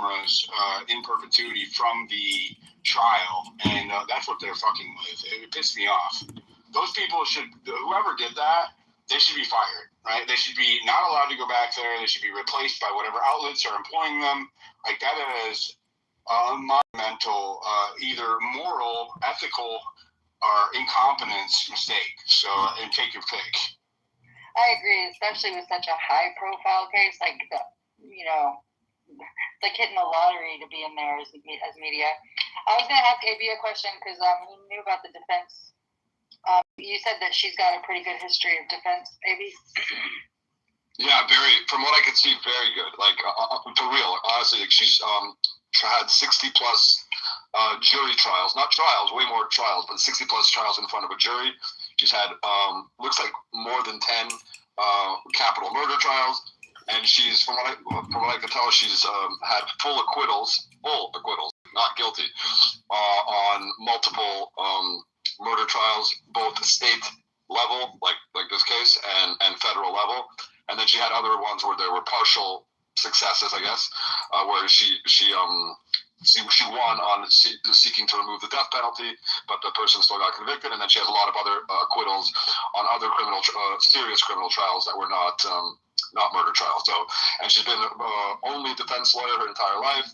cameras in perpetuity from the trial, and that's what they're fucking with. It pissed me off. Those people whoever did that, they should be fired, right? They should be not allowed to go back there. They should be replaced by whatever outlets are employing them. Like, that is a monumental, either moral, ethical, or incompetence mistake. So, and take your pick. I agree, especially with such a high-profile case, like, it's like hitting the lottery to be in there as media. I was going to ask AB a question because he knew about the defense. You said that she's got a pretty good history of defense, AB. Yeah, from what I can see, very good. Like, for real, honestly, like, she's had 60 plus jury trials, not trials, way more trials, but 60 plus trials in front of a jury. She's had, looks like more than 10 capital murder trials. And she's, from what I can tell, she's had full acquittals, not guilty, on multiple murder trials, both state level, like this case, and federal level. And then she had other ones where there were partial successes, I guess, where she won on seeking to remove the death penalty, but the person still got convicted. And then she has a lot of other acquittals on other serious criminal trials that were not murder trials. So, and she's been only defense lawyer her entire life,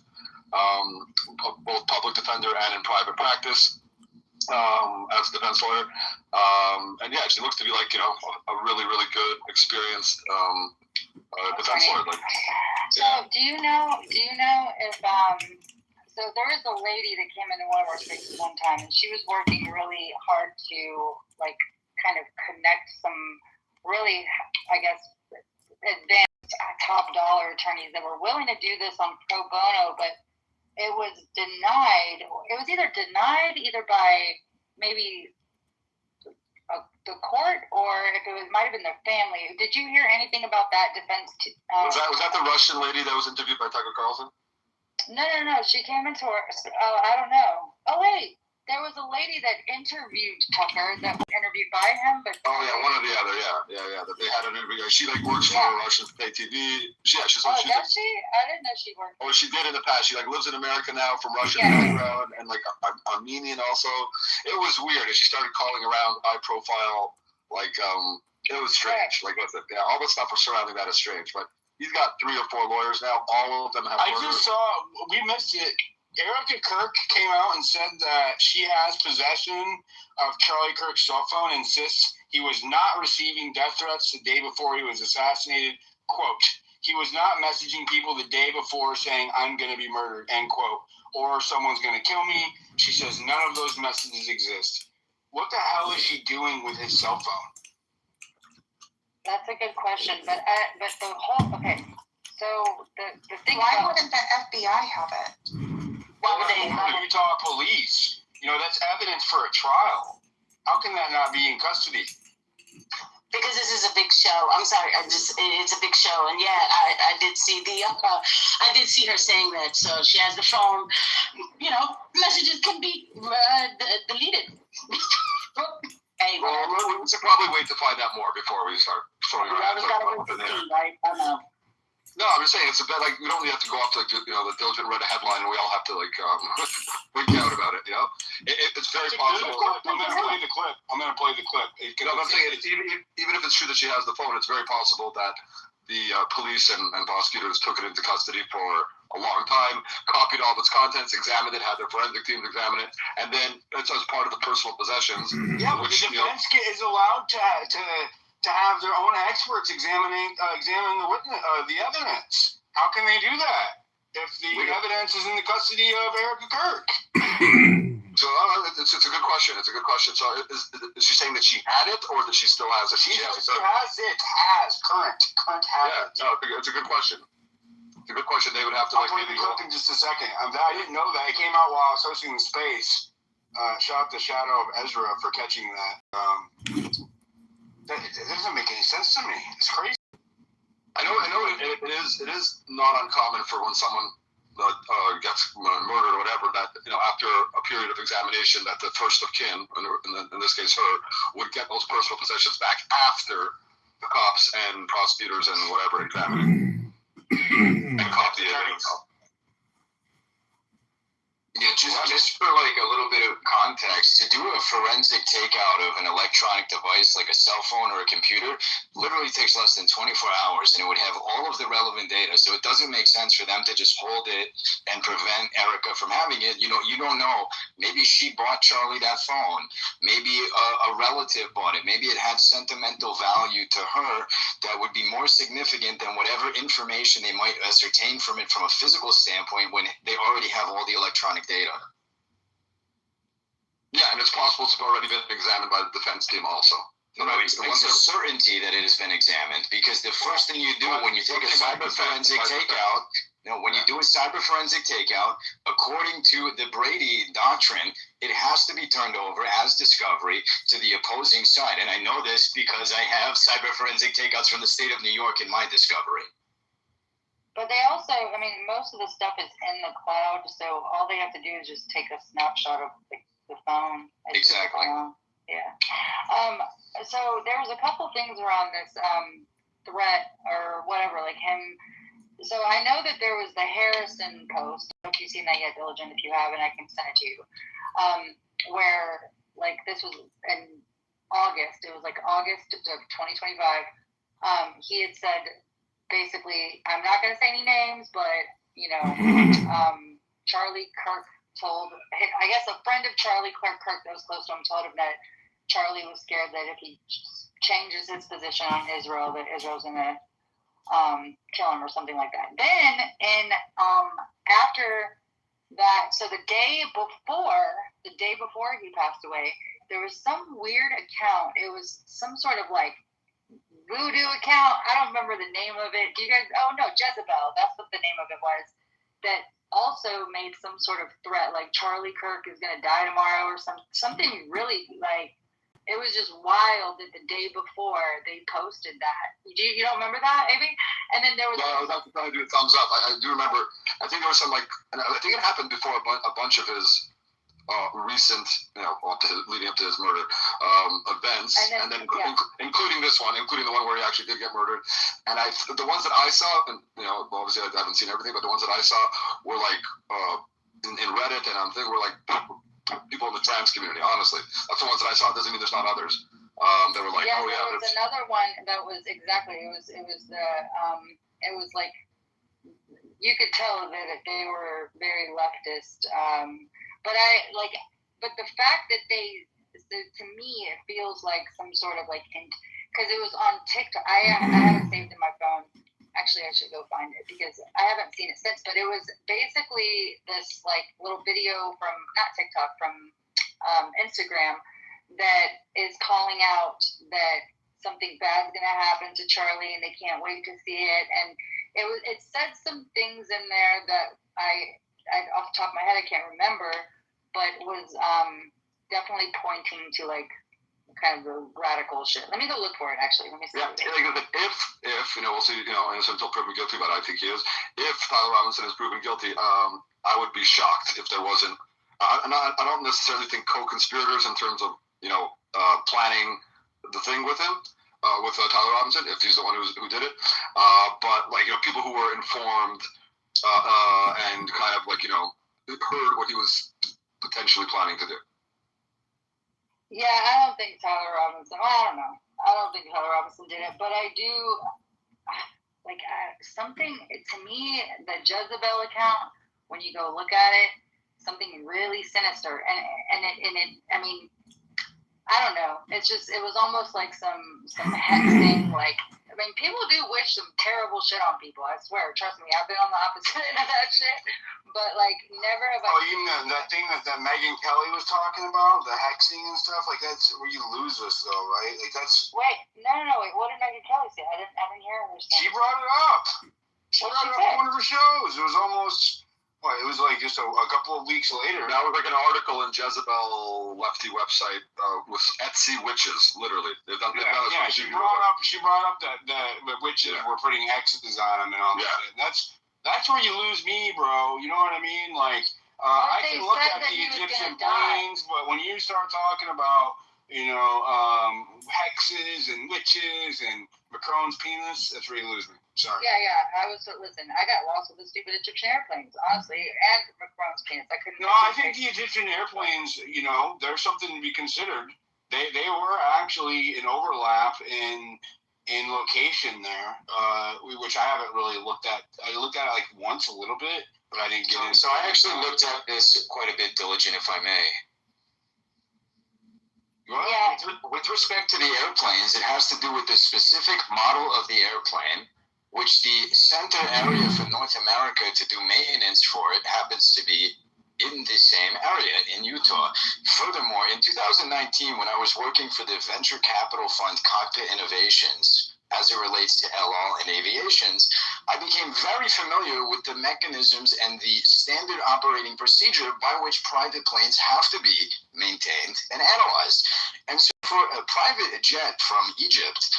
both public defender and in private practice as a defense lawyer. And yeah, she looks to be like, a really, really good, experienced defense lawyer. So do you know if so there was a lady that came into one of our spaces one time, and she was working really hard to kind of connect some really, I guess, advanced top dollar attorneys that were willing to do this on pro bono, but it was denied. It was either denied by maybe the court, or if it might have been their family. Did you hear anything about that defense? Was that the Russian lady that was interviewed by Tucker Carlson? No. She came into her. I don't know. Oh wait, there was a lady that interviewed Tucker that was interviewed by him, but one or the other, yeah. That they had an interview. She works for Russian pay TV. Yeah, she's. Does she? I didn't know she worked. Oh, she did in the past. She lives in America now, from Russian background, and Armenian also. It was weird. And she started calling around high profile, it was strange. Right. All the stuff surrounding that is strange, but. He's got 3 or 4 lawyers now. All of them have. I just saw. We missed it. Erica Kirk came out and said that she has possession of Charlie Kirk's cell phone. Insists he was not receiving death threats the day before he was assassinated. Quote: he was not messaging people the day before saying I'm going to be murdered. End quote. Or someone's going to kill me. She says none of those messages exist. What the hell is she doing with his cell phone? That's a good question, but the whole So the thing. Why wouldn't the FBI have it? Why would they have it? Utah police. That's evidence for a trial. How can that not be in custody? Because this is a big show. I'm sorry, it's a big show, and yeah, I did see I did see her saying that. So she has the phone. Messages can be deleted. Hey, we should probably wait to find out more before we start throwing around. Right? I know. No, I'm just saying it's a bit like we don't have to go off to the diligent read a headline and we all have to freak out about it. It's very possible. I'm going to play the clip. I'm saying even if it's true that she has the phone, it's very possible that the police and prosecutors took it into custody for a long time, copied all of its contents, examined it, had their forensic teams examine it, and then it's as part of the personal possessions. Yeah, but the defense is allowed to have their own experts examine the evidence. How can they do that if the evidence is in the custody of Erica Kirk? So it's a good question. It's a good question. So is she saying that she had it, or that she still has it? She has it. Current has it. No, it's a good question. It's a good question. They would have to I'll play the clip in just a second. I didn't know that. It came out while I was hosting the space. Shout out to Shadow of Ezra for catching that. That doesn't make any sense to me. It's crazy. I know. It is not uncommon for when someone gets murdered or whatever, that after a period of examination, that the first of kin, in this case her, would get those personal possessions back after the cops and prosecutors and whatever examine it. And copy it. context, to do a forensic takeout of an electronic device like a cell phone or a computer literally takes less than 24 hours, and it would have all of the relevant data. So it doesn't make sense for them to just hold it and prevent Erica from having it. You don't know. Maybe she bought Charlie that phone. Maybe a relative bought it. Maybe it had sentimental value to her that would be more significant than whatever information they might ascertain from it from a physical standpoint when they already have all the electronic data. Yeah, and it's possible it's already been examined by the defense team also. It's a certainty that it has been examined, because the first thing you do when you take a cyber forensic takeout, when you do a cyber forensic takeout, according to the Brady doctrine, it has to be turned over as discovery to the opposing side. And I know this because I have cyber forensic takeouts from the state of New York in my discovery. But they also, I mean, most of the stuff is in the cloud, so all they have to do is just take a snapshot of the phone. Exactly. Yeah. So there was a couple things around this threat or whatever, like him. So I know that there was the Harrison post. If you've seen that yet, Diligent, if you haven't, I can send it to you. Where, like, this was in August. It was like August of 2025. He had said, basically, I'm not going to say any names, but, Charlie Kirk told, I guess a friend of Charlie Kirk that was close to him told him that Charlie was scared that if he changes his position on Israel, that Israel's going to kill him or something like that. Then, after that, so the day before he passed away, there was some weird account. It was some sort of like voodoo account. I don't remember the name of it. Do you guys? Oh no, Jezebel. That's what the name of it was. That also made some sort of threat, like Charlie Kirk is going to die tomorrow or something really, like, it was just wild that the day before they posted that. You don't remember that, Amy? And then there was... No, I was actually trying to do a thumbs up. I do remember, I think there was some, like, and I think it happened before a bunch of his recent, leading up to his murder events, and then including this one, including the one where he actually did get murdered. And the ones that I saw, and obviously I haven't seen everything, but the ones that I saw were like in Reddit, and I'm thinking were like people in the trans community. Honestly, that's the ones that I saw. It doesn't mean there's not others. They were like, there was another one that was exactly. It was like you could tell that they were very leftist. But the fact that to me, it feels like some sort of like, because it was on TikTok. I have it saved in my phone. Actually, I should go find it because I haven't seen it since. But it was basically this like little video from not TikTok, from Instagram, that is calling out that something bad's gonna happen to Charlie and they can't wait to see it. And it said some things in there that I off the top of my head I can't remember, but was definitely pointing to like kind of the radical shit. Let me go look for it. Actually, let me see. Yeah, if we'll see. Innocent until proven guilty, but I think he is. If Tyler Robinson is proven guilty, I would be shocked if there wasn't. I don't necessarily think co-conspirators in terms of planning the thing with him. With Tyler Robinson, if he's the one who did it, but like people who were informed and kind of like heard what he was potentially planning to do. Yeah, I don't think Tyler Robinson. Well, I don't know. I don't think Tyler Robinson did it, but I do like something to me. The Jezebel account, when you go look at it, something really sinister, and it. I mean, I don't know. It was almost like some hexing. Like, I mean, people do wish some terrible shit on people. I swear. Trust me, I've been on the opposite end of that shit. But like, never have I. Oh, even that thing that Megyn Kelly was talking about, the hexing and stuff. Like that's where you lose us, though, right? Like that's. Wait, no. Wait, what did Megyn Kelly say? I didn't hear her say. She brought it up. She brought it up on one of her shows. It was almost. Well, it was like just a couple of weeks later. That was like an article in Jezebel Lefty website with Etsy witches, literally. They've done she brought up that the witches were putting X's on them and all that. That's where you lose me, bro. You know what I mean? Like, I can look at the Egyptian planes, but when you start talking about, hexes and witches and Macron's penis. That's where you lose me. Sorry. Yeah. Listen, I got lost with the stupid Egyptian airplanes, honestly, and Macron's penis. I couldn't. No, I think the Egyptian airplanes, there's something to be considered. They were actually an overlap in location there, which I haven't really looked at. I looked at it like once a little bit, but I didn't get into it. So I actually looked at this quite a bit, Diligent, if I may. Yeah. With respect to the airplanes, it has to do with the specific model of the airplane, which the center area for North America to do maintenance for it happens to be in the same area in Utah. Furthermore, in 2019, when I was working for the venture capital fund Cockpit Innovations, as it relates to El Al and aviations, I became very familiar with the mechanisms and the standard operating procedure by which private planes have to be maintained and analyzed. And so for a private jet from Egypt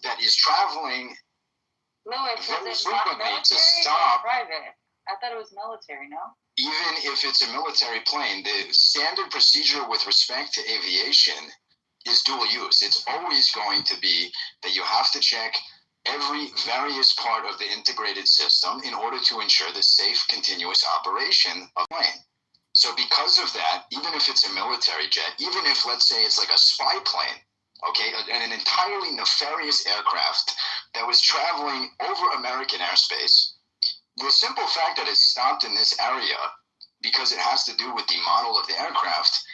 that is traveling Louis, very was it not frequently to military or stop, private? I thought it was military, no? even if it's a military plane, the standard procedure with respect to aviation is dual use. It's always going to be that you have to check every various part of the integrated system in order to ensure the safe, continuous operation of the plane. So because of that, even if it's a military jet, even if, let's say, it's like a spy plane, okay, an entirely nefarious aircraft that was traveling over American airspace, the simple fact that it's stopped in this area because it has to do with the model of the aircraft,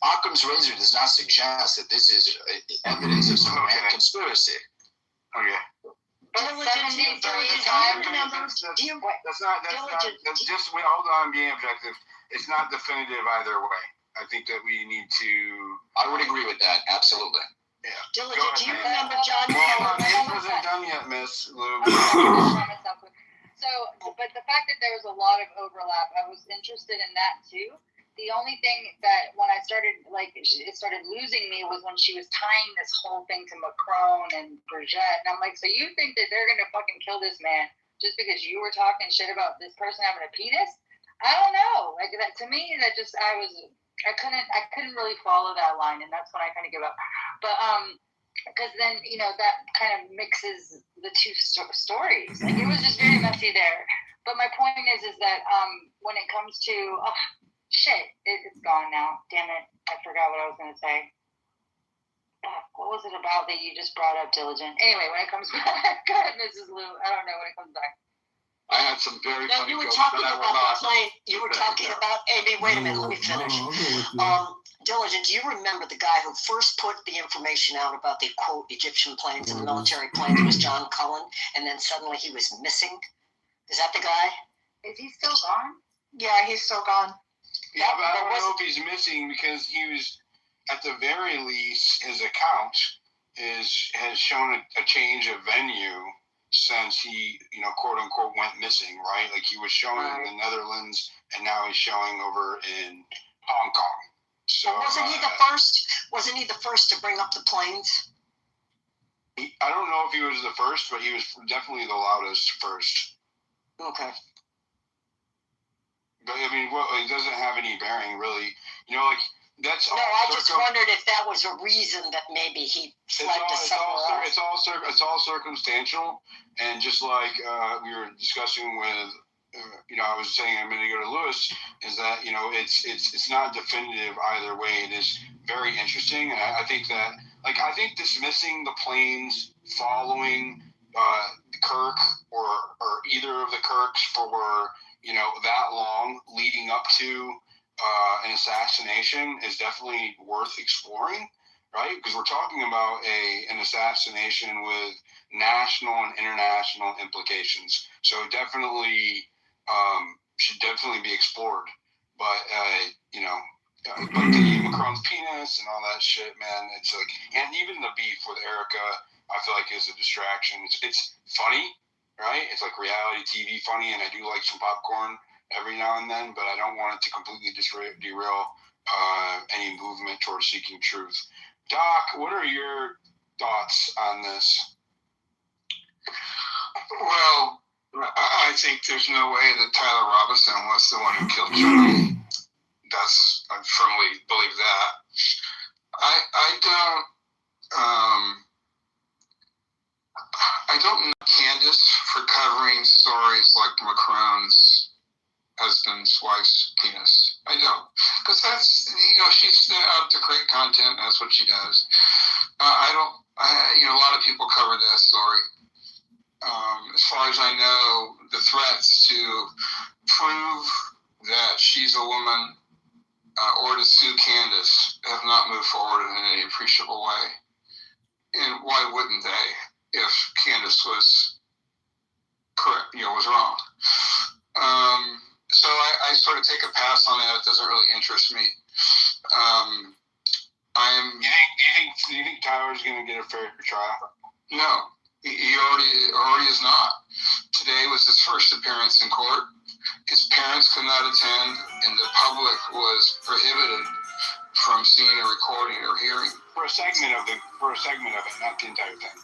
Occam's razor does not suggest that this is evidence of some grand conspiracy. Okay. But Diligent, 73 That's just, hold on, being objective. It's not definitive either way. I think that we need to. I would agree with that, absolutely. Yeah. Diligent, do you remember John Well, it Cullen? wasn't done yet, Miss Lou. So, but the fact that there was a lot of overlap, I was interested in that too. The only thing that when I started, it started losing me was when she was tying this whole thing to Macron and Brigitte. And I'm like, so you think that they're going to fucking kill this man just because you were talking shit about this person having a penis? I don't know. Like that, to me, that just, I couldn't really follow that line. And that's when I kind of give up. But, because then, that kind of mixes the two stories. Like, it was just very messy there. But my point is that when it comes to, it's gone now. Damn it. I forgot what I was going to say. What was it about that you just brought up, Diligent? Anyway, when it comes back, go ahead, Mrs. Lou. I don't know when it comes back. I had some very No, funny you were jokes talking that I about will not. the plane. You were talking about, Amy, wait a minute, let me finish. Diligent, do you remember the guy who first put the information out about the, quote, Egyptian planes and the military planes was John Cullen, and then suddenly he was missing? Is that the guy? Is he still gone? Yeah, he's still gone. Yeah, but I don't know if he's missing because he was, at the very least, his account has shown a change of venue since he, quote unquote, went missing, right? Like he was showing in the Netherlands and now he's showing over in Hong Kong. So wasn't he the first? Wasn't he the first to bring up the planes? I don't know if he was the first, but he was definitely the loudest first. Okay. But I mean, it doesn't have any bearing, really. That's all. No, I just wondered if that was a reason that maybe he fled to somewhere else. It's all circumstantial, and just like we were discussing with, I was saying a minute ago to Lewis, is that it's not definitive either way. It is very interesting, and I think that dismissing the planes following Kirk or either of the Kirks for that long leading up to an assassination is definitely worth exploring, right? Because we're talking about an assassination with national and international implications. So definitely should definitely be explored. But like the Macron's penis and all that shit, man, it's like, and even the beef with Erica, I feel like is a distraction. It's funny, right? It's like reality TV funny, and I do like some popcorn every now and then, but I don't want it to completely derail any movement towards seeking truth. Doc, what are your thoughts on this? Well, I think there's no way that Tyler Robinson was the one who killed Johnny. I firmly believe that. I looks like Macron's husband's wife's penis. I don't, because that's, she's out to create content. That's what she does. A lot of people covered that story. As far as I know, the threats to prove that she's a woman or to sue Candace have not moved forward in any appreciable way. And why wouldn't they if Candace was correct, was wrong? So I sort of take a pass on that. It doesn't really interest me. Do you think Tyler's going to get a fair trial? No, he already is not. Today was his first appearance in court. His parents could not attend, and the public was prohibited from seeing a recording or hearing. For a segment of it, not the entire thing.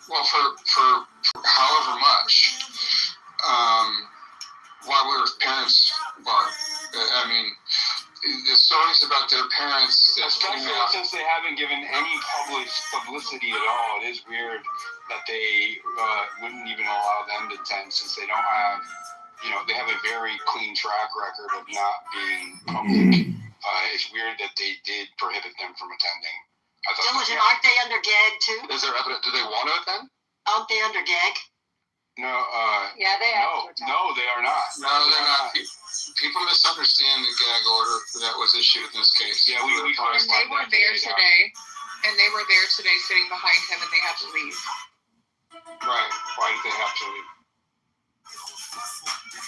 Well, for however much. Why were his parents barred? I mean, the stories about their parents. Especially since they haven't given any publicity at all. It is weird that they wouldn't even allow them to attend, since they don't have, they have a very clean track record of not being public. It's weird that they did prohibit them from attending. Diligent, aren't they under gag too? Is there evidence? Do they want to attend? Aren't they under gag? No. Yeah, they are. No, they are not. No, they're not. People misunderstand the gag order that was issued in this case. Yeah, we And they were there today, sitting behind him, and they had to leave. Right. Why did they have to leave?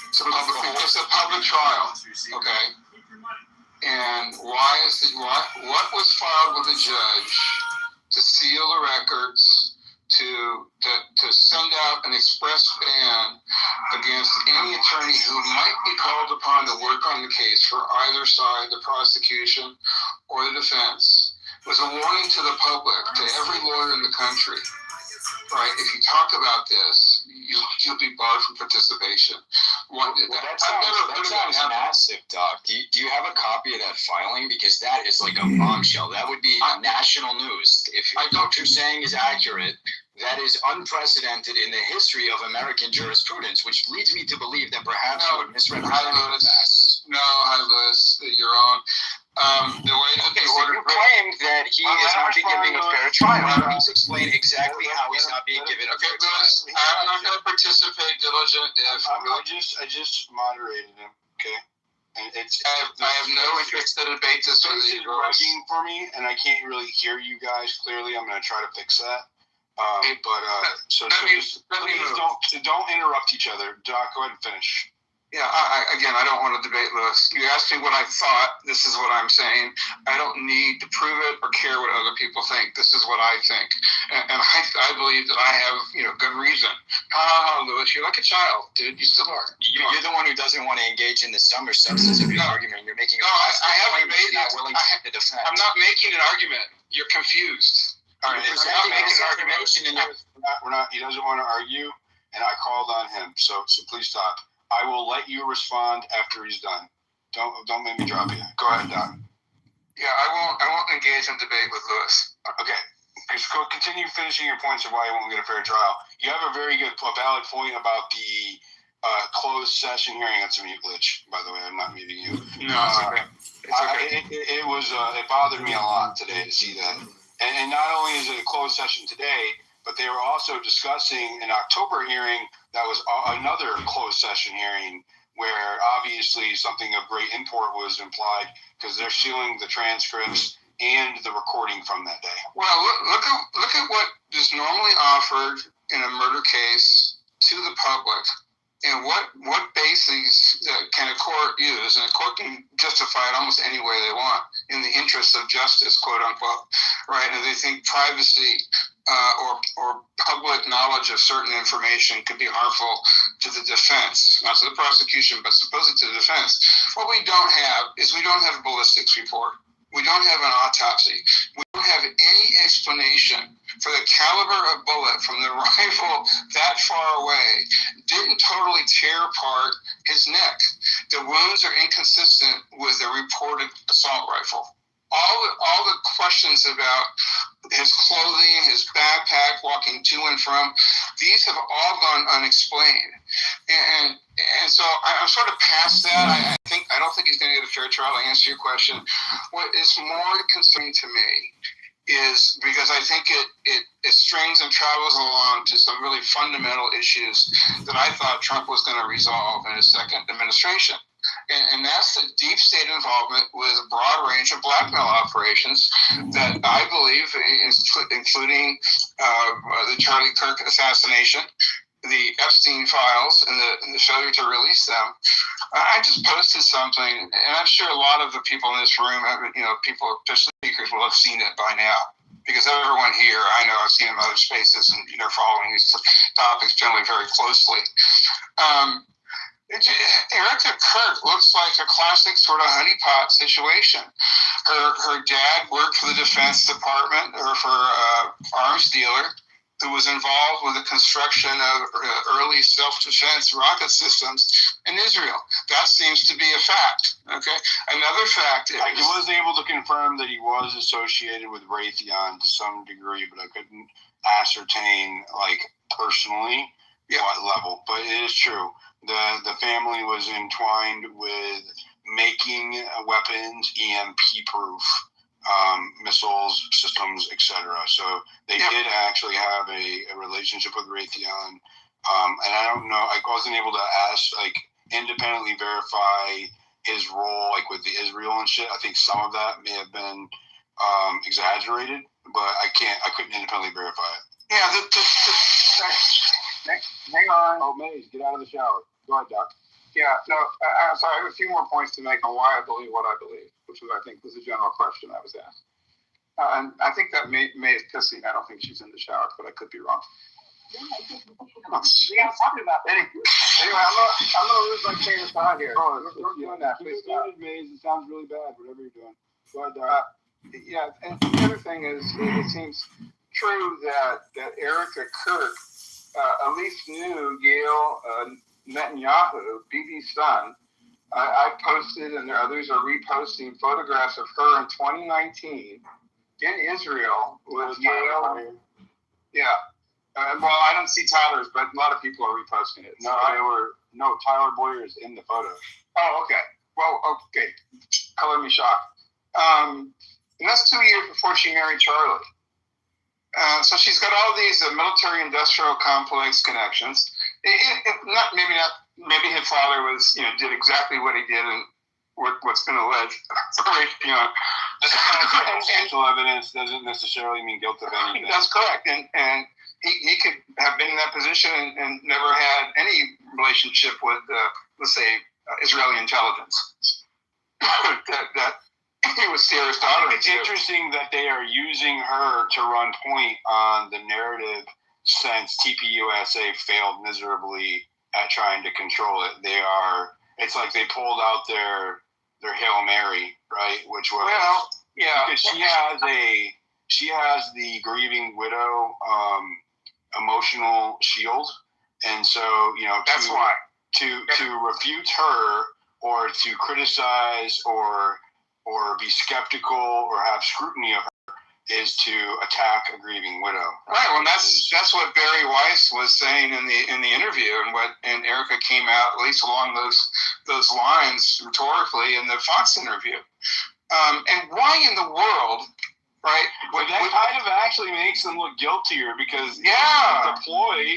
It's a public trial, okay? And what was filed with the judge to seal the records, to send out an express ban against any attorney who might be called upon to work on the case for either side, the prosecution or the defense, was a warning to the public, to every lawyer in the country, right? If you talk about this, you'll be barred from participation. That sounds massive, Doc. Do you have a copy of that filing? Because that is like a bombshell. That would be national news. If what you're saying is accurate, that is unprecedented in the history of American jurisprudence, which leads me to believe that perhaps you would misrepresent that. No, Lewis, you're on. The way that the order you claimed that he is not being given a fair trial. Please explain exactly how he's not being given a fair trial. I'm not going to participate diligently. I just moderated him, okay? And I have no interest to debate this with you. It's rugging for me, and I can't really hear you guys clearly. I'm going to try to fix that. Please don't interrupt each other. Doc, go ahead and finish. Yeah, I don't want to debate, Lewis. You asked me what I thought. This is what I'm saying. I don't need to prove it or care what other people think. This is what I think. And I believe that I have, good reason. Lewis, you're like a child, dude. You still are. You're the one who doesn't want to engage in the sum or substance of your argument. You're making I haven't made that. I'm not making an argument. You're confused. All right, I'm not making an argument. He doesn't want to argue, and I called on him. So please stop. I will let you respond after he's done. Don't make me drop you. Go ahead, Doc. Yeah, I won't engage in debate with Lewis. Okay. Just continue finishing your points of why you won't get a fair trial. You have a very valid point about the closed session hearing. That's a mute glitch, by the way. I'm not muting you. No, it's okay. It bothered me a lot today to see that. And not only is it a closed session today, but they were also discussing an October hearing that was another closed session hearing where obviously something of great import was implied because they're sealing the transcripts and the recording from that day. Well, look at what is normally offered in a murder case to the public, and what bases can a court use? And a court can justify it almost any way they want in the interest of justice, quote unquote, right? And they think privacy or public knowledge of certain information could be harmful to the defense, not to the prosecution, but supposedly to the defense. What we don't have is we don't have a ballistics report. We don't have an autopsy. We don't have any explanation for the caliber of bullet from the rifle that far away didn't totally tear apart his neck. The wounds are inconsistent with the reported assault rifle. all the questions about his clothing, his backpack, walking to and from, these have all gone unexplained. And so I'm sort of past that. I don't think he's going to get a fair trial. To answer your question, what is more concerning to me is because I think it strings and travels along to some really fundamental issues that I thought Trump was going to resolve in his second administration. And that's the deep state involvement with a broad range of blackmail operations that I believe, including the Charlie Kirk assassination, the Epstein files, and the failure to release them. I just posted something, and I'm sure a lot of the people in this room, people, especially speakers, will have seen it by now. Because everyone here, I know I've seen in other spaces, and they're following these topics generally very closely. Erica Kirk looks like a classic sort of honeypot situation. Her dad worked for the Defense Department or for an arms dealer who was involved with the construction of early self-defense rocket systems in Israel. That seems to be a fact. Okay. Another fact is I was able to confirm that he was associated with Raytheon to some degree, but I couldn't ascertain, personally, what level. But it is true. The family was entwined with making weapons EMP-proof, missiles, systems, etc. So they did actually have a relationship with Raytheon. And I don't know, I wasn't able to independently verify his role, with the Israel and shit. I think some of that may have been exaggerated, but I couldn't independently verify it. Yeah, hang on. Oh, Maze, get out of the shower. Go ahead, Doc. Yeah, no, so I have a few more points to make on why I believe what I believe, which I think was a general question I was asked. And I think that May is pissing. I don't think she's in the shower, but I could be wrong. Yeah, I'm talking about that. Anyway, I'm gonna lose my train of thought here. Oh, we're doing that. Please stop. Maze, it sounds really bad, whatever you're doing. Go ahead, Doc. Yeah, and the other thing is, it seems true that Erica Kirk at least knew Gail Netanyahu, Bibi's son. I posted, and others are reposting photographs of her in 2019 in Israel with Gail. Yeah. Well, I don't see Tyler's, but a lot of people are reposting it. No, Tyler Boyer is in the photo. Oh, okay. Well, okay. Color me shocked. And that's 2 years before she married Charlie. So she's got all these military-industrial complex connections. Maybe his father was, did exactly what he did and what's been alleged. Circumstantial evidence doesn't necessarily mean guilt of anything. That's correct, and he could have been in that position and never had any relationship with, let's say, Israeli intelligence. that he was Sarah's daughter. I think it's interesting that they are using her to run point on the narrative since TPUSA failed miserably at trying to control it. It's like they pulled out their Hail Mary, right? Which was because she has the grieving widow emotional shield, and so that's why to refute her or to criticize or be skeptical or have scrutiny of her is to attack a grieving widow. Right. Well, that's what Barry Weiss was saying in the interview, and Erica came out at least along those lines rhetorically in the Fox interview. And why in the world, right? That kind of actually makes them look guiltier because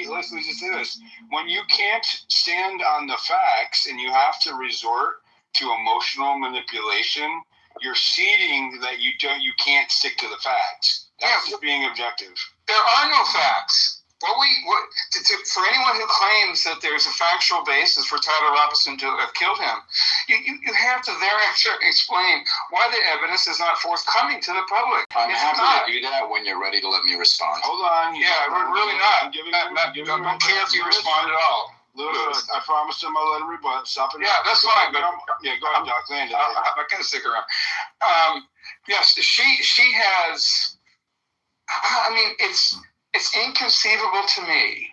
listen to this. When you can't stand on the facts and you have to resort to emotional manipulation, you're ceding that you can't stick to the facts. That's just being objective. There are no facts. For anyone who claims that there's a factual basis for Tyler Robinson to have killed him, you have to thereafter explain why the evidence is not forthcoming to the public. I'm happy to do that when you're ready to let me respond. Hold on. We're really not. I don't care if you respond at all. Lewis, I promised him I'll let him rebut. Stop it. Yeah, that's fine. But go ahead, Doc. I'm not going to stick around. Yes, she has. I mean, it's inconceivable to me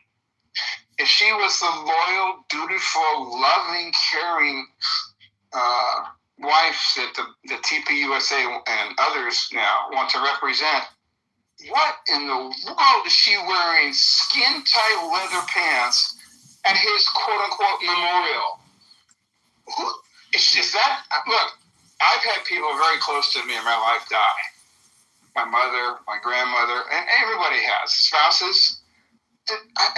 if she was the loyal, dutiful, loving, caring wife that the TPUSA and others now want to represent, what in the world is she wearing skin-tight leather pants at his quote-unquote memorial? Who is that? Look, I've had people very close to me in my life die. My mother, my grandmother, and everybody has. Spouses.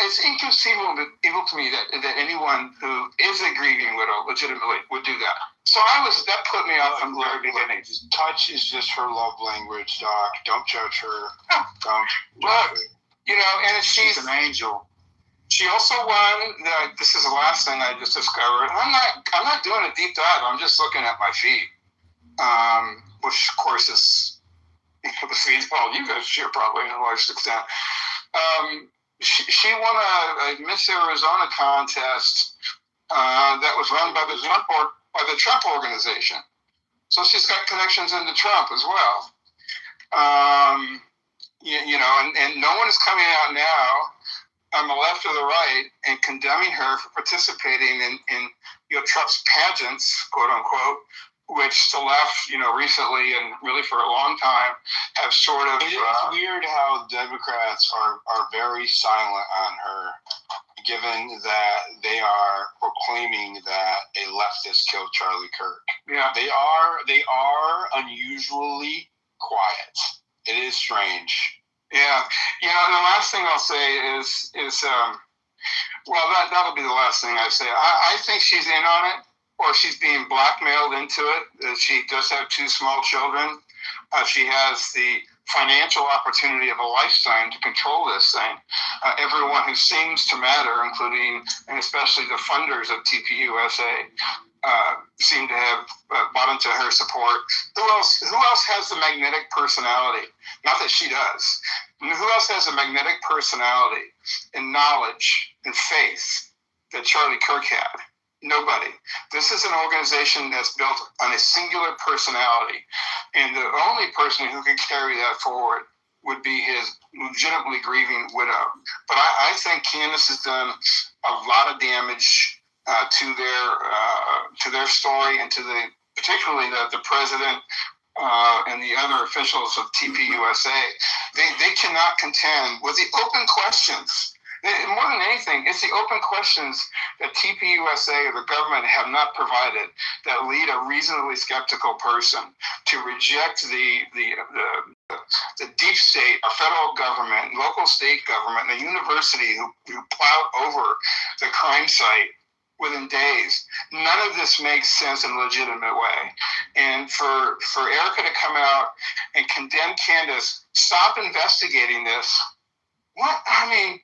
It's inconceivable to me that anyone who is a grieving widow legitimately would do that. So that put me off from the very beginning. Touch is just her love language, Doc. Don't judge her. Don't. Look, and She's an angel. She also won. This is the last thing I just discovered. I'm not doing a deep dive. I'm just looking at my feed, which of course is the feeds all you guys share probably to a large extent. She won a Miss Arizona contest that was run by the Trump organization. So she's got connections into Trump as well. And no one is coming out now on the left or the right and condemning her for participating in Trump's pageants, quote unquote, which the left, recently and really for a long time have sort of. It is weird how Democrats are very silent on her, given that they are proclaiming that a leftist killed Charlie Kirk. Yeah, they are unusually quiet. It is strange. Yeah, the last thing I'll say is that'll be the last thing I say. I think she's in on it, or she's being blackmailed into it. She does have 2 small children. She has the financial opportunity of a lifetime to control this thing. Everyone who seems to matter, including and especially the funders of TPUSA, seem to have bought into her support. Who else has the magnetic personality? Not that she does. Who else has a magnetic personality and knowledge and faith that Charlie Kirk had? Nobody. This is an organization that's built on a singular personality, and the only person who can carry that forward would be his legitimately grieving widow. But I think Candace has done a lot of damage to their story and to particularly the president and the other officials of TPUSA. They cannot contend with the open questions. More than anything, it's the open questions that TPUSA or the government have not provided that lead a reasonably skeptical person to reject the deep state, our federal government, local state government, the university who plowed over the crime site within days. None of this makes sense in a legitimate way. And for Erica to come out and condemn Candace, stop investigating this. What? I mean,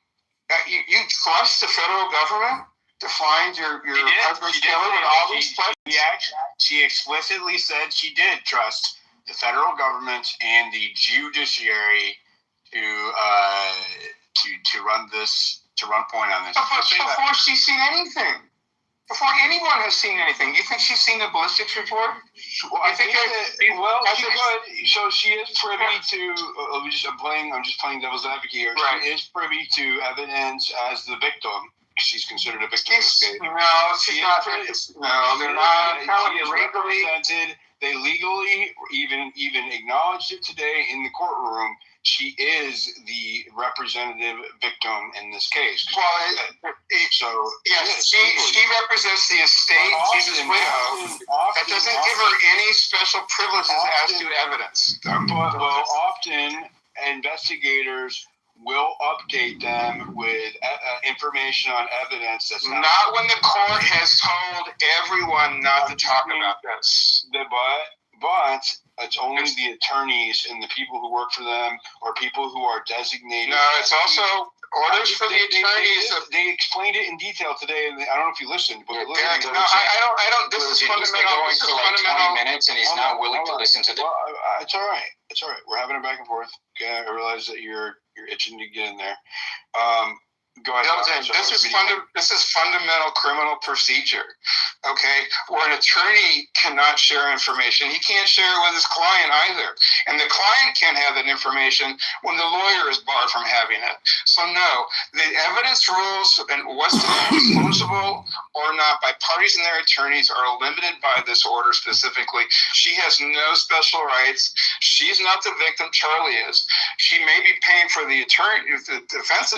you trust the federal government to find your husband's killer with all these questions? She explicitly said she did trust the federal government and the judiciary to run point on this. Before she's seen anything. Before anyone has seen anything. You think she's seen the ballistics report? Well, I think she could. So she is privy to. I'm just playing devil's advocate here. Right. She is privy to evidence as the victim. She's considered a victim of the state. No, she's not. No, they're not. She is represented. They legally even acknowledged it today in the courtroom. She is the representative victim in this case. Well, yes, she represents the estate. She's his widow. That doesn't give her any special privileges as to evidence. Often investigators will update them with information on evidence that's not when the court has told everyone not to talk about this. But it's only the attorneys and the people who work for them or people who are designated. No, it's also orders for the attorneys. They explained it in detail today, and I don't know if you listened. But I don't. This is fundamental. He's been going for like 20 minutes, and he's not willing to listen to the. It's all right. It's all right. We're having a back and forth. Okay, I realize that you're itching to get in there. Go ahead. This is fundamental criminal procedure, okay? Where an attorney cannot share information. He can't share it with his client either. And the client can't have that information when the lawyer is barred from having it. So no, the evidence rules and what's disclosable or not by parties and their attorneys are limited by this order specifically. She has no special rights. She's not the victim. Charlie is. She may be paying for the attorney, the defense.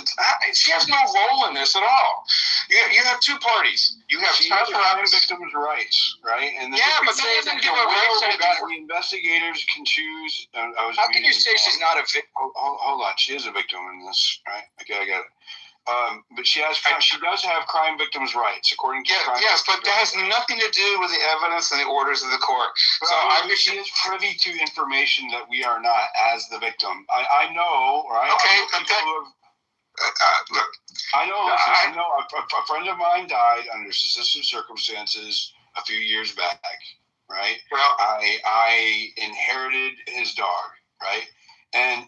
She has no role in this at all. You have two parties. You have the victim's rights, right? And yeah, but that doesn't give a right to the investigators can choose. How can you say she's not a victim? Hold on, she is a victim in this, right? Okay, I get it. But she does have crime victims' rights, according to yes, but that has nothing to do with the evidence and the orders of the court. So she is privy to information that we are not as the victim. I know, right? Okay, look. I know. A friend of mine died under suspicious circumstances a few years back, right? Well, I inherited his dog, right? And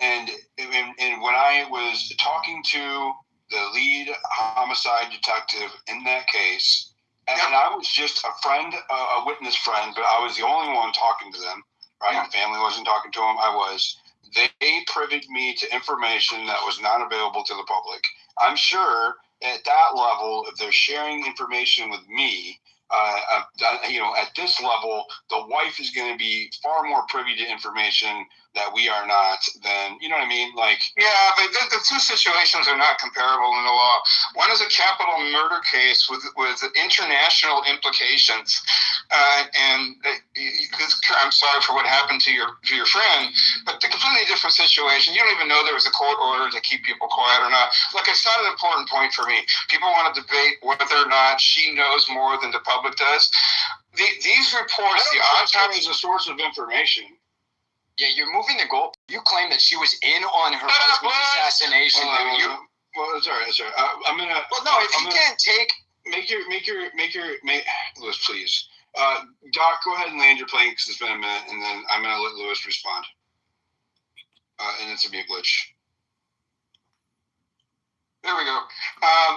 when I was talking to the lead homicide detective in that case, and I was just a friend, a witness friend, but I was the only one talking to them, right? My family wasn't talking to them. I was. They privied me to information that was not available to the public. I'm sure at that level, if they're sharing information with me, at this level, the wife is going to be far more privy to information that we are not than, you know what I mean? Like, yeah, but the two situations are not comparable in the law. One is a capital murder case with international implications, and I'm sorry for what happened to your friend, but the completely different situation. You don't even know there was a court order to keep people quiet or not. Look, it's not an important point for me. People want to debate whether or not she knows more than the public does. These reports, the autopsy is a source of information. Yeah, you're moving the goal. You claim that she was in on her husband's assassination. Well, sorry. I'm gonna. Well, no, if you can't take, make Lewis, please. Doc, go ahead and land your plane because it's been a minute, and then I'm gonna let Lewis respond. And it's gonna be a glitch. There we go.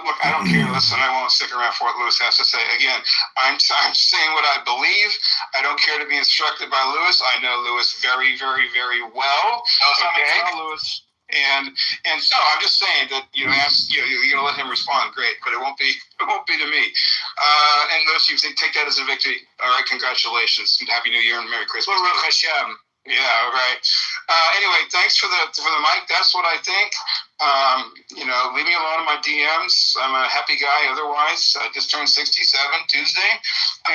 Look, I don't care. Listen, I won't stick around for what Lewis has to say. Again, I'm saying what I believe. I don't care to be instructed by Lewis. I know Lewis very, very, very well. Okay, Lewis. And so I'm just saying that you're gonna let him respond. Great, but it won't be to me. And Lewis, you take that as a victory. All right, congratulations, Happy New Year and Merry Christmas. Baruch Hashem. Yeah, right. Anyway, thanks for the mic. That's what I think. Leave me alone in my DMs. I'm a happy guy otherwise. I just turned 67 Tuesday.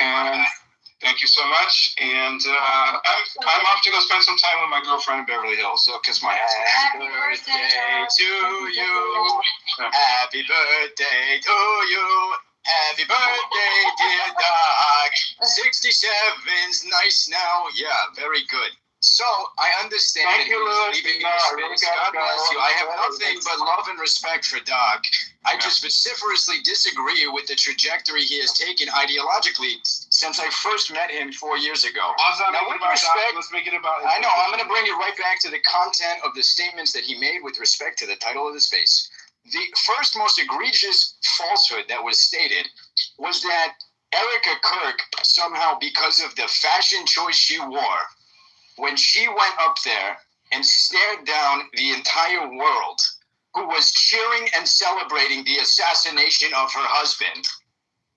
And thank you so much. And I'm off to go spend some time with my girlfriend in Beverly Hills. So kiss my ass. Happy birthday to you. Happy birthday to you. Happy birthday, dear Doc. 67's nice now. Yeah, very good. So, I understand Thank you, Lewis. leaving your space. God bless you. I have nothing but love and respect for Doc. I just vociferously disagree with the trajectory he has taken ideologically since I first met him 4 years ago. Now, with respect, let's make it about I know, I'm going to bring it right back to the content of the statements that he made with respect to the title of the space. The first most egregious falsehood that was stated was that Erica Kirk, somehow because of the fashion choice she wore, when she went up there and stared down the entire world, who was cheering and celebrating the assassination of her husband,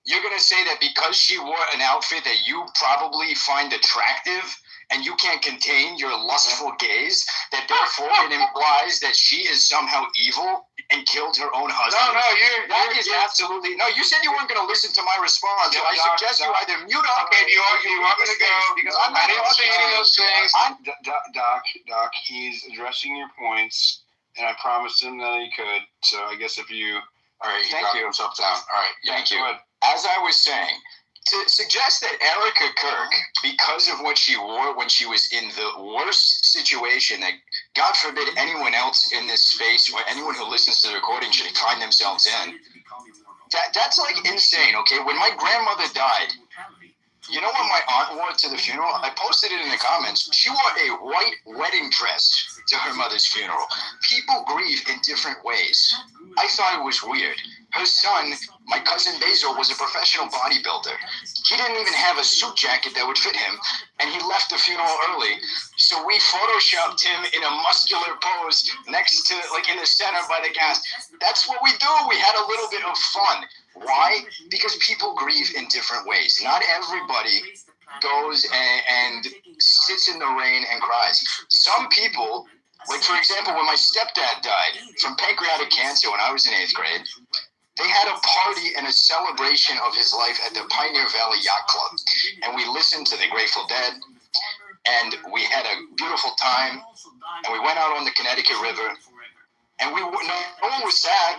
you're going to say that because she wore an outfit that you probably find attractive and you can't contain your lustful gaze, that therefore it implies that she is somehow evil and killed her own husband? No, that is absolutely... No, you said you weren't going to listen to my response, so I suggest you either mute up... Okay, do you want me to go? Because I'm not saying any of those things. Doc, he's addressing your points, and I promised him that he could, so I guess if you... All right, he got himself down. All right, thank you. As I was saying, to suggest that Erica Kirk, because of what she wore when she was in the worst situation that, God forbid, anyone else in this space or anyone who listens to the recording should find themselves in, that's like insane, okay? When my grandmother died, you know what my aunt wore to the funeral? I posted it in the comments. She wore a white wedding dress to her mother's funeral. People grieve in different ways. I thought it was weird. Her son, my cousin Basil, was a professional bodybuilder. He didn't even have a suit jacket that would fit him, and he left the funeral early. So we photoshopped him in a muscular pose next to, like, in the center by the gas. That's what we do. We had a little bit of fun. Why? Because people grieve in different ways. Not everybody goes and sits in the rain and cries. Some people, like, for example, when my stepdad died from pancreatic cancer when I was in 8th grade, they had a party and a celebration of his life at the Pioneer Valley Yacht Club. And we listened to the Grateful Dead, and we had a beautiful time, and we went out on the Connecticut River, and no one was sad.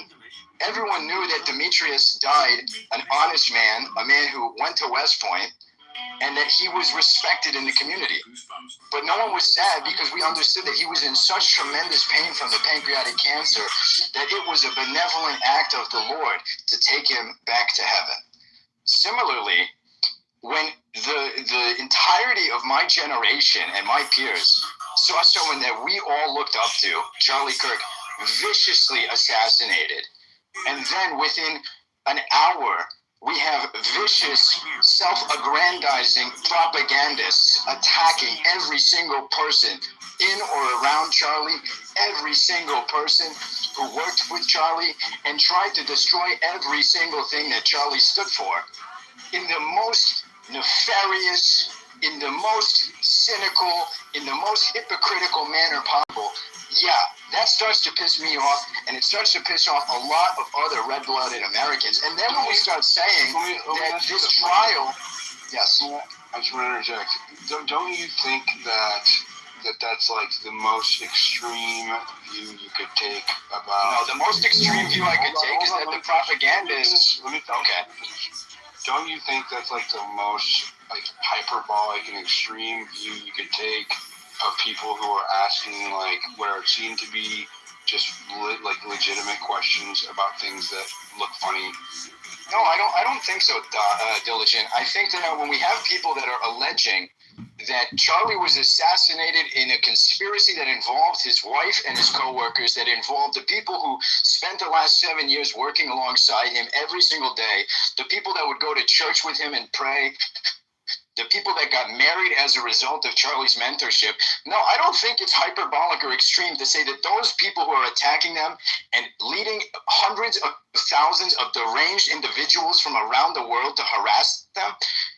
Everyone knew that Demetrius died an honest man, a man who went to West Point, and that he was respected in the community. But no one was sad because we understood that he was in such tremendous pain from the pancreatic cancer that it was a benevolent act of the Lord to take him back to heaven. Similarly, when the entirety of my generation and my peers saw someone that we all looked up to, Charlie Kirk, viciously assassinated, and then within an hour, we have vicious, self-aggrandizing propagandists attacking every single person in or around Charlie, every single person who worked with Charlie, and tried to destroy every single thing that Charlie stood for in the most nefarious, in the most cynical, in the most hypocritical manner possible. Yeah, that starts to piss me off, and it starts to piss off a lot of other red-blooded Americans. And then when we start saying that this trial... Yes. I just want to interject. Don't you think that's like the most extreme view you could take about... No, the most extreme view I could take is that the propagandists... Okay. Don't you think that's like the most like hyperbolic and extreme view you could take of people who are asking, like, where it seemed to be just legitimate questions about things that look funny? No, I don't think so, Diligent. I think that when we have people that are alleging that Charlie was assassinated in a conspiracy that involved his wife and his co-workers, that involved the people who spent the last 7 years working alongside him every single day, the people that would go to church with him and pray, the people that got married as a result of Charlie's mentorship. No, I don't think it's hyperbolic or extreme to say that those people who are attacking them and leading hundreds of thousands of deranged individuals from around the world to harass them,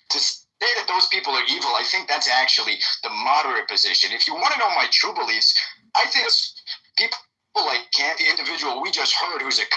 to say that those people are evil, I think that's actually the moderate position. If you want to know my true beliefs, I think people like the individual we just heard, who's a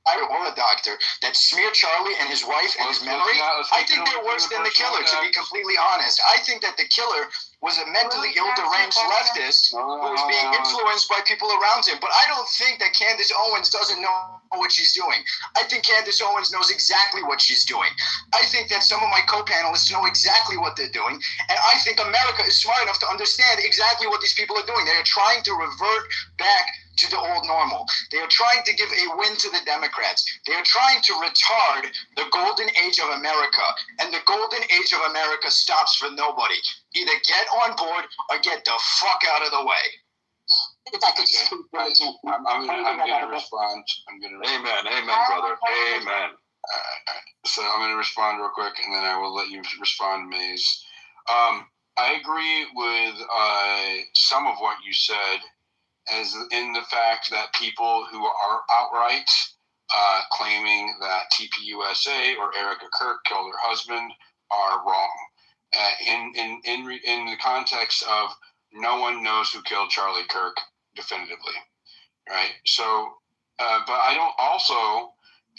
or a doctor, that smeared Charlie and his wife and his memory, I think they're worse than the killer, to be completely honest. I think that the killer was a mentally ill, deranged leftist who was being influenced by people around him. But I don't think that Candace Owens doesn't know what she's doing. I think Candace Owens knows exactly what she's doing. I think that some of my co-panelists know exactly what they're doing. And I think America is smart enough to understand exactly what these people are doing. They are trying to revert back to the old normal. They are trying to give a win to the Democrats. They are trying to retard the golden age of America. And the golden age of America stops for nobody. Either get on board or get the fuck out of the way. If I could just I'm gonna respond. Amen, brother. Amen. So I'm gonna respond real quick, and then I will let you respond, Maze. I agree with some of what you said, as in the fact that people who are outright claiming that TPUSA or Erica Kirk killed her husband are wrong. In the context of no one knows who killed Charlie Kirk definitively, right? So, but I don't also,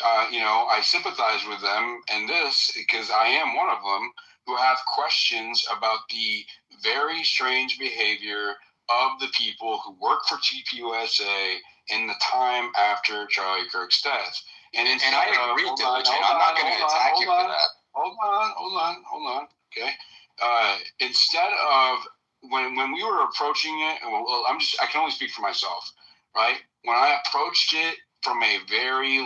I sympathize with them in this because I am one of them who have questions about the very strange behavior of the people who work for TPUSA in the time after Charlie Kirk's death. And I agree, Diligent. I'm not going to attack you for that. Hold on. Okay. Instead of when we were approaching it, well, I can only speak for myself, right? When I approached it from a very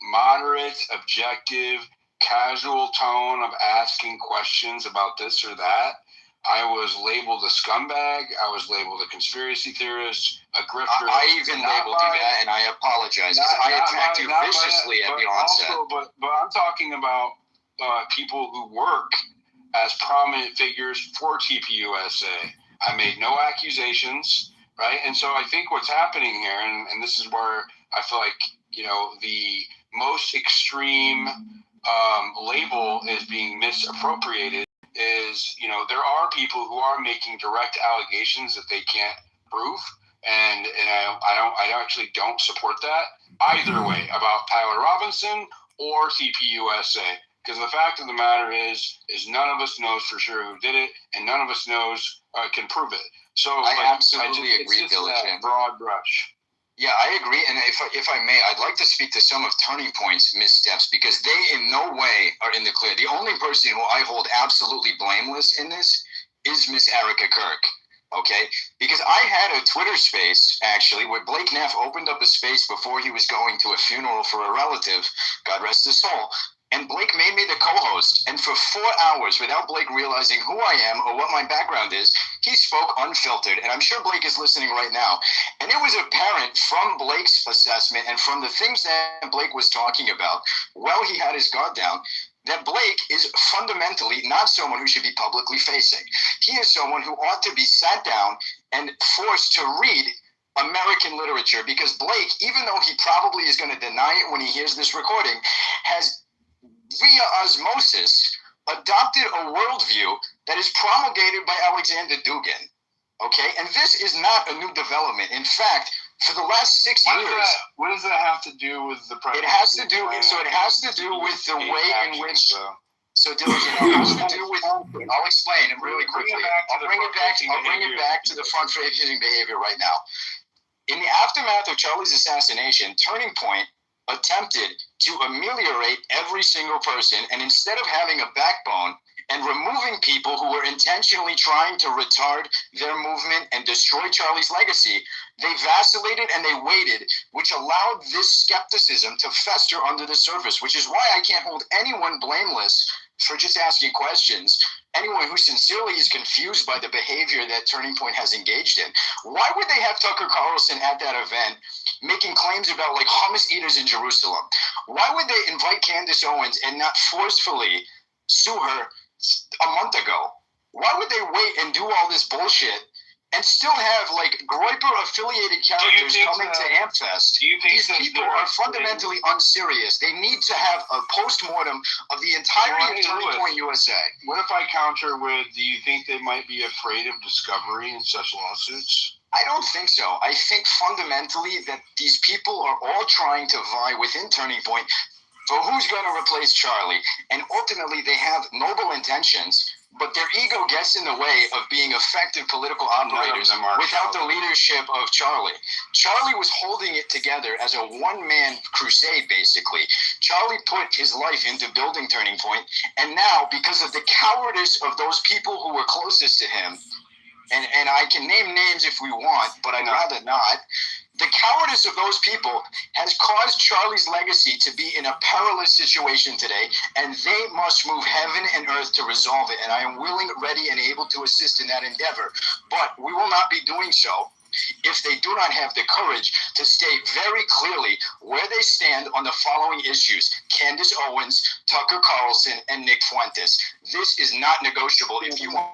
moderate, objective, casual tone of asking questions about this or that, I was labeled a scumbag. I was labeled a conspiracy theorist, a grifter. I even labeled you that, and I apologize because I attacked you viciously at the onset. Also, but I'm talking about people who work as prominent figures for TPUSA. I made no accusations, right? And so I think what's happening here, and this is where I feel like, the most extreme label is being misappropriated is, there are people who are making direct allegations that they can't prove. And I actually don't support that either way about Tyler Robinson or TPUSA. Because the fact of the matter is none of us knows for sure who did it, and none of us knows can prove it. So I absolutely agree, it's Bill. just broad brush. Yeah, I agree. And if I may, I'd like to speak to some of Turning Point's missteps because they in no way are in the clear. The only person who I hold absolutely blameless in this is Miss Erica Kirk. Okay? Because I had a Twitter space, actually, where Blake Neff opened up a space before he was going to a funeral for a relative, God rest his soul. And Blake made me the co-host. And for 4 hours, without Blake realizing who I am or what my background is, he spoke unfiltered. And I'm sure Blake is listening right now. And it was apparent from Blake's assessment and from the things that Blake was talking about while he had his guard down, that Blake is fundamentally not someone who should be publicly facing. He is someone who ought to be sat down and forced to read American literature, because Blake, even though he probably is going to deny it when he hears this recording, has via osmosis adopted a worldview that is promulgated by Alexander Dugin. Okay? And this is not a new development. In fact, for the last 6 years... What does that have to do with the president? It has to do with the way in which... So, Dylan, it has to do with... I'll explain it really quickly. I'll bring it back to the front-facing behavior right now. In the aftermath of Charlie's assassination, Turning Point attempted to ameliorate every single person, and instead of having a backbone and removing people who were intentionally trying to retard their movement and destroy Charlie's legacy, they vacillated and they waited, which allowed this skepticism to fester under the surface, which is why I can't hold anyone blameless for just asking questions. Anyone who sincerely is confused by the behavior that Turning Point has engaged in. Why would they have Tucker Carlson at that event making claims about like hummus eaters in Jerusalem? Why would they invite Candace Owens and not forcefully sue her a month ago? Why would they wait and do all this bullshit and still have like Groyper affiliated characters coming to AmpFest? These people are fundamentally unserious. They need to have a post-mortem of the entirety of Turning Point USA. What if I counter with, do you think they might be afraid of discovery in such lawsuits? I don't think so. I think fundamentally that these people are all trying to vie within Turning Point for who's going to replace Charlie. And ultimately, they have noble intentions, but their ego gets in the way of being effective political operators without the leadership of Charlie. Charlie was holding it together as a one-man crusade, basically. Charlie put his life into building Turning Point, and now, because of the cowardice of those people who were closest to him, and I can name names if we want, but I'd rather not. The cowardice of those people has caused Charlie's legacy to be in a perilous situation today, and they must move heaven and earth to resolve it. And I am willing, ready, and able to assist in that endeavor. But we will not be doing so if they do not have the courage to state very clearly where they stand on the following issues: Candace Owens, Tucker Carlson, and Nick Fuentes. This is not negotiable if you want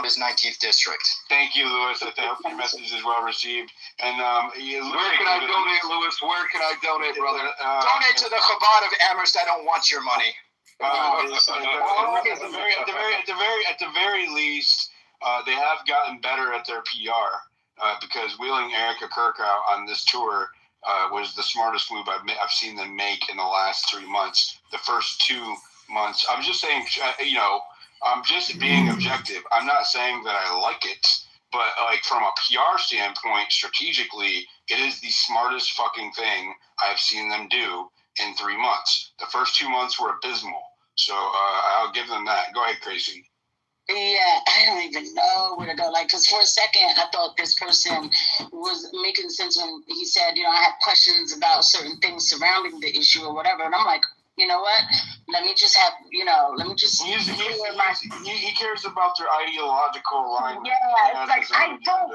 his 19th district. Thank you, Louis. I hope your message is well received. And where can I donate, Louis? Where can I donate, brother? Donate to the Chabad of Amherst. I don't want your money. At the very least, they have gotten better at their PR because wheeling Erica Kirk out on this tour was the smartest move I've seen them make in the last 3 months. The first 2 months, I'm just saying, I'm just being objective. I'm not saying that I like it, but like from a PR standpoint, strategically, it is the smartest fucking thing I've seen them do in 3 months. The first 2 months were abysmal, so I'll give them that. Go ahead, Gracie. Yeah, I don't even know where to go. Like, because for a second, I thought this person was making sense when he said, I have questions about certain things surrounding the issue or whatever. And I'm like, you know what? Let me just have, let me just. He cares about their ideological alignment. Yeah, it's like I don't,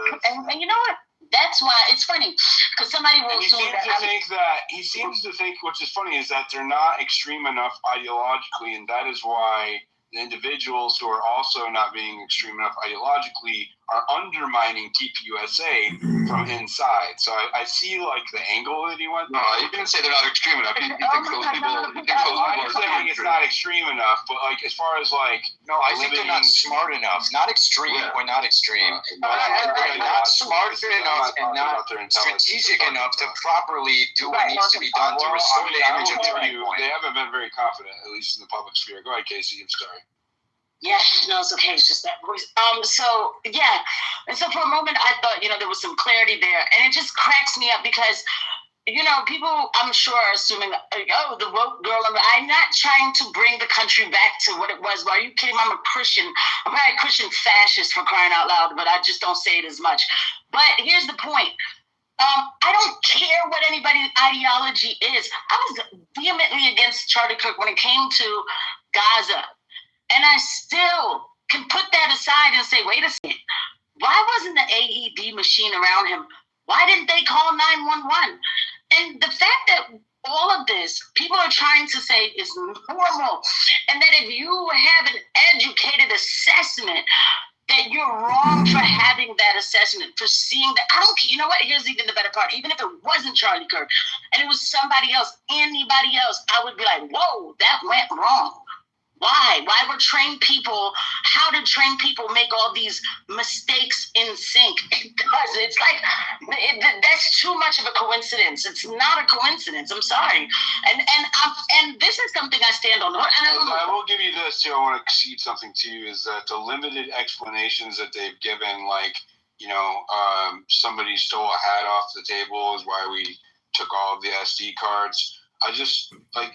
and you know what? That's why it's funny because somebody will assume that he seems to think, which is funny, is that they're not extreme enough ideologically, and that is why the individuals who are also not being extreme enough ideologically are undermining TPUSA from inside. So I see like the angle that he went. No, you didn't say they're not extreme enough. You think those people? I'm saying it's not extreme enough, but like as far as like I think they're not smart enough. Not extreme or not extreme. They're not smart enough and not strategic enough to properly do what needs to be done to restore the image of Turning Point. They haven't been very confident, at least in the public sphere. Go ahead, Casey. I'm sorry. Yeah, no, it's okay. It's just that voice. So yeah, and so for a moment I thought, there was some clarity there, and it just cracks me up because, people I'm sure are assuming, the woke girl. I'm not trying to bring the country back to what it was. Are you kidding? I'm a Christian. I'm probably a Christian fascist for crying out loud, but I just don't say it as much. But here's the point. I don't care what anybody's ideology is. I was vehemently against Charlie Kirk when it came to Gaza. And I still can put that aside and say, wait a second, why wasn't the AED machine around him? Why didn't they call 911? And the fact that all of this, people are trying to say is normal, and that if you have an educated assessment, that you're wrong for having that assessment, for seeing that. I don't care. You know what? Here's even the better part. Even if it wasn't Charlie Kirk and it was somebody else, anybody else, I would be like, whoa, that went wrong. Why? Why were trained people? How did trained people make all these mistakes in sync? Because it's like that's too much of a coincidence. It's not a coincidence. I'm sorry, and this is something I stand on. And I will give you this too. I want to concede something to you. Is that the limited explanations that they've given, like somebody stole a hat off the table, is why we took all of the SD cards. I just,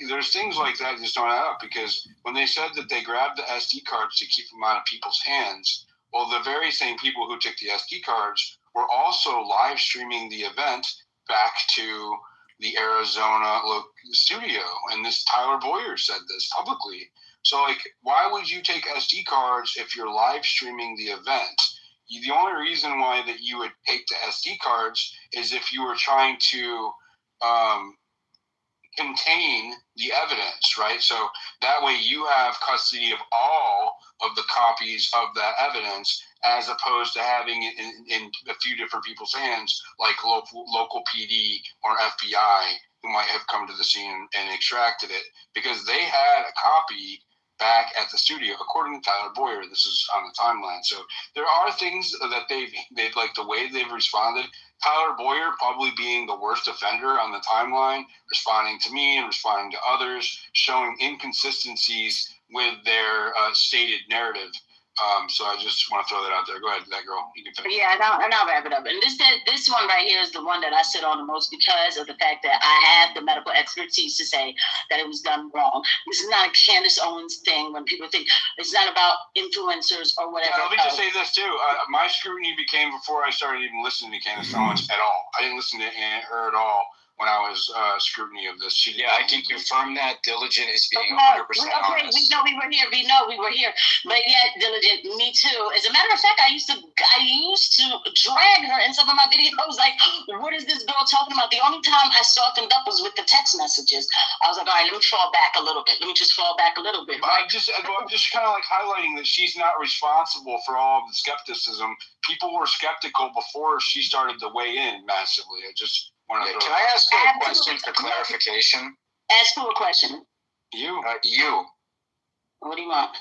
there's things like that just don't add up, because when they said that they grabbed the SD cards to keep them out of people's hands, well, the very same people who took the SD cards were also live streaming the event back to the Arizona studio. And this Tyler Boyer said this publicly. So, why would you take SD cards if you're live streaming the event? The only reason why that you would take the SD cards is if you were trying to contain the evidence, right? So that way you have custody of all of the copies of that evidence, as opposed to having it in a few different people's hands, like local PD or FBI, who might have come to the scene and extracted it, because they had a copy back at the studio, according to Tyler Boyer. This is on the timeline. So there are things that they've like the way they've responded. Tyler Boyer probably being the worst offender on the timeline, responding to me and responding to others, showing inconsistencies with their stated narrative. So I just want to throw that out there. Go ahead, that girl. You can finish. Yeah, and I'll wrap it up. And this one right here is the one that I sit on the most, because of the fact that I have the medical expertise to say that it was done wrong. This is not a Candace Owens thing when people think it's not about influencers or whatever. Yeah, let me just say this too. My scrutiny became before I started even listening to Candace Owens at all. I didn't listen to her at all when I was scrutiny of this. I can confirm that Diligent is being 100% honest. We know we were here. But yeah, Diligent, me too. As a matter of fact, I used to drag her in some of my videos. Like, what is this girl talking about? The only time I softened up was with the text messages. I was like, all right, let me fall back a little bit. Right? I'm just kind of like highlighting that she's not responsible for all of the skepticism. People were skeptical before she started to weigh in massively. Can I ask you a question for clarification? Ask who a question. You. What do you want?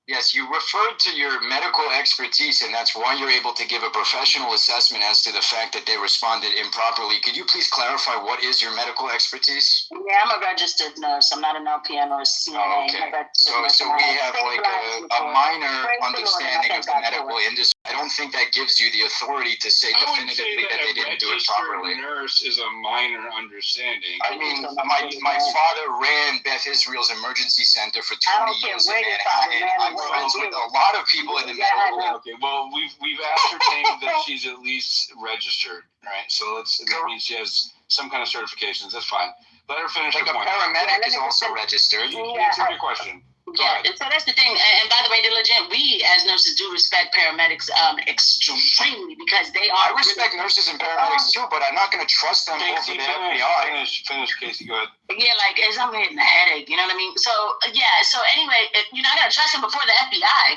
Yes, you referred to your medical expertise, and that's why you're able to give a professional assessment as to the fact that they responded improperly. Could you please clarify what is your medical expertise? Yeah, I'm a registered nurse. I'm not an LPN or a CNA. Oh, okay. So we have like a minor understanding of the medical industry. I don't think that gives you the authority to say definitively that they didn't do it properly. Nurse is a minor understanding. I mean, my father ran Beth Israel's emergency center for 20 years in Manhattan. I'm friends with a lot of people in the medical. Okay, well, we've ascertained that she's at least registered, right? So that means she has some kind of certifications. That's fine. Let her finish Like her a point. paramedic is also registered. Answer your question. Yeah, and so that's the thing. And by the way, Diligent, we as nurses do respect paramedics extremely because they are. I respect nurses and paramedics too, but I'm not going to trust them over the FBI. Finish, Casey. Go ahead. Yeah, like it's I'm getting a headache. You know what I mean? So yeah. So anyway, you're not gonna trust them before the FBI.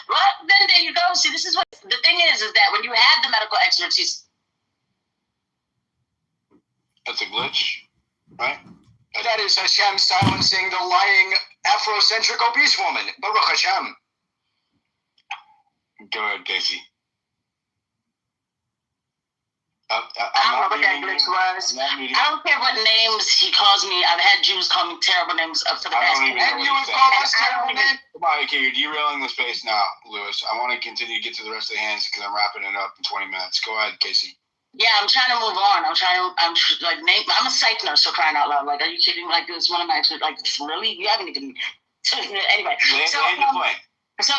Well, then there you go. See, this is what the thing is that when you have the medical expertise. That's a glitch, right? That is Hashem silencing the lying Afrocentric obese woman. Baruch Hashem. Go ahead, Casey. I don't know what that glitch was. I don't care what names he calls me. I've had Jews call me terrible names up for the past. And you would call us terrible names? Come on, okay, you're derailing the space now, Lewis. I want to continue to get to the rest of the hands because I'm wrapping it up in 20 minutes. Go ahead, Casey. Yeah, I'm trying to move on. I'm a psych nurse for crying out loud. Like, are you kidding? Like, it's one of my, like, really? You haven't even, anyway. So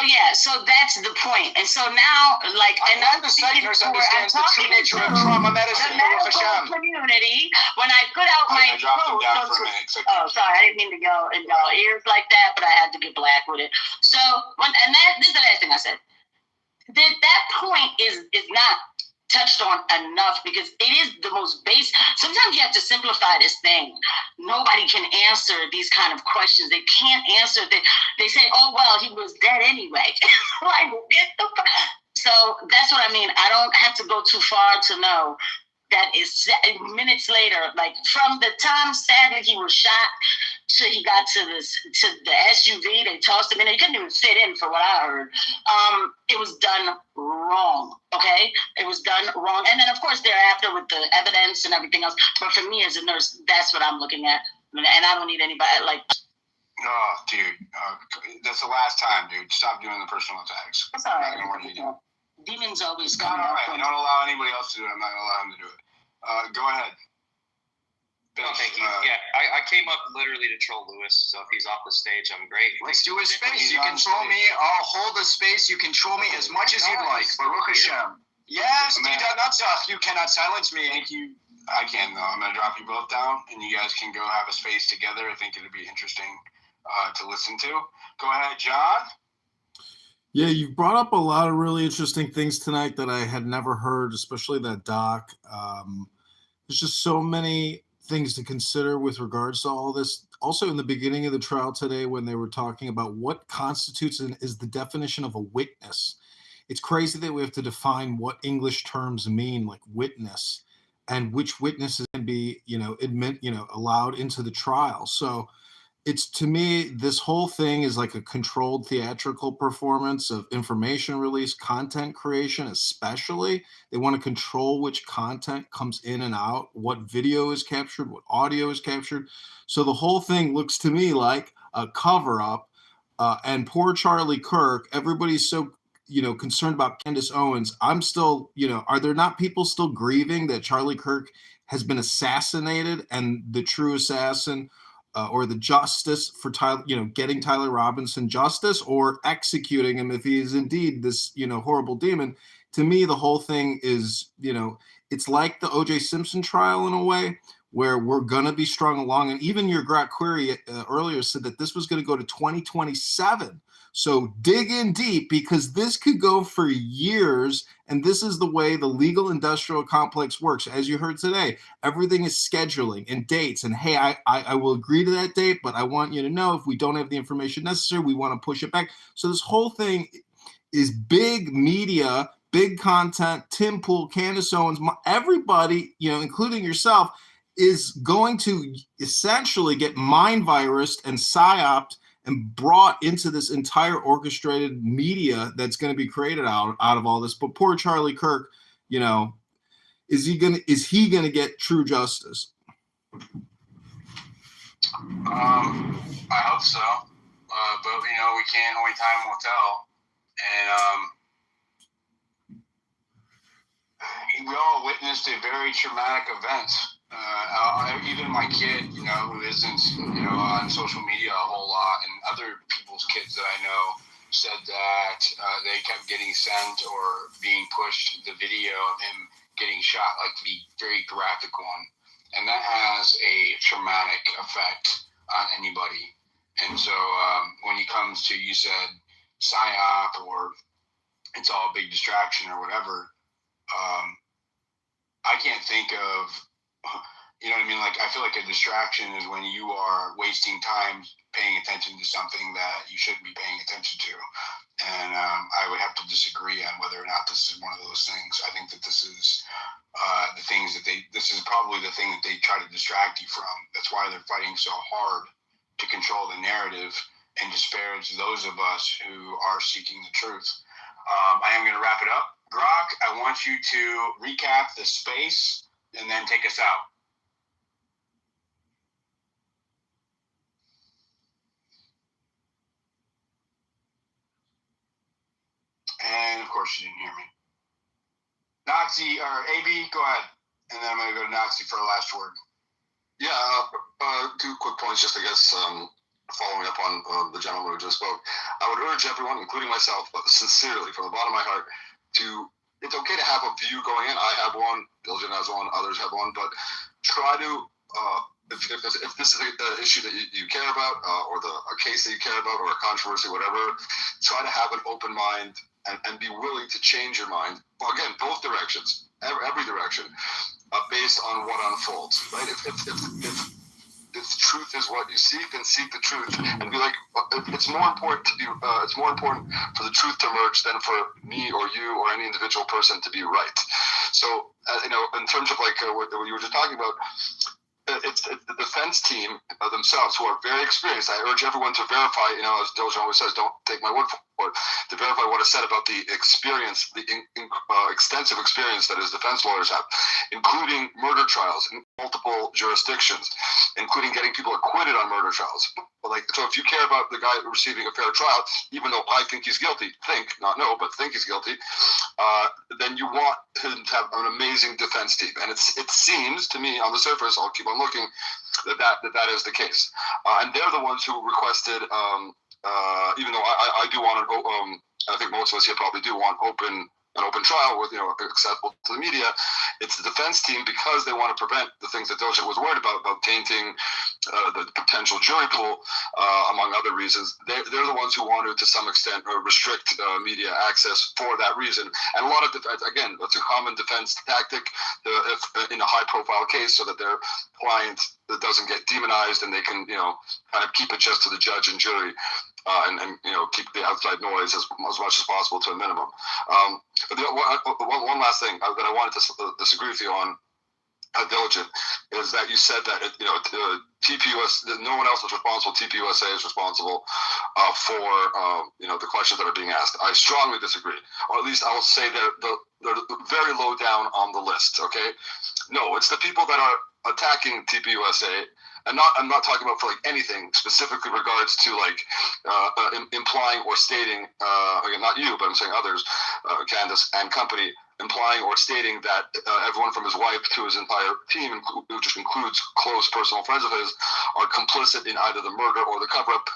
that's the point. And so now, like, and I'm the psych nurse understands the true nature of trauma medicine. The medical community, when I put out my I dropped him down for a minute. Oh, sorry, I didn't mean to go in y'all ears like that, but I had to get black with it. So, this is the last thing I said. That point is not touched on enough because it is the most basic. Sometimes you have to simplify this thing. Nobody can answer these kind of questions. They can't answer. They say, oh, well, he was dead anyway. Like, get the fuck. So that's what I mean. I don't have to go too far to know that is minutes later, like from the time sadly he was shot to he got to the SUV, they tossed him in. He couldn't even fit in for what I heard. It was done wrong. Okay, it was done wrong. And then of course thereafter with the evidence and everything else. But for me as a nurse, that's what I'm looking at, and I don't need anybody like. Oh, dude, that's the last time, dude. Stop doing the personal attacks. That's all right. Demons always come. All right, I don't allow anybody else to do it. I'm not going to allow him to do it. Go ahead. Oh, thank you. I came up literally to troll Lewis, so if he's off the stage, I'm great. Let's do his space. You can troll me. I'll hold the space. You can troll me as much as you'd like. Baruch Hashem. Yes, you cannot silence me. Thank you. I can, though. I'm going to drop you both down, and you guys can go have a space together. I think it'd be interesting to listen to. Go ahead, John. Yeah, you've brought up a lot of really interesting things tonight that I had never heard, especially that doc. There's just so many things to consider with regards to all this. Also, in the beginning of the trial today, when they were talking about what constitutes and is the definition of a witness, it's crazy that we have to define what English terms mean, like witness, and which witnesses can be, allowed into the trial. So it's, to me, this whole thing is like a controlled theatrical performance of information release, content creation, especially. They want to control which content comes in and out, what video is captured, what audio is captured. So the whole thing looks to me like a cover-up. And poor Charlie Kirk, everybody's so, concerned about Candace Owens. I'm still, are there not people still grieving that Charlie Kirk has been assassinated and the true assassin or the justice for Tyler, getting Tyler Robinson justice or executing him if he is indeed this, horrible demon? To me, the whole thing is, it's like the O.J. Simpson trial in a way where we're going to be strung along. And even your Grant Query earlier said that this was going to go to 2027. So dig in deep because this could go for years. And this is the way the legal industrial complex works. As you heard today, everything is scheduling and dates. And hey, I will agree to that date, but I want you to know if we don't have the information necessary, we want to push it back. So this whole thing is big media, big content. Tim Pool, Candace Owens, everybody, including yourself, is going to essentially get mind virused and psyoped and brought into this entire orchestrated media that's going to be created out of all this. But poor Charlie Kirk, is he gonna get true justice? I hope so. But we can't. Only time will tell. And we all witnessed a very traumatic event. Even my kid, who isn't, on social media a whole lot, and other people's kids that I know said that they kept getting sent or being pushed the video of him getting shot, like the very graphic one. and that has a traumatic effect on anybody. And so when it comes to, you said, PSYOP or it's all a big distraction or whatever, I can't think of, you know what I mean? Like, I feel like a distraction is when you are wasting time paying attention to something that you shouldn't be paying attention to. And I would have to disagree on whether or not this is one of those things. I think that this is this is probably the thing that they try to distract you from. That's why they're fighting so hard to control the narrative and disparage those of us who are seeking the truth. I am going to wrap it up. Grok, I want you to recap the space and then take us out. And of course, you didn't hear me. Noxie, or AB, go ahead. And then I'm going to go to Noxie for the last word. Yeah, two quick points, just I guess, following up on the gentleman who just spoke. I would urge everyone, including myself, but sincerely, from the bottom of my heart, it's okay to have a view going in. I have one, Diligent has one, others have one, but try to, if this is an issue that you care about, or a case that you care about, or a controversy, whatever, try to have an open mind and be willing to change your mind. Well, again, both directions, every direction, based on what unfolds, right? If truth is what you seek, then seek the truth, and be like, it's more important for the truth to emerge than for me or you or any individual person to be right. So, in terms of like what you were just talking about, it's the defense team themselves who are very experienced. I urge everyone to verify, as Doja always says, don't take my word for it, to verify what is said about the experience, the extensive experience that his defense lawyers have, including murder trials in multiple jurisdictions, including getting people acquitted on murder trials. So if you care about the guy receiving a fair trial, even though I think he's guilty, think he's guilty, then you want him to have an amazing defense team. And it seems to me on the surface, I'll keep on looking, that is the case. And they're the ones who requested, even though I do want I think most of us here probably do want an open trial with, accessible to the media. It's the defense team, because they want to prevent the things that Doja was worried about tainting the potential jury pool, among other reasons. They're the ones who want to some extent, restrict media access for that reason. And a lot of defense, again, it's a common defense tactic if in a high-profile case, so that their client doesn't get demonized and they can, kind of keep it just to the judge and jury. And keep the outside noise as much as possible to a minimum. But one last thing that I wanted to disagree with you on, Diligent, is that you said that TPUS, no one else is responsible. TPUSA is responsible for the questions that are being asked. I strongly disagree, or at least I will say they're very low down on the list. Okay, no, it's the people that are attacking TPUSA. And I'm not talking about for like anything specifically regards to like implying or stating, again, not you, but I'm saying others, Candace and company, implying or stating that everyone from his wife to his entire team, which includes close personal friends of his, are complicit in either the murder or the cover-up.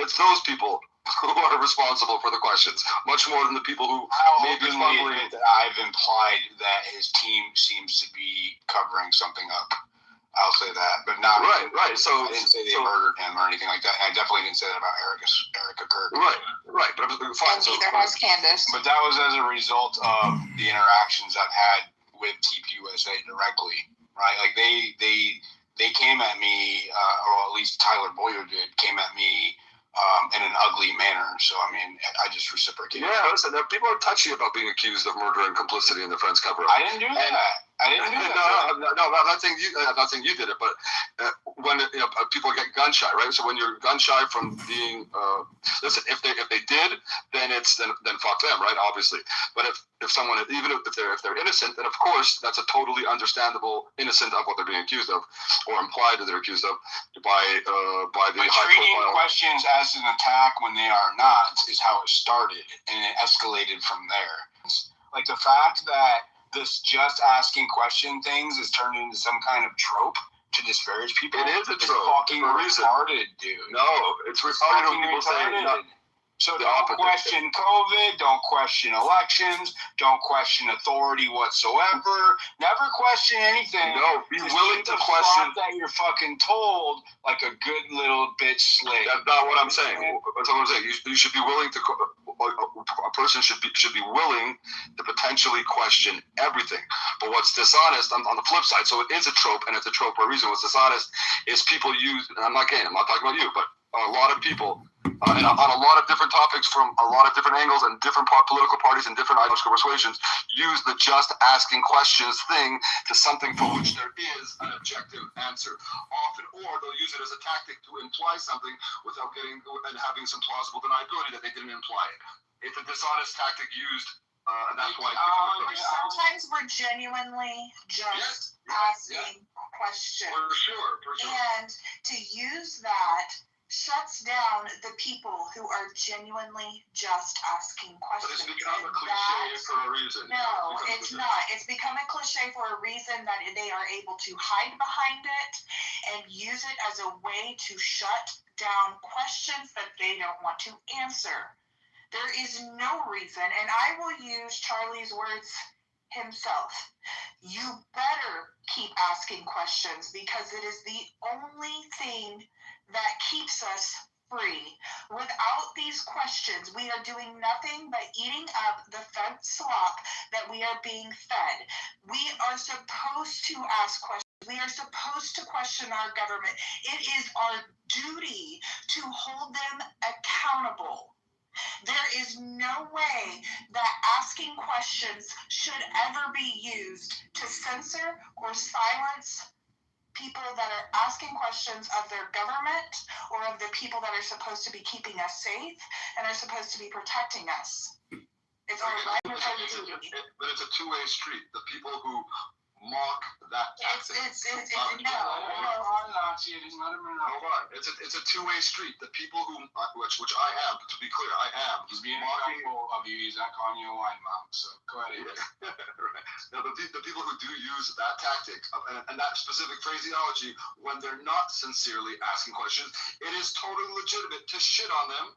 It's those people who are responsible for the questions, much more than the people who may be smuggling. I've implied that his team seems to be covering something up. I'll say that, but not right. So I didn't say they murdered him or anything like that. And I definitely didn't say that about Erica Kirk. Right. But fine. And neither has Candace. But that was as a result of the interactions I've had with TPUSA directly, right? Like they came at me, or at least Tyler Boyer came at me in an ugly manner. So I mean, I just reciprocated. Yeah, listen, people are touchy about being accused of murder and complicity in the Friends cover-up. I didn't do that. I didn't do that. No, I'm not saying you did it, but when people get gun shy, right? So when you're gun shy from being, listen, if they did, then fuck them, right? Obviously, but if someone, even if they're innocent, then of course that's a totally understandable innocent of what they're being accused of, or implied that they're accused of by the high profile questions as an attack when they are not is how it started, and it escalated from there. Like the fact that this just asking question things is turned into some kind of trope to disparage people. It is a trope. Fucking retarded, dude. No, it's retarded when people say So don't question COVID, don't question elections, don't question authority whatsoever. Never question anything. No, be Just willing do to the question. fuck that you're fucking told like a good little bitch slave. That's not what I'm saying. That's what I'm saying. You should be willing to. A person should be willing to potentially question everything. But what's dishonest on the flip side? So it is a trope, and it's a trope for a reason. What's dishonest is people use. And I'm not talking about you, but a lot of people. And on a lot of different topics from a lot of different angles and different political parties and different ideological persuasions use the just asking questions thing to something for which there is an objective answer often, or they'll use it as a tactic to imply something without getting and having some plausible deniability that they didn't imply it. It's a dishonest tactic used, and that's why Sometimes we're genuinely just asking questions. For sure. And to use that shuts down the people who are genuinely just asking questions. But it's become a cliche for a reason. No, it's not. It's become a cliche for a reason that they are able to hide behind it and use it as a way to shut down questions that they don't want to answer. There is no reason, and I will use Charlie's words himself. You better keep asking questions because it is the only thing that keeps us free. Without these questions, we are doing nothing but eating up the fed slop that we are being fed. We are supposed to ask questions. We are supposed to question our government. It is our duty to hold them accountable. There is no way that asking questions should ever be used to censor or silence people that are asking questions of their government or of the people that are supposed to be keeping us safe and are supposed to be protecting us. It's our right and our duty. But it's a two-way street. The people who mock that tactic. It's Hold on. It's a two-way street. The people who, which I am, to be clear, I am. He's being respectful of you. He's not calling you a wine mom. So go ahead. Right. Now, the people who do use that tactic and that specific phraseology when they're not sincerely asking questions, it is totally legitimate to shit on them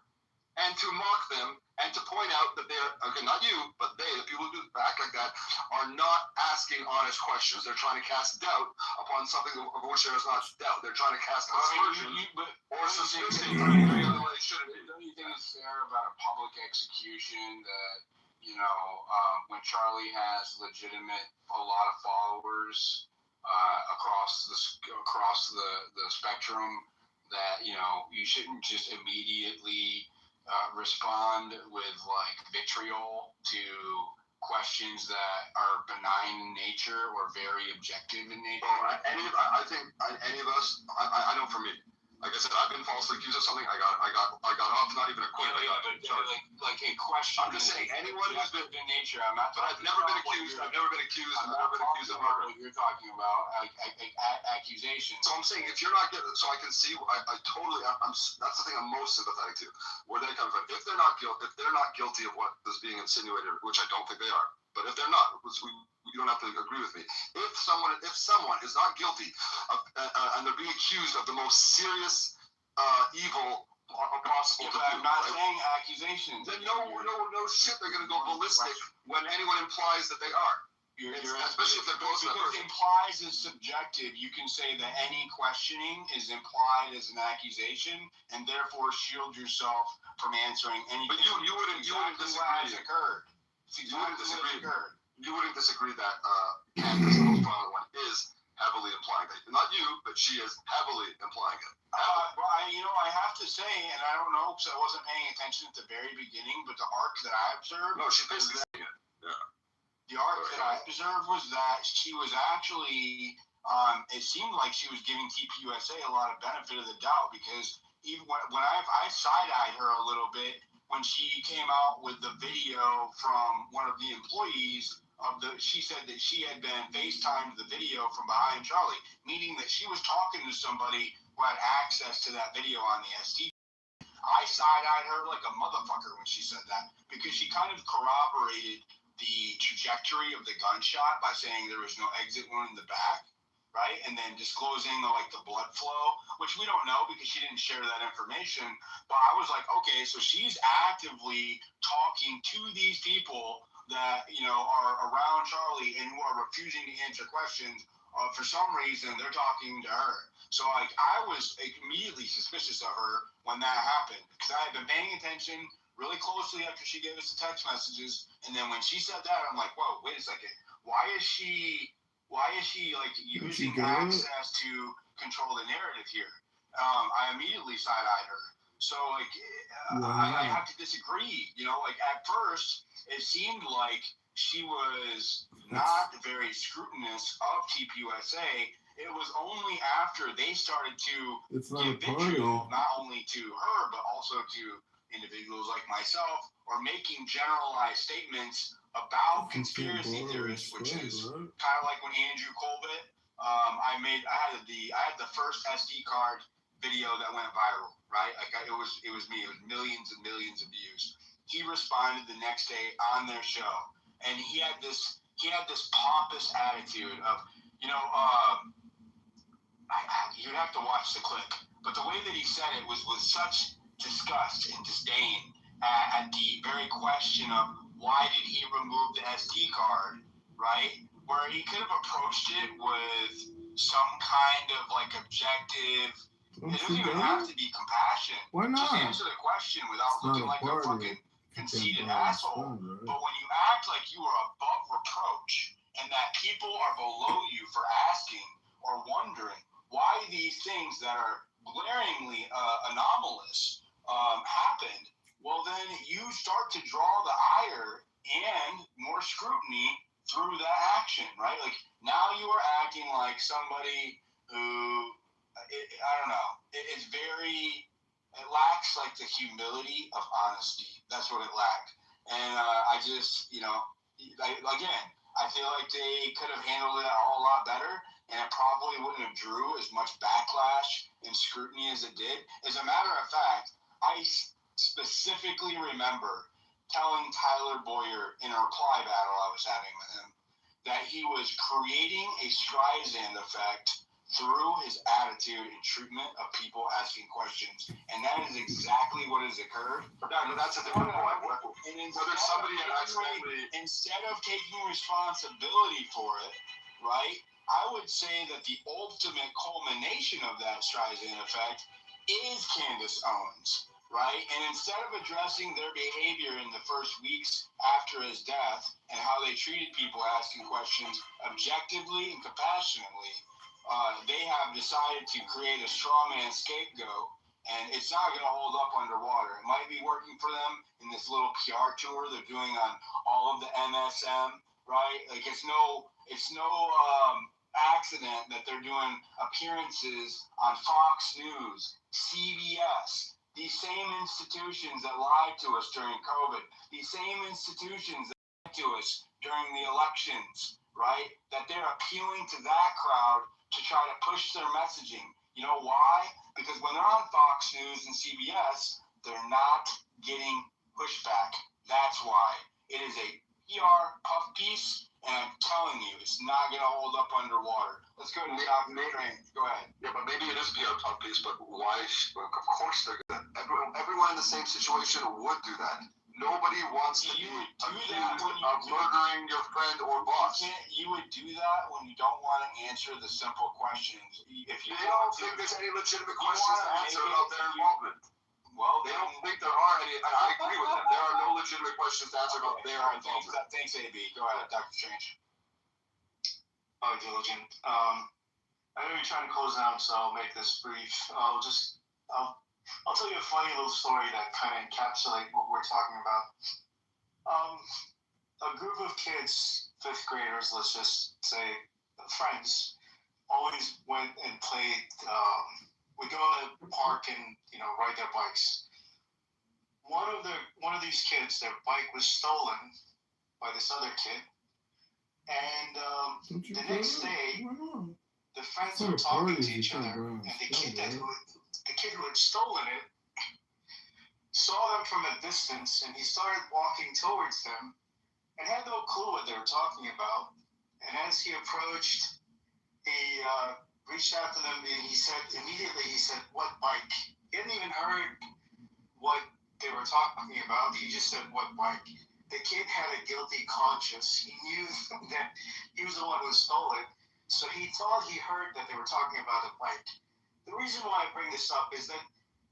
and to mock them and to point out that they're, okay, not you, but the people who do act like that, are not asking honest questions. They're trying to cast doubt upon something of which there is not doubt. They're trying to cast aspersion or suspicion. Don't you think it's fair about a public execution that, when Charlie has a lot of followers across the spectrum, that, you shouldn't just immediately respond with vitriol to questions that are benign in nature or very objective in nature? I think any of us, I know for me, like I said, I've been falsely accused of something. I got off, not even acquitted. Like a question. I'm just saying, anyone who's been in nature. I'm not. But I've never been accused. I've never been accused of murder. What you're talking about, accusations. So I'm saying, if you're not getting, so I can see, I totally, that's the thing I'm most sympathetic to. Where they come from. If they're not guilty of what is being insinuated, which I don't think they are, but if they're not, you don't have to agree with me. If someone is not guilty of, and they're being accused of the most serious evil possible, I'm not saying accusations. Then no shit, they're going to go ballistic when anyone implies that they are. Especially if they're close enough. Because implies is subjective. You can say that any questioning is implied as an accusation, and therefore shield yourself from answering anything. But you wouldn't disagree. You wouldn't disagree that Candace, the most prominent one, is heavily implying that. Not you, but she is heavily implying it. I have to say, and I don't know because I wasn't paying attention at the very beginning, but the arc that I observed. No, she's basically saying it. Yeah. The arc that I observed was that she was actually, it seemed like she was giving TPUSA a lot of benefit of the doubt, because even when I side-eyed her a little bit when she came out with the video from one of the employees she said that she had been FaceTimed the video from behind Charlie, meaning that she was talking to somebody who had access to that video on the SD. I side-eyed her like a motherfucker when she said that, because she kind of corroborated the trajectory of the gunshot by saying there was no exit wound in the back. right? And then disclosing the blood flow, which we don't know because she didn't share that information. But I was like, okay, so she's actively talking to these people that are around Charlie and who are refusing to answer questions. For some reason, they're talking to her. So I was immediately suspicious of her when that happened because I had been paying attention really closely after she gave us the text messages, and then when she said that, I'm like, whoa, wait a second, why is she using access to control the narrative here? I immediately side-eyed her. So I have to disagree. At first it seemed like she was not very scrutinous of TPUSA. It was only after they started to give vitriol not only to her but also to individuals like myself, or making generalized statements about conspiracy theorists, which is kind of like when Andrew Colbert. I had the first SD card video that went viral, right? It was me. It was millions and millions of views. He responded the next day on their show, and he had this pompous attitude of, you'd have to watch the clip, but the way that he said it was with such disgust and disdain at the very question of why did he remove the SD card, right? Where he could have approached it with some kind of objective. It doesn't even have to be compassion. Why not? Just answer the question without looking like a fucking conceited asshole. But when you act like you are above reproach and that people are below you for asking or wondering why these things that are glaringly anomalous happened, well, then you start to draw the ire and more scrutiny through that action, right? Now you are acting like somebody who, I don't know, it lacks the humility of honesty. That's what it lacked. And I just, again, I feel like they could have handled it a whole lot better, and it probably wouldn't have drew as much backlash and scrutiny as it did. As a matter of fact, I specifically remember telling Tyler Boyer in a reply battle I was having with him that he was creating a Streisand effect through his attitude and treatment of people asking questions. And that is exactly what has occurred. But that's a different point. Whether somebody instead of taking responsibility for it, right, I would say that the ultimate culmination of that Streisand effect is Candace Owens, right? And instead of addressing their behavior in the first weeks after his death and how they treated people asking questions objectively and compassionately, they have decided to create a strawman scapegoat, and it's not going to hold up underwater. It might be working for them in this little PR tour they're doing on all of the MSM, right? It's no accident that they're doing appearances on Fox News, CBS, these same institutions that lied to us during COVID, these same institutions that lied to us during the elections, right? That they're appealing to that crowd to try to push their messaging. You know why? Because when they're on Fox News and CBS, they're not getting pushback. That's why. It is a PR puff piece, and I'm telling you, it's not going to hold up underwater. Let's go to Dr. Train. Go ahead. Yeah, but maybe it is PR puff piece, but why? Of course they're going to. Everyone in the same situation would do that. Nobody wants to be accused of murdering your friend or boss. You would do that when you don't want to answer the simple questions. If you don't think there's any legitimate questions to answer about their involvement. Well, they don't think there are any, and I agree with them. There are no legitimate questions to answer about their involvement. Thanks, AB. Go ahead, Dr. Strange. Diligent. I know you're trying to close down, so I'll make this brief. I'll tell you a funny little story that kind of encapsulates what we're talking about. A group of kids, fifth graders, let's just say, friends, always went and played. Would go in the park and ride their bikes. One of these kids, their bike was stolen by this other kid, and the next day, the friends were talking to each other, and the kid who had stolen it saw them from a distance, and he started walking towards them and had no clue what they were talking about. And as he approached, he reached out to them and he said, what bike? He hadn't even heard what they were talking about. He just said, what bike? The kid had a guilty conscience. He knew that he was the one who stole it. So he thought he heard that they were talking about a bike. The reason why I bring this up is that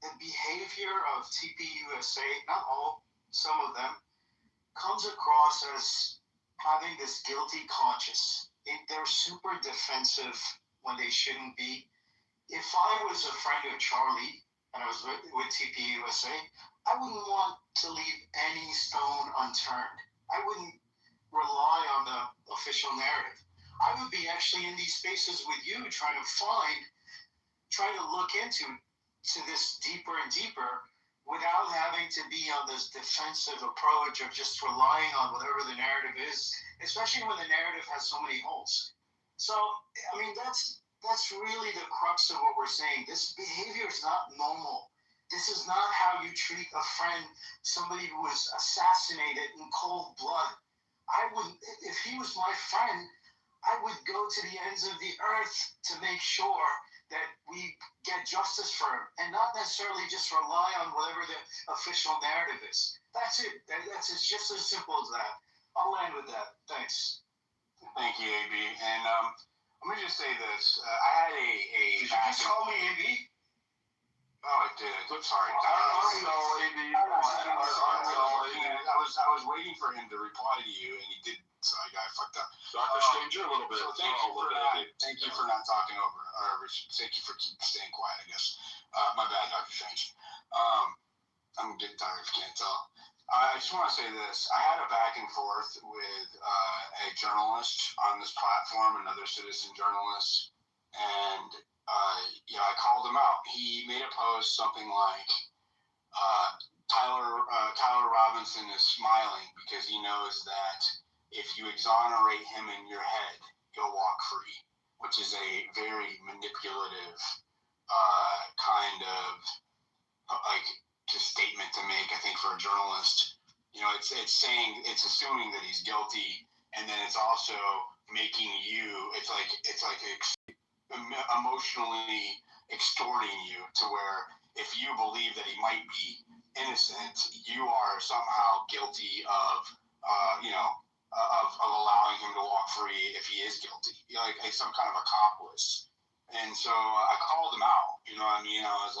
the behavior of TPUSA, not all, some of them, comes across as having this guilty conscience. They're super defensive when they shouldn't be. If I was a friend of Charlie and I was with TPUSA, I wouldn't want to leave any stone unturned. I wouldn't rely on the official narrative. I would be actually in these spaces with you trying to look into this deeper and deeper without having to be on this defensive approach of just relying on whatever the narrative is, especially when the narrative has so many holes. So, I mean, that's really the crux of what we're saying. This behavior is not normal. This is not how you treat a friend, somebody who was assassinated in cold blood. If he was my friend, I would go to the ends of the earth to make sure that we get justice for him and not necessarily just rely on whatever the official narrative is. That's it. It's just as simple as that. I'll end with that. Thanks. Thank you, AB. And let me just say this. I had a Did you just call me AB? Oh, I did. I'm sorry. I was waiting for him to reply to you, and he didn't. So I got fucked up. Dr. Stranger, a little bit. So thank you for that. Thank you for not talking over, or thank you for staying quiet, I guess. My bad, Dr. Strange. I'm getting tired if you can't tell. I just want to say this. I had a back and forth with a journalist on this platform, another citizen journalist, and I called him out. He made a post something like, Tyler Robinson is smiling because he knows that if you exonerate him in your head, he'll walk free, which is a very manipulative kind of just statement to make, I think, for a journalist. It's assuming that he's guilty, and then it's also making you, it's like emotionally extorting you to where if you believe that he might be innocent, you are somehow guilty of allowing him to walk free if he is guilty, like some kind of accomplice. And so I called him out. You know what I mean? I was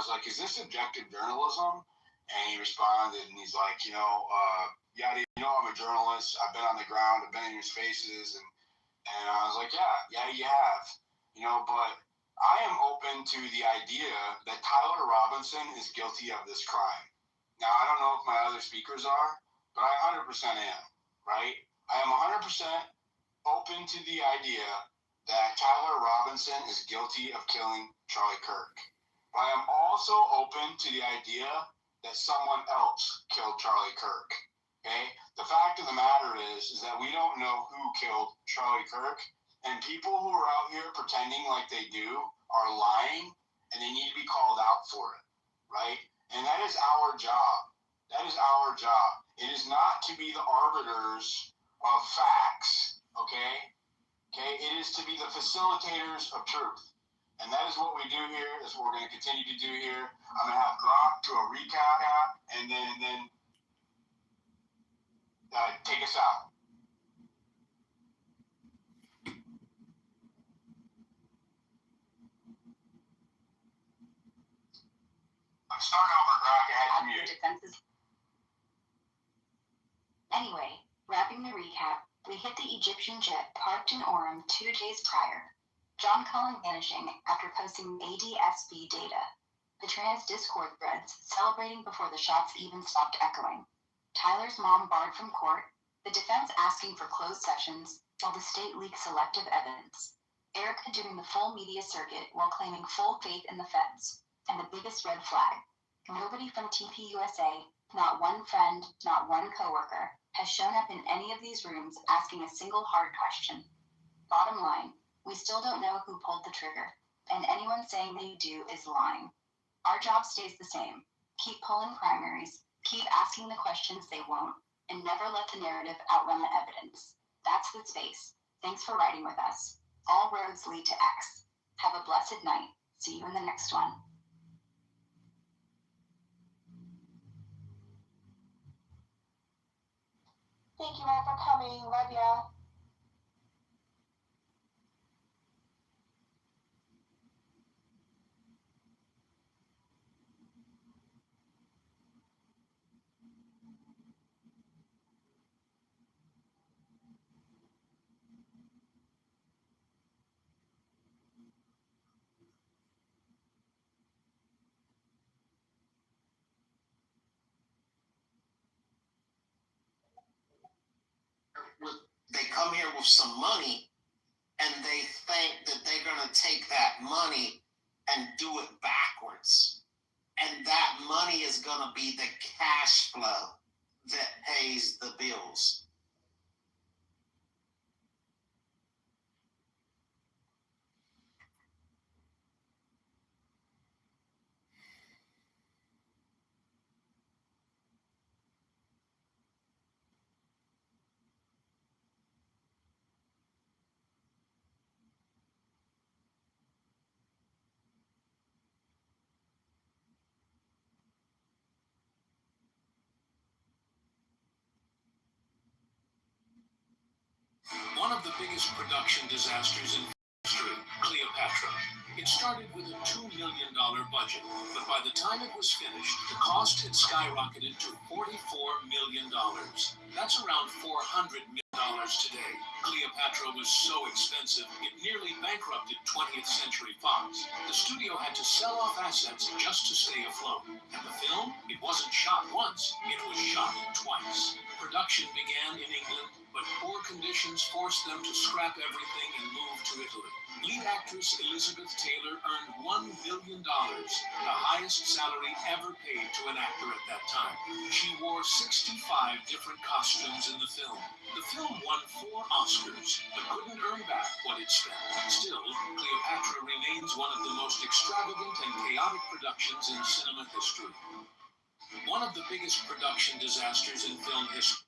like, is this objective journalism? And he responded, and he's like, yeah, I'm a journalist. I've been on the ground. I've been in your spaces, and I was like, yeah, you have. But I am open to the idea that Tyler Robinson is guilty of this crime. Now, I don't know if my other speakers are, but I 100% am, right? I am 100% open to the idea that Tyler Robinson is guilty of killing Charlie Kirk. But I am also open to the idea that someone else killed Charlie Kirk, okay? The fact of the matter is that we don't know who killed Charlie Kirk, and people who are out here pretending like they do are lying, and they need to be called out for it, right? And that is our job. That is our job. It is not to be the arbiters of facts, okay? It is to be the facilitators of truth. And that is what we do here. That's what we're going to continue to do here. I'm going to have Grok do a recap and then take us out. I'm starting over, Grok. I had to mute. Anyway, wrapping the recap, we hit the Egyptian jet parked in Orem 2 days prior. John Cullen vanishing after posting ADSB data. The trans Discord threads celebrating before the shots even stopped echoing. Tyler's mom barred from court. The defense asking for closed sessions while the state leaks selective evidence. Erica doing the full media circuit while claiming full faith in the feds. And the biggest red flag. Nobody from TPUSA, not one friend, not one coworker, has shown up in any of these rooms asking a single hard question. Bottom line, we still don't know who pulled the trigger, and anyone saying they do is lying. Our job stays the same. Keep pulling primaries, keep asking the questions they won't, and never let the narrative outrun the evidence. That's the space. Thanks for riding with us. All roads lead to X. Have a blessed night. See you in the next one. Thank you all for coming. Love ya. They come here with some money and they think that they're going to take that money and do it backwards. And that money is going to be the cash flow that pays the bills. One of the biggest production disasters in history, Cleopatra. It started with a $2 million budget, but by the time it was finished, the cost had skyrocketed to $44 million. That's around $400 million today. Cleopatra was so expensive, it nearly bankrupted 20th Century Fox. The studio had to sell off assets just to stay afloat. And the film, it wasn't shot once, it was shot twice. Production began in England, but poor conditions forced them to scrap everything and move to Italy. Lead actress Elizabeth Taylor earned $1 billion, the highest salary ever paid to an actor at that time. She wore 65 different costumes in the film. The film won 4 Oscars, but couldn't earn back what it spent. Still, Cleopatra remains one of the most extravagant and chaotic productions in cinema history. One of the biggest production disasters in film history.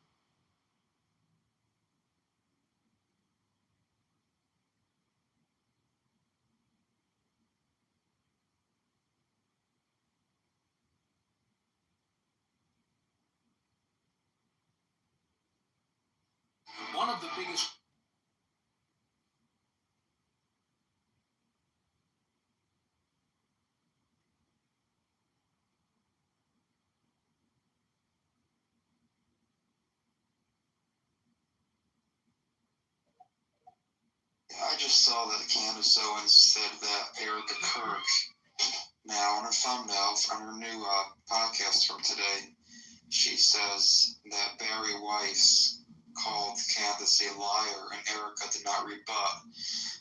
One of the biggest I just saw that Candace Owens said that Erica Kirk, now on her thumbnail from her new podcast from today, she says that Barry Weiss called Candace a liar and Erica did not rebut.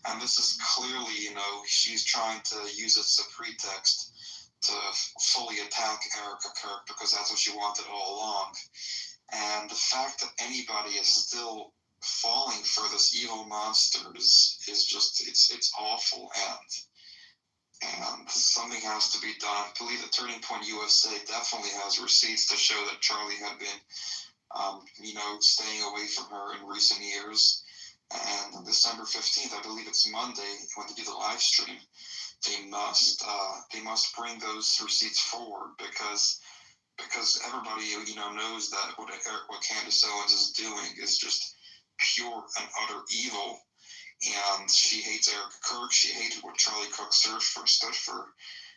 And this is clearly, she's trying to use it as a pretext to fully attack Erica Kirk because that's what she wanted all along. And the fact that anybody is still falling for this evil monster is just it's awful, and something has to be done. I believe that Turning Point USA definitely has receipts to show that Charlie had been staying away from her in recent years. And on December 15th, I believe it's Monday, when they do the live stream, they must bring those receipts forward because everybody knows that what Candace Owens is doing is just pure and utter evil, and she hates Erica Kirk. She hated what Charlie Cook stood for,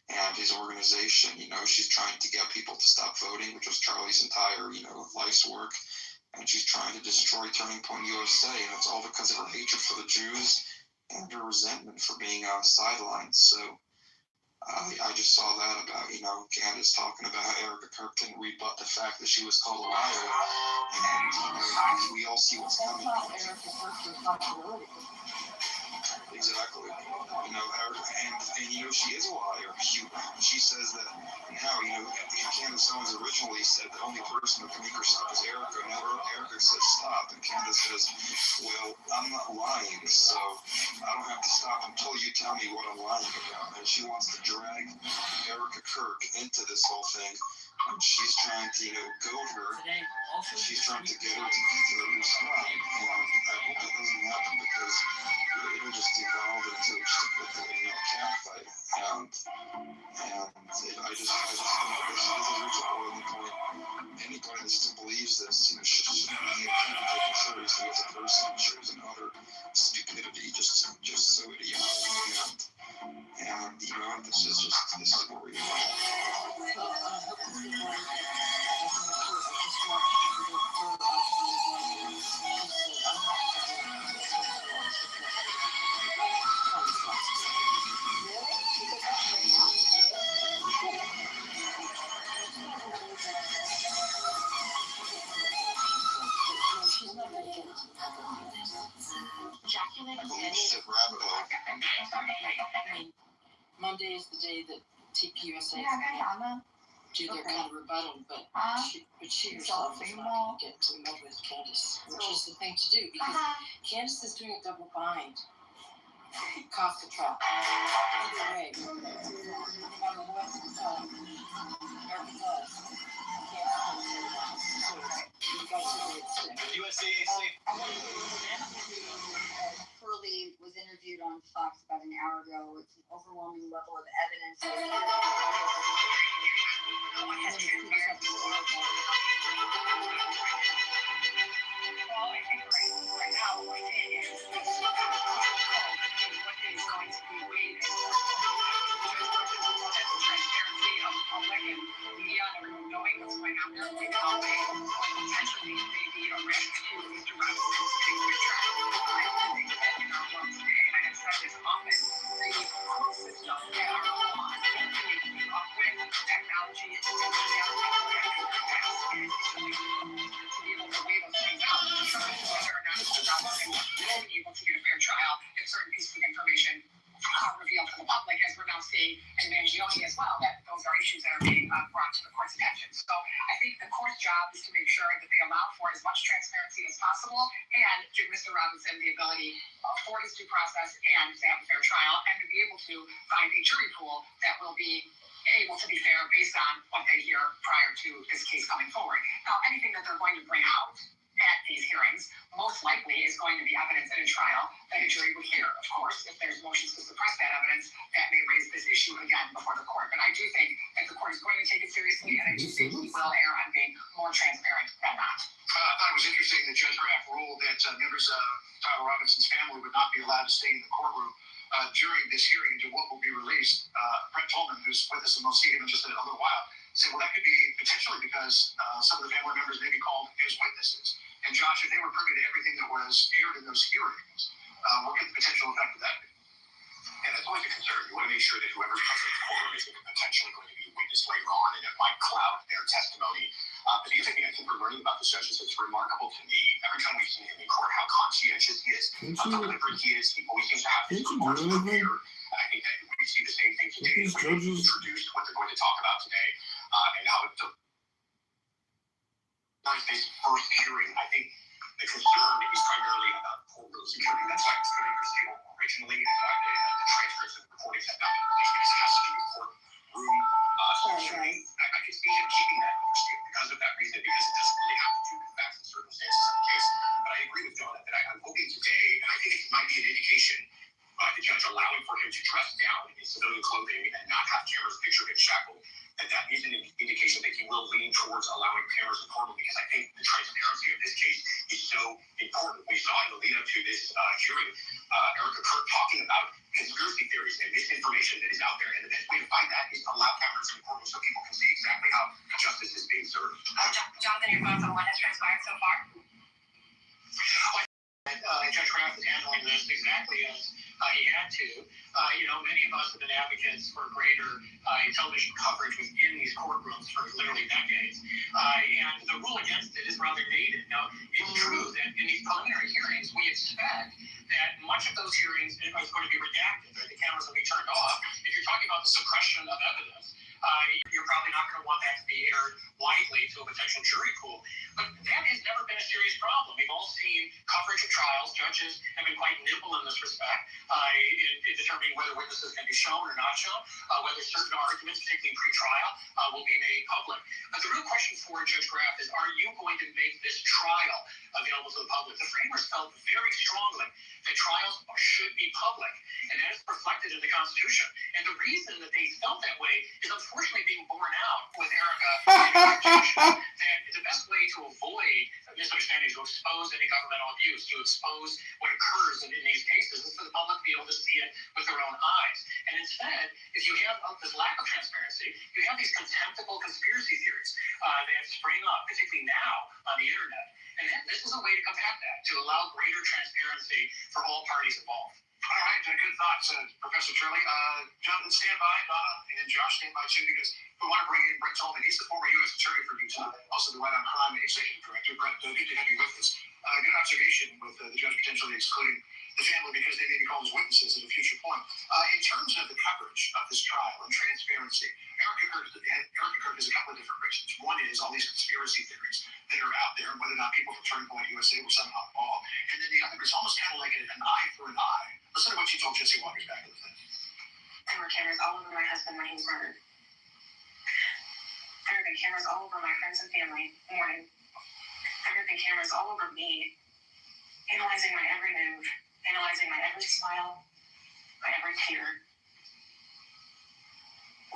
and his organization. She's trying to get people to stop voting, which was Charlie's entire life's work, and she's trying to destroy Turning Point USA, and it's all because of her hatred for the Jews and her resentment for being sidelined. So I just saw that about, Candace talking about how Erica Kirk didn't rebut the fact that she was called a liar. And, we all see what's coming. Exactly. And she is a liar. She says that now, Candace Owens originally said the only person who can make her stop is Erica. Now Erica says stop, and Candace says, well, I'm not lying, so I don't have to stop until you tell me what I'm lying about. And she wants to drag Erica Kirk into this whole thing. And she's trying to, goad her. She's trying to get her to respond. And I hope it doesn't happen because it of just devolved into just a cat fight. And I just think that this is reached a boiling point. Anybody that still believes this, should be taken seriously as a person. It shows an utter stupidity, just so idiotic. And this is what we're doing. Monday is the day that TPUSA do their kind of rebuttal, but she herself is not going to get to move with Candace, which is the thing to do, because Candace is doing a double bind. Cough the trap. Either way, no matter what America does, so you've got to do it. USAAC. Hurley was interviewed on Fox about an hour ago. It's an overwhelming level of evidence. Well, I think right now what we're seeing is what is going to be weighed. Transparency of the public and media and everyone knowing what's going on there with how they potentially may be a risk to Mr. Robinson's particular trial. I think that in our world today, and I have said this often, the court system and our laws don't really keep up with technology and media and to be able to weigh those things out, whether or not Mr. Robinson will be able to get a fair trial if certain pieces of information are revealed to the public, as we're now seeing in Mangione as well, that those are issues that are being brought to the court's attention. So I think the court's job is to make sure that they allow for as much transparency as possible and give Mr. Robinson the ability for his due process and to have a fair trial and to be able to find a jury pool that will be able to be fair based on what they hear prior to this case coming forward. Now, anything that they're going to bring out at these hearings most likely is going to be evidence in a trial that a jury would hear. Of course, if there's motions to suppress that evidence, that may raise this issue again before the court. But I do think that the court is going to take it seriously, and I do think he will err on being more transparent than not. I thought it was interesting that Judge Graff ruled that members of Tyler Robinson's family would not be allowed to stay in the courtroom during this hearing until what will be released. Brett Tolman, who's with us, and we'll see him in just a little while, said, well, that could be potentially because some of the family members may be called as witnesses. And Josh, if they were privy to everything that was aired in those hearings, what could the potential effect of that be? And that's always a concern. You want to make sure that whoever's present in the courtroom is potentially going to be a witness later on, and it might cloud their testimony. But the other thing I think we're learning about the judge is it's remarkable to me, every time we've seen him in court, how conscientious he is, how deliberate he is. He always seems to have his remarks prepared. And I think that we see the same thing today. When they introduced what they're going to talk about today, and how it this first hearing, I think the concern is primarily about courtroom security. That's why I was putting this table originally, and the transcripts and recordings have not been released because it has to do with courtroom security. I could see him keeping that because of that reason, because it doesn't really have to do with facts and circumstances of the case. But I agree with Donna that I'm hoping today, and I think it might be an indication by the judge allowing for him to dress down in civilian clothing and not have cameras picture him shackled, that is an indication that he will lean towards allowing cameras in the courtroom, because I think the transparency of this case is so important. We saw in the lead up to this hearing, Erica Kirk talking about conspiracy theories and misinformation that is out there, and the best way to find that is to allow cameras in the courtroom so people can see exactly how justice is being served. Jonathan, your thoughts on what has transpired so far? Judge Graff is handling this exactly as he had to. Many of us have been advocates for greater television coverage within these courtrooms for literally decades. And the rule against it is rather dated. Now, it's true that in these preliminary hearings, we expect that much of those hearings is going to be redacted, or the cameras will be turned off. If you're talking about the suppression of evidence, you're probably not going to want that to be aired widely to a potential jury pool. But that has never been a serious problem. We've all seen coverage of trials. Judges have been quite nimble in this respect in determining whether witnesses can be shown or not shown, whether certain arguments, particularly pre-trial, will be made public. But the real question for Judge Graff is, are you going to make this trial available to the public? The framers felt very strongly that trials should be public. avoid misunderstandings, to expose any governmental abuse, to expose what occurs in these cases, and for the public to be able to see it with their own eyes. And instead, if you have this lack of transparency, you have these contemptible conspiracy theories that spring up, particularly now on the internet. And this is a way to combat that, to allow greater transparency for all parties involved. All right, good thoughts, Professor Shirley. Jonathan, stand by, Donna, and Josh, stand by too, because we want to bring in Brett Tolman. He's the former U.S. Attorney for Utah, also the White on Crime Executive Director. Brett, good to have you with us. Good observation with the judge potentially excluding the family because they may be called as witnesses at a future point. In terms of the coverage of this trial and transparency, Eric occurred has a couple of different reasons. One is all these conspiracy theories that are out there, and whether or not people from Turning Point USA were somehow involved. And then the other is almost kind of like an eye for an eye. Listen to what you told Jesse Walker's back in the day. There were cameras all over my husband when he was murdered. There have been cameras all over my friends and family mourning. There have been cameras all over me, analyzing my every move, analyzing my every smile, my every tear.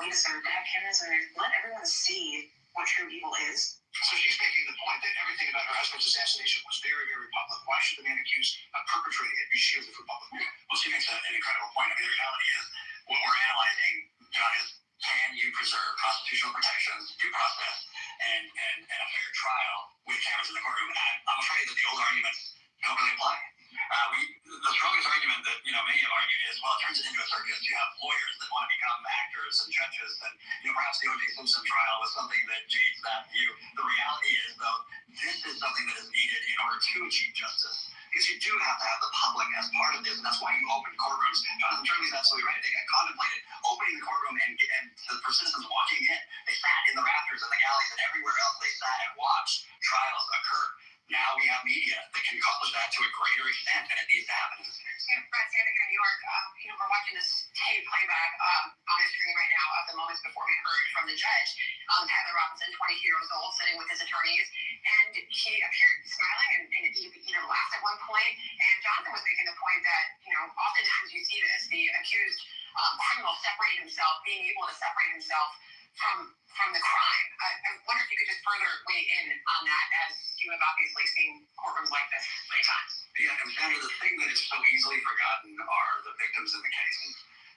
We deserve to have cameras and let everyone see what true evil is. So she's making the point that everything about her husband's assassination was very, very public. Why should the man accused of perpetrating it be shielded from public view? Well, she makes an incredible point. I mean, the reality is, what we're analyzing, John, is can you preserve constitutional protections, due process, and a fair trial with cameras in the courtroom? And I'm afraid that the old arguments don't really apply. The strongest argument that many have argued is, well, it turns it into a circus. You have lawyers that want to become actors and judges, and perhaps the O.J. Simpson trial was something that jades that view. The reality is, though, this is something that is needed in order to achieve justice, because you do have to have the public as part of this, and that's why you open courtrooms. Jonathan Turley's absolutely right. They got contemplated opening the courtroom and the citizens walking in. They sat in the rafters and the galleys and everywhere else. They sat and watched trials occur. Now we have media that can accomplish that to a greater extent, and it needs to happen in this case. Brett, standing here in New York, we're watching this tape playback on the screen right now of the moments before we heard from the judge. Tyler Robinson, 22 years old, sitting with his attorneys, and he appeared smiling and even laughed at one point. And Jonathan was making the point that, oftentimes you see this, the accused criminal separating himself, being able to separate himself from the crime. I wonder if you could just further weigh in on that, as you have obviously seen courtrooms like this many times. Yeah, and Sandra, the thing that is so easily forgotten are the victims in the cases.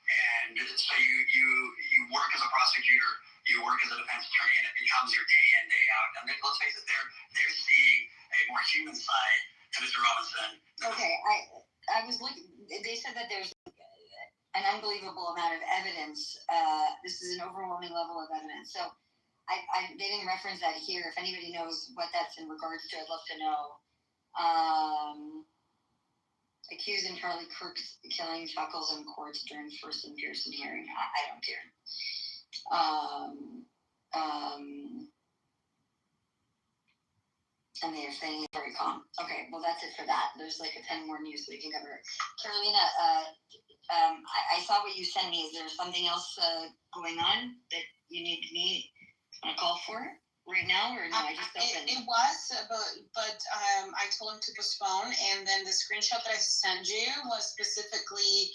And so you work as a prosecutor, you work as a defense attorney, and it becomes your day in, day out. And let's face it, they're seeing a more human side to Mr. Robinson. Okay, I was looking. They said that there's an unbelievable amount of evidence. This is an overwhelming level of evidence. So they didn't reference that here. If anybody knows what that's in regards to, I'd love to know. Accused in Charlie Kirk's killing chuckles in courts during first and Pearson hearing. I don't care. And they're saying very calm. Okay, well that's it for that. There's like a 10 more news so we can cover it. Carolina, I saw what you sent me. Is there something else going on that you need me to call for right now, or no? I just opened. It was, but I told him to postpone, and then the screenshot that I sent you was specifically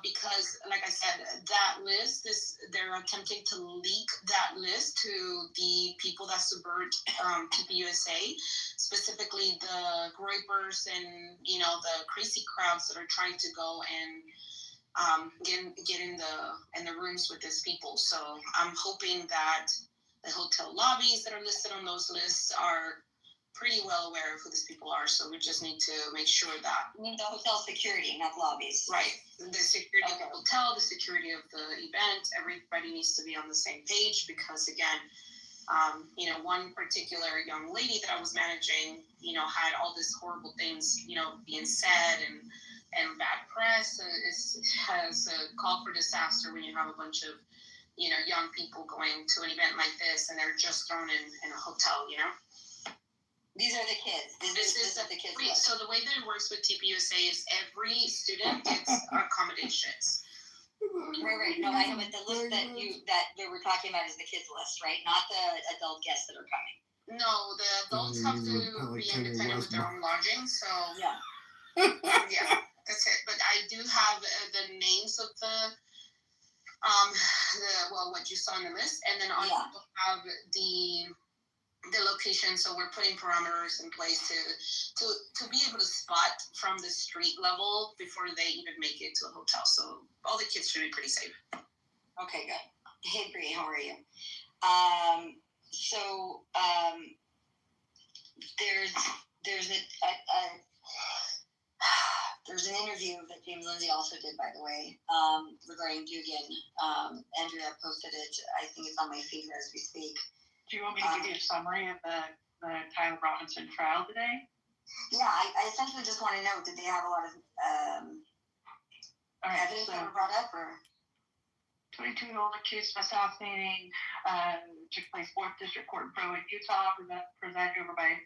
because, like I said, that list, they're attempting to leak that list to the people that subvert TPUSA, specifically the groypers and the crazy crowds that are trying to go and get in the rooms with these people. So I'm hoping that the hotel lobbies that are listed on those lists are pretty well aware of who these people are. So we just need to make sure that... You mean the hotel security, not lobbies? Right. The security of the hotel, the security of the event, everybody needs to be on the same page because, again, one particular young lady that I was managing, had all these horrible things, being said and bad press. Has a call for disaster when you have a bunch of young people going to an event like this and they're just thrown in a hotel, These are the kids. This is the kids. So the way that it works with TPUSA is every student gets accommodations. Right. No, I know, but the list that they were talking about is the kids list, right? Not the adult guests that are coming. No, the adults have to be independent with their own lodging, so... Yeah. Yeah, that's it. But I do have the names of what you saw on the list, and then I also have the the location. So we're putting parameters in place to be able to spot from the street level before they even make it to a hotel. So all the kids should be pretty safe. Okay, good. Hey, Bree, how are you? There's an interview that James Lindsay also did, by the way, regarding Dugan. Andrea posted it. I think it's on my feed as we speak. Do you want me to give you a summary of the Tyler Robinson trial today? Yeah, I essentially just want to know, did they have a lot of evidence that were brought up? Or 22-year-old accused of assassinating took place 4th District Court in Provo, Utah, presided over by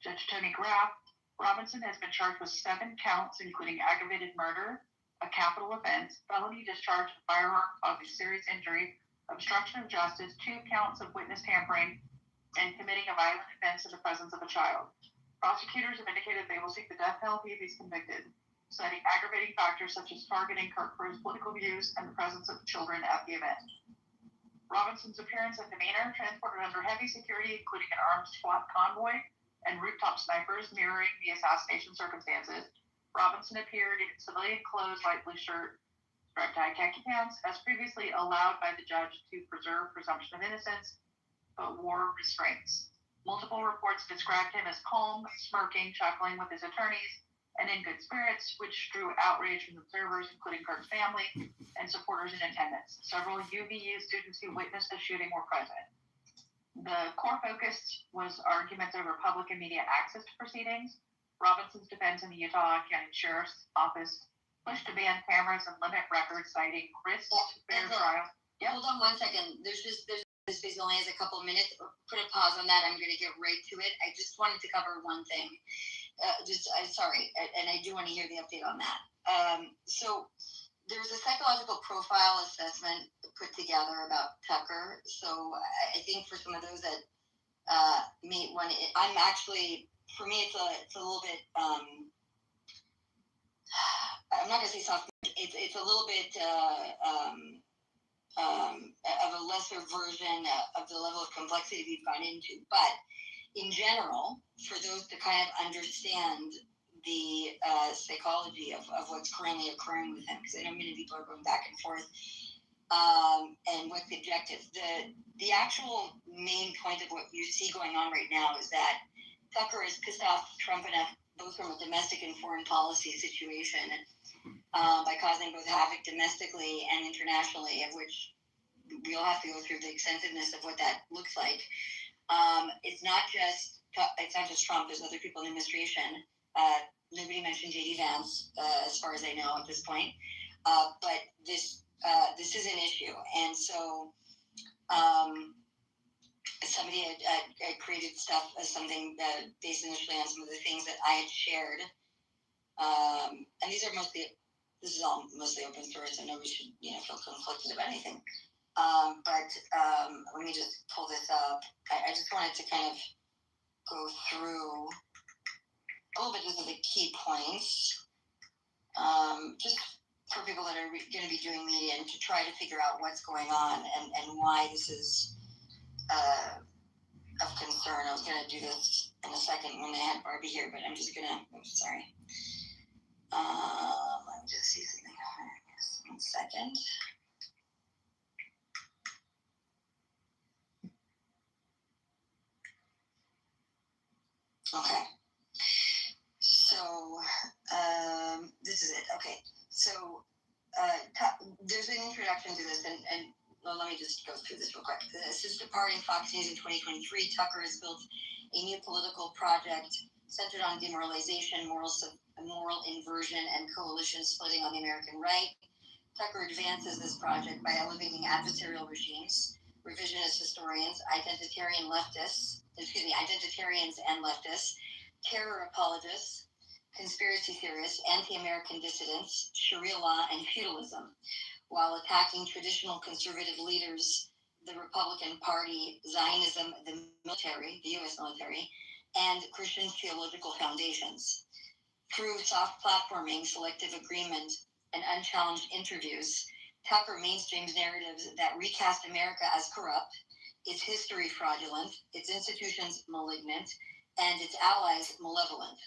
Judge Tony Graff. Robinson has been charged with 7 counts, including aggravated murder, a capital offense, felony discharge of firearm causing serious injury, obstruction of justice, 2 counts of witness tampering, and committing a violent offense in the presence of a child. Prosecutors have indicated they will seek the death penalty if he's convicted, citing aggravating factors such as targeting Kirk for his political views and the presence of children at the event. Robinson's appearance and demeanor, transported under heavy security, including an armed SWAT convoy and rooftop snipers mirroring the assassination circumstances. Robinson appeared in civilian clothes, light blue shirt, striped tie, khaki pants, as previously allowed by the judge to preserve presumption of innocence, but wore restraints. Multiple reports described him as calm, smirking, chuckling with his attorneys, and in good spirits, which drew outrage from observers, including Kirk's family and supporters in attendance. Several UVU students who witnessed the shooting were present. The core focus was arguments over public and media access to proceedings. Robinson's defense in the Utah County Sheriff's Office pushed to ban cameras and limit records, citing risks to fair trial. Yep. Hold on one second. There's this space only has a couple of minutes. Put a pause on that. I'm going to get right to it. I just wanted to cover one thing. Sorry, and I do want to hear the update on that. So there was a psychological profile assessment put together about Tucker. So I think for some of those that may want to, I'm actually, for me, it's a little bit, I'm not going to say soft, it's a little bit of a lesser version of the level of complexity we've gone into. But in general, for those to kind of understand the psychology of what's currently occurring with him, because I know many people are going back and forth, and what's the objective. The actual main point of what you see going on right now is that Tucker is pissed off Trump enough, both from a domestic and foreign policy situation, by causing both havoc domestically and internationally, of which we'll have to go through the extensiveness of what that looks like. It's not just Trump. There's other people in the administration. Nobody mentioned J.D. Vance, as far as I know at this point. But this is an issue, and so somebody had created stuff as something based initially on some of the things that I had shared, and this is all mostly open source, so nobody should feel conflicted about anything. But let me just pull this up. I just wanted to kind of go through a little bit of the key points, just for people that are going to be doing media and to try to figure out what's going on and why this is of concern. I was going to do this in a second when I had Barbie here, but I'm just going to, sorry. Let me just see something here. Just 1 second. Okay. So, this is it. Okay. So, there's an introduction to this, and well, let me just go through this real quick. Since departing Fox News in 2023, Tucker has built a new political project centered on demoralization, moral inversion, and coalition splitting on the American right. Tucker advances this project by elevating adversarial regimes, revisionist historians, identitarians and leftists, terror apologists, conspiracy theorists, anti-American dissidents, Sharia law, and feudalism, while attacking traditional conservative leaders, the Republican Party, Zionism, the military, the U.S. military, and Christian theological foundations. Through soft platforming, selective agreement, and unchallenged interviews, Tucker mainstreams narratives that recast America as corrupt, its history fraudulent, its institutions malignant, and its allies malevolent.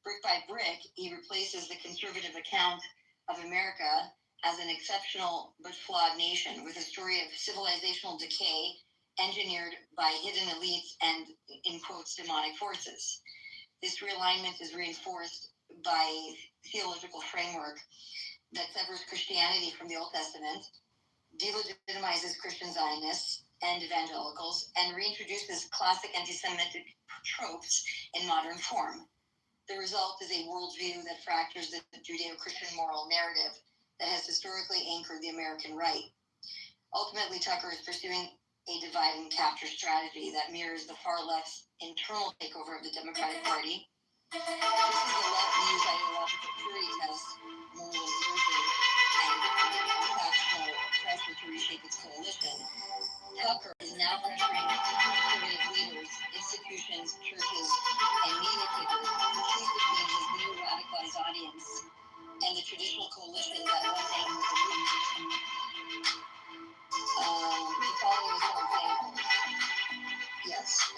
Brick by brick, he replaces the conservative account of America as an exceptional but flawed nation with a story of civilizational decay engineered by hidden elites and, in quotes, demonic forces. This realignment is reinforced by theological framework that severs Christianity from the Old Testament, delegitimizes Christian Zionists and evangelicals, and reintroduces classic anti-Semitic tropes in modern form. The result is a worldview that fractures the Judeo-Christian moral narrative that has historically anchored the American right. Ultimately, Tucker is pursuing a divide and capture strategy that mirrors the far left's internal takeover of the Democratic Party. Just as the left used ideological purity tests, moral inversion, and factional pressure to reshape its coalition, Tucker is now pressuring conservative leaders, institutions, churches, and media figures to choose between his new radicalized audience and the traditional coalition that once aimed with the the following is some examples. Yes,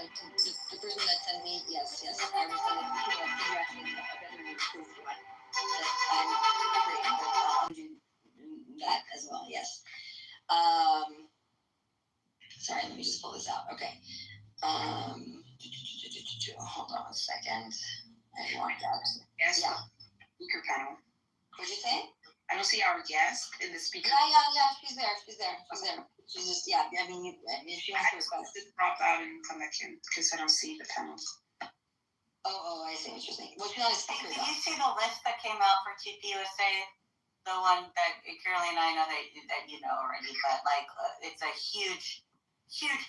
the person that sent me, yes, I will send it to you. You actually better improve what that I'm great. I'll do that as well, yes. Sorry, let me just pull this out. Okay. Hold on a second. I want that. Yes. Yeah. Speaker panel. What'd you say? I don't see our guest in the speaker. Yeah. She's there. She's just, yeah. I mean, if she wants to request. Just drop out and come back in because I don't see the panel. Oh, I see what you're saying. Well, she's on a speaker. Did you see the list that came out for TPUSA? The one that Caroline and I know that you know already, but like it's a huge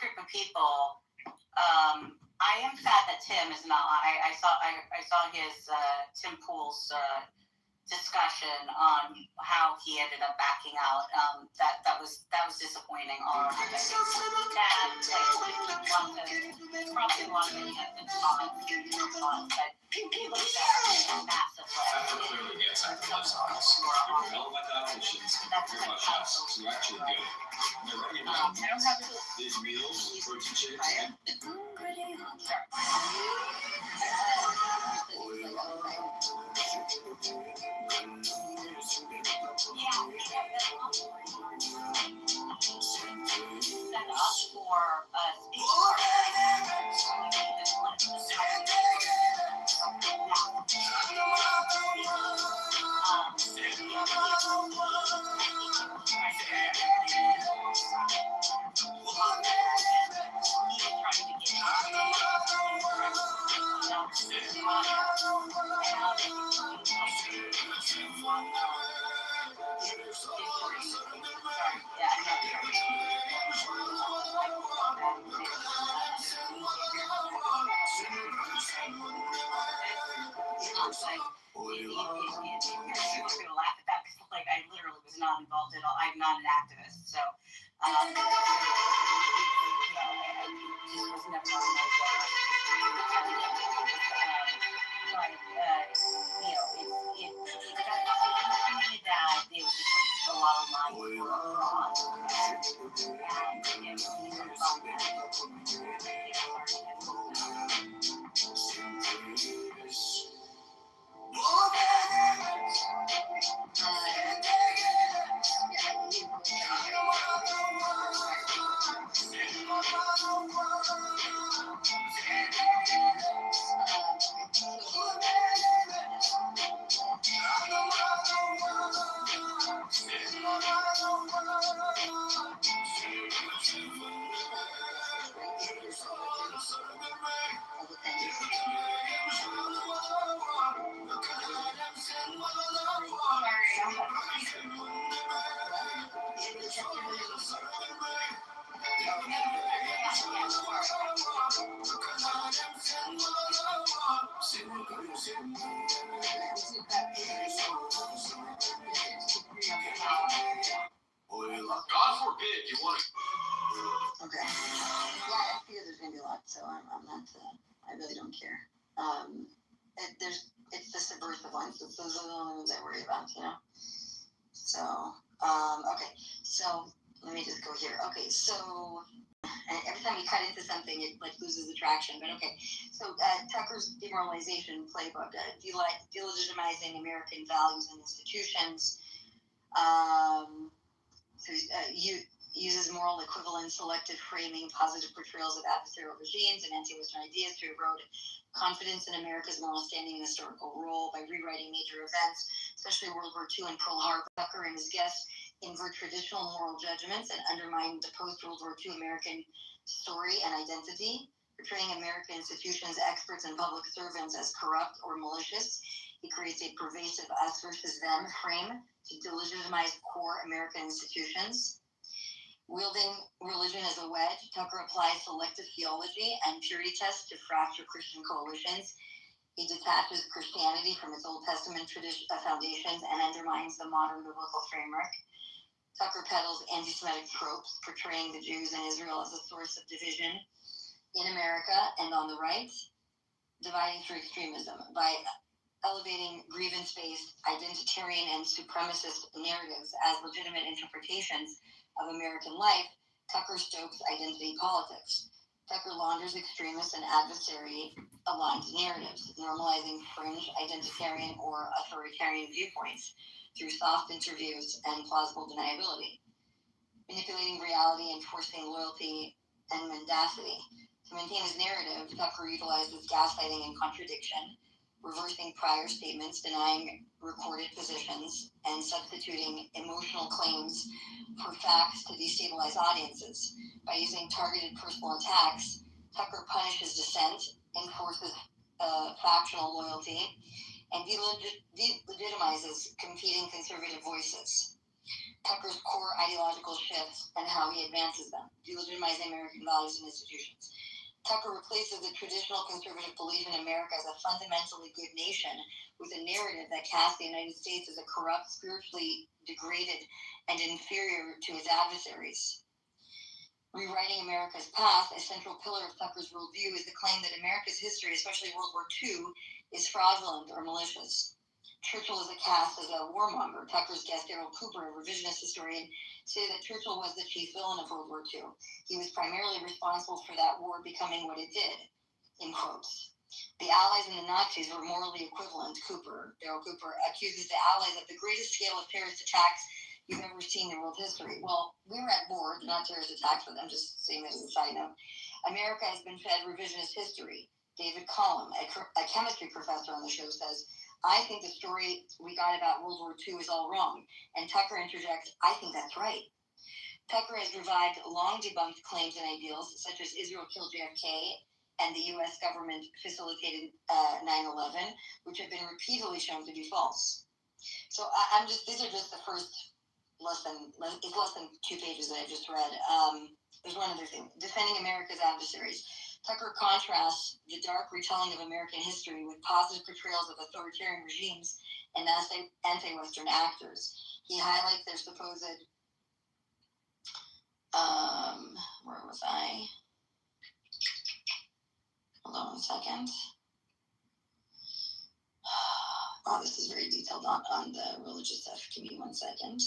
group of people. I am sad that Tim is not. I saw his Tim Pool's discussion on how he ended up backing out. That was disappointing. All around. That probably one of the thoughts, but he looks at a massive I don't have these meals, protein shakes. Set up for like I literally was not involved at all. I'm not an activist, so I just was never on my radar. But that it was just a lot of lines God forbid you want to. Okay. Yeah, I figure there's gonna be a lot, so I'm not. I really don't care. It's the subversive ones. Those are the only ones I worry about, you know. So, okay. So let me just go here. Okay, so every time you cut into something, it like loses the traction. But okay, so Tucker's demoralization playbook, delegitimizing American values and institutions. So uses moral equivalence, selective framing, positive portrayals of adversarial regimes and anti-Western ideas to erode confidence in America's moral standing and historical role by rewriting major events, especially World War II and Pearl Harbor. Tucker and his guests invert traditional moral judgments and undermine the post-World War II American story and identity, portraying American institutions, experts, and public servants as corrupt or malicious. He creates a pervasive us versus them frame to delegitimize core American institutions. Wielding religion as a wedge, Tucker applies selective theology and purity tests to fracture Christian coalitions. He detaches Christianity from its Old Testament foundations and undermines the modern biblical framework. Tucker peddles anti-Semitic tropes, portraying the Jews and Israel as a source of division in America and on the right, dividing through extremism by elevating grievance-based, identitarian, and supremacist narratives as legitimate interpretations of American life. Tucker stokes identity politics. Tucker launders extremist and adversary-aligned narratives, normalizing fringe, identitarian, or authoritarian viewpoints through soft interviews and plausible deniability, manipulating reality and forcing loyalty and mendacity. To maintain his narrative, Tucker utilizes gaslighting and contradiction, reversing prior statements, denying recorded positions, and substituting emotional claims for facts to destabilize audiences. By using targeted personal attacks, Tucker punishes dissent, enforces factional loyalty, and delegitimizes competing conservative voices. Tucker's core ideological shifts and how he advances them, delegitimizing American values and institutions. Tucker replaces the traditional conservative belief in America as a fundamentally good nation with a narrative that casts the United States as a corrupt, spiritually degraded, and inferior to its adversaries. Rewriting America's past, a central pillar of Tucker's worldview is the claim that America's history, especially World War II, is fraudulent or malicious. Churchill is cast as a warmonger. Tucker's guest, Darrell Cooper, a revisionist historian, say that Churchill was the chief villain of World War II. He was primarily responsible for that war becoming what it did, in quotes. The Allies and the Nazis were morally equivalent. Darrell Cooper, accuses the Allies of the greatest scale of terrorist attacks you've ever seen in world history. Well, we were at war, not terrorist attacks, but I'm just saying that as a side note. America has been fed revisionist history. David Collum, a chemistry professor on the show, says, I think the story we got about World War II is all wrong. And Tucker interjects, I think that's right. Tucker has revived long debunked claims and ideals, such as Israel killed JFK and the U.S. government facilitated 9/11, which have been repeatedly shown to be false. So these are just the first less than 2 pages that I just read. There's one other thing, defending America's adversaries. Tucker contrasts the dark retelling of American history with positive portrayals of authoritarian regimes and anti-Western actors. He highlights their supposed, where was I? Hold on 1 second. Oh, this is very detailed on the religious stuff. Give me 1 second.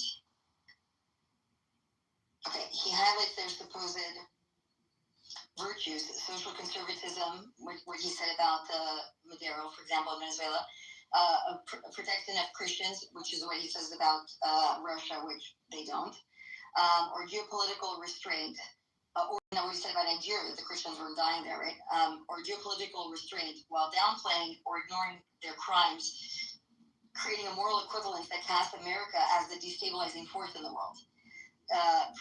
Okay, he highlights their supposed virtues, social conservatism, what he said about Maduro, for example, in Venezuela, protection of Christians, which is what he says about Russia, which they don't, or geopolitical restraint, or what he said about Nigeria, the Christians were dying there, right? Or geopolitical restraint, while downplaying or ignoring their crimes, creating a moral equivalence that casts America as the destabilizing force in the world.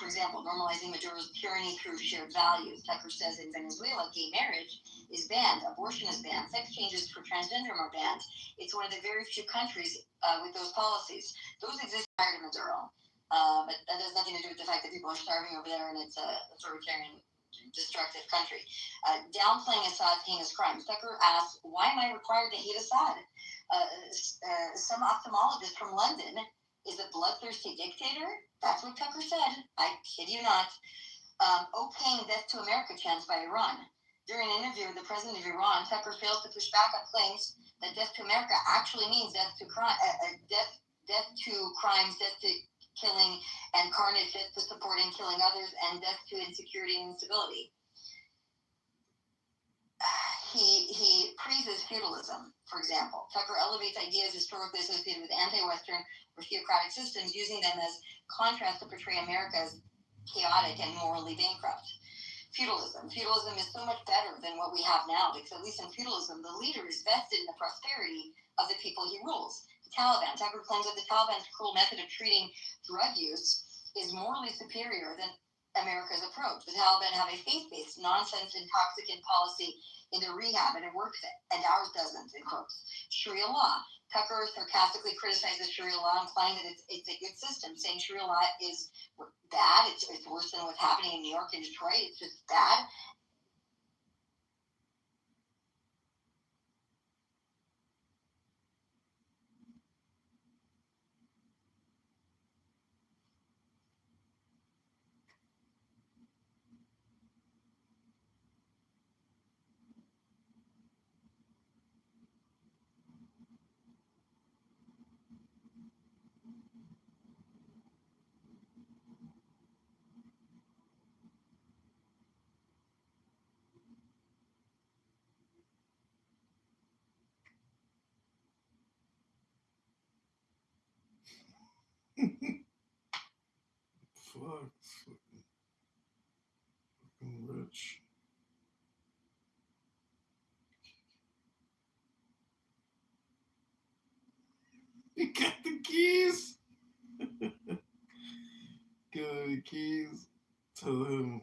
For example, normalizing Maduro's tyranny through shared values. Tucker says in Venezuela, gay marriage is banned, abortion is banned, sex changes for transgender are banned. It's one of the very few countries with those policies. Those exist prior to Maduro, but that has nothing to do with the fact that people are starving over there and it's an authoritarian, destructive country. Downplaying Assad's heinous crimes. Tucker asks, why am I required to hate Assad? Some ophthalmologist from London is a bloodthirsty dictator? That's what Tucker said. I kid you not. Okaying death to America chants by Iran. During an interview with the president of Iran, Tucker fails to push back on claims that death to America actually means death to crimes, death to killing and carnage to supporting killing others, and death to insecurity and instability. He praises feudalism, for example. Tucker elevates ideas historically associated with anti-Western or theocratic systems, using them as contrast to portray America as chaotic and morally bankrupt. Feudalism. Feudalism is so much better than what we have now, because at least in feudalism, the leader is vested in the prosperity of the people he rules. The Taliban. Tucker claims that the Taliban's cruel method of treating drug use is morally superior than America's approach. The Taliban have a faith-based, nonsense, intoxicant policy in their rehab, and it works, and ours doesn't, in quotes. Sharia law. Tucker sarcastically criticizes Sharia law, implying that it's a good system, saying Sharia law is bad, it's worse than what's happening in New York and Detroit, it's just bad. Fuck. Fucking rich. You got the keys. Give him the keys. Tell him.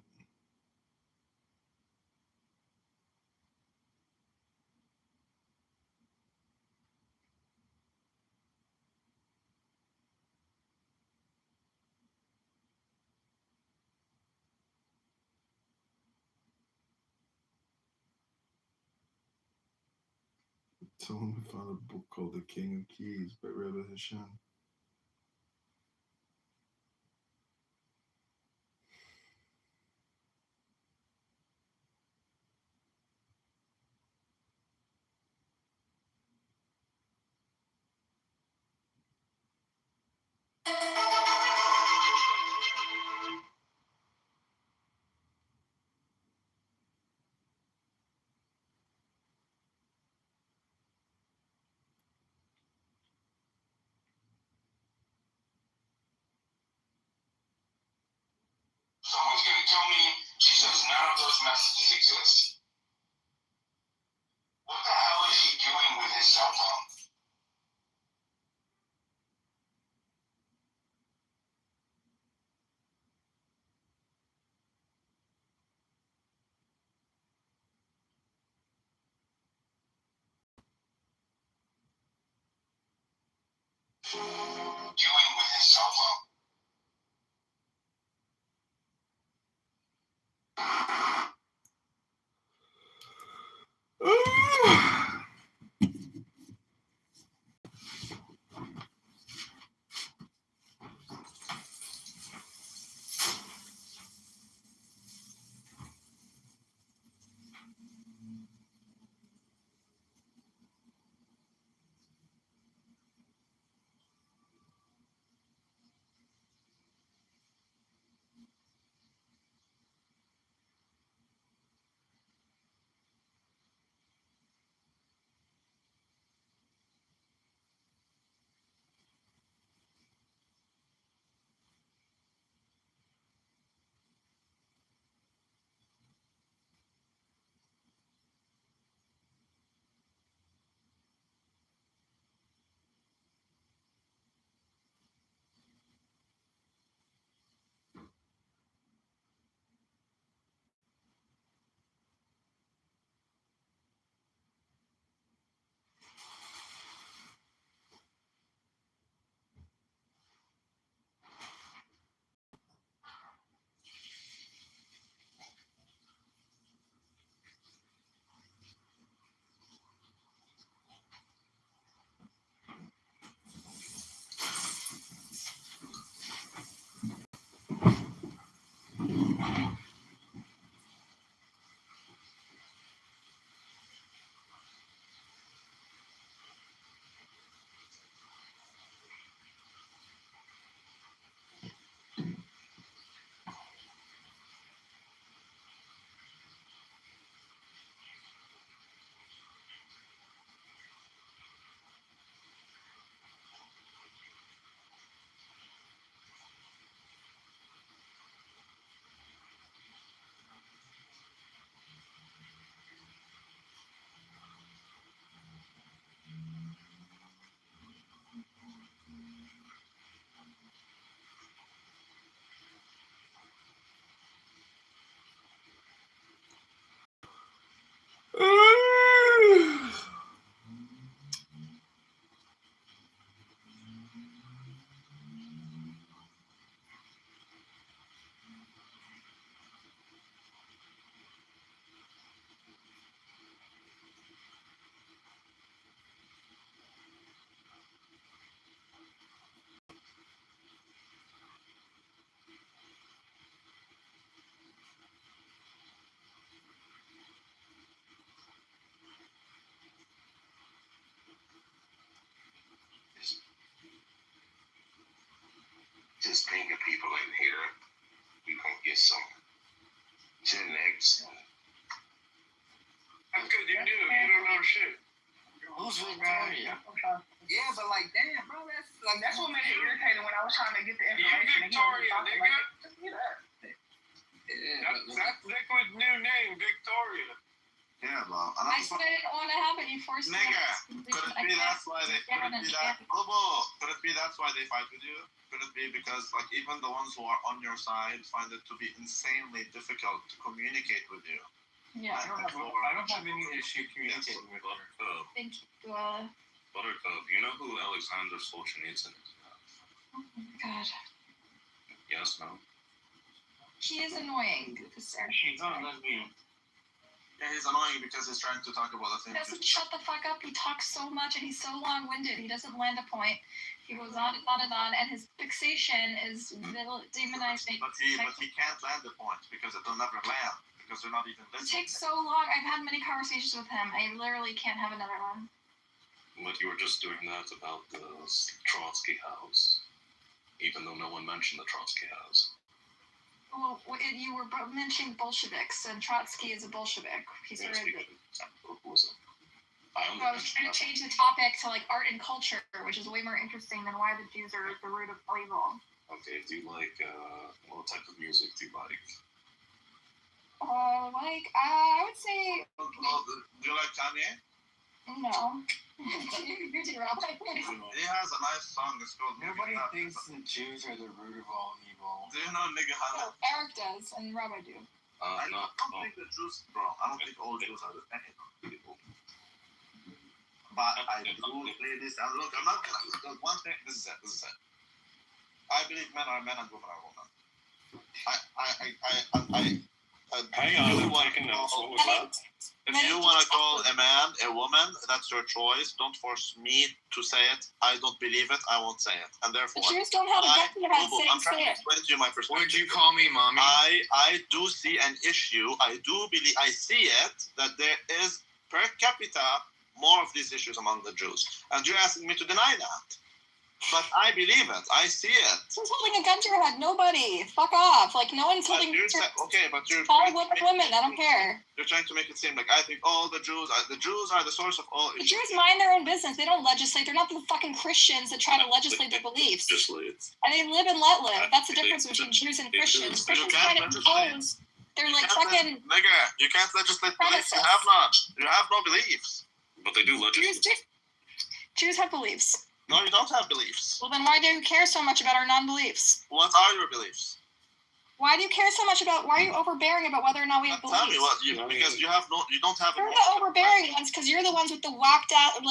Tell him I found a book called The King of Keys by Rabbi Hashem. Someone's gonna kill me. She says none of those messages exist. What the hell is he doing with his cell phone? Doing with his cell phone? here, we gonna get some Gen X. That's good. You do. You don't know shit. Who's Victoria? Yeah, but like, damn, bro, that's what made it irritating when I was trying to get the You information. Victoria, nigga. Just get up. That's Liquid's new name, Victoria. Yeah, bro. I said I didn't want to have it. You forced me. Nigga, could it be that's why they could it be that's why they fight with you? Could it be because like even the ones who are on your side find it to be insanely difficult to communicate with you? Yeah. I don't have any issue communicating with Buttercup. Thank you. Buttercup, you know who Alexander Solzhenitsyn is now? Oh my god. Yes, no? He is annoying. She's not a lesbian. Yeah, he's annoying because he's trying to talk about the He thing. doesn't shut the fuck up. He talks so much and he's so long-winded. He doesn't land a point. He goes on and on and on, and his fixation is demonizing. But he can't land the point because it will never land because they're not even It listening. takes so long. I've had many conversations with him. I literally can't have another one. But you were just doing that about the Trotsky house, even though no one mentioned the Trotsky house. Well, you were mentioning Bolsheviks, and Trotsky is a Bolshevik. He's Yes, very because big. I I was trying to change the topic to like art and culture, which is way more interesting than why the Jews are the root of all evil. Okay, do you like, what type of music do you like? I would say Do you like Kanye? no. You do, Rabbi. He has a nice song. It's called. Nobody thinks the Jews are the root of all evil. Do you know Nigga Halle? Eric does, and Rabbi do. I don't think the Jews, bro. I don't think all Jews are the same. But I do say this. And look, I'm not gonna. One thing. This is it. I believe men are men and women are women. Hang on, I'm taking notes. What was that? If you want to call a man a woman, that's your choice. Don't force me to say it. I don't believe it. I won't say it. And therefore, The Jews don't have a guts to have I'm trying to say it. explain to you my perspective. Would you call me mommy? I do see an issue. I see it that there is per capita more of these issues among the Jews. And you're asking me to deny that. But I believe it. I see it. Who's holding a gun to your head? Nobody. Fuck off. Like, no one's holding Okay, but you're all women. I don't care. You're trying to make it seem like I think all the Jews are the source of all The issues. Jews mind their own business. They don't legislate. They're not the fucking Christians that try to legislate their beliefs. And they live and let live. That's the difference between Jews and Christians. Christians try to impose. They're like fucking. Nigga, you can't legislate beliefs. You have none. You have no beliefs. But they do legislate. Jews have beliefs. No, you don't have beliefs. Well, then why do you care so much about our non-beliefs? What are your beliefs? Why do you care so much about? Why are you overbearing about whether or not we have beliefs? Tell me what because you don't have. You're the overbearing ones because you're the ones with the whacked out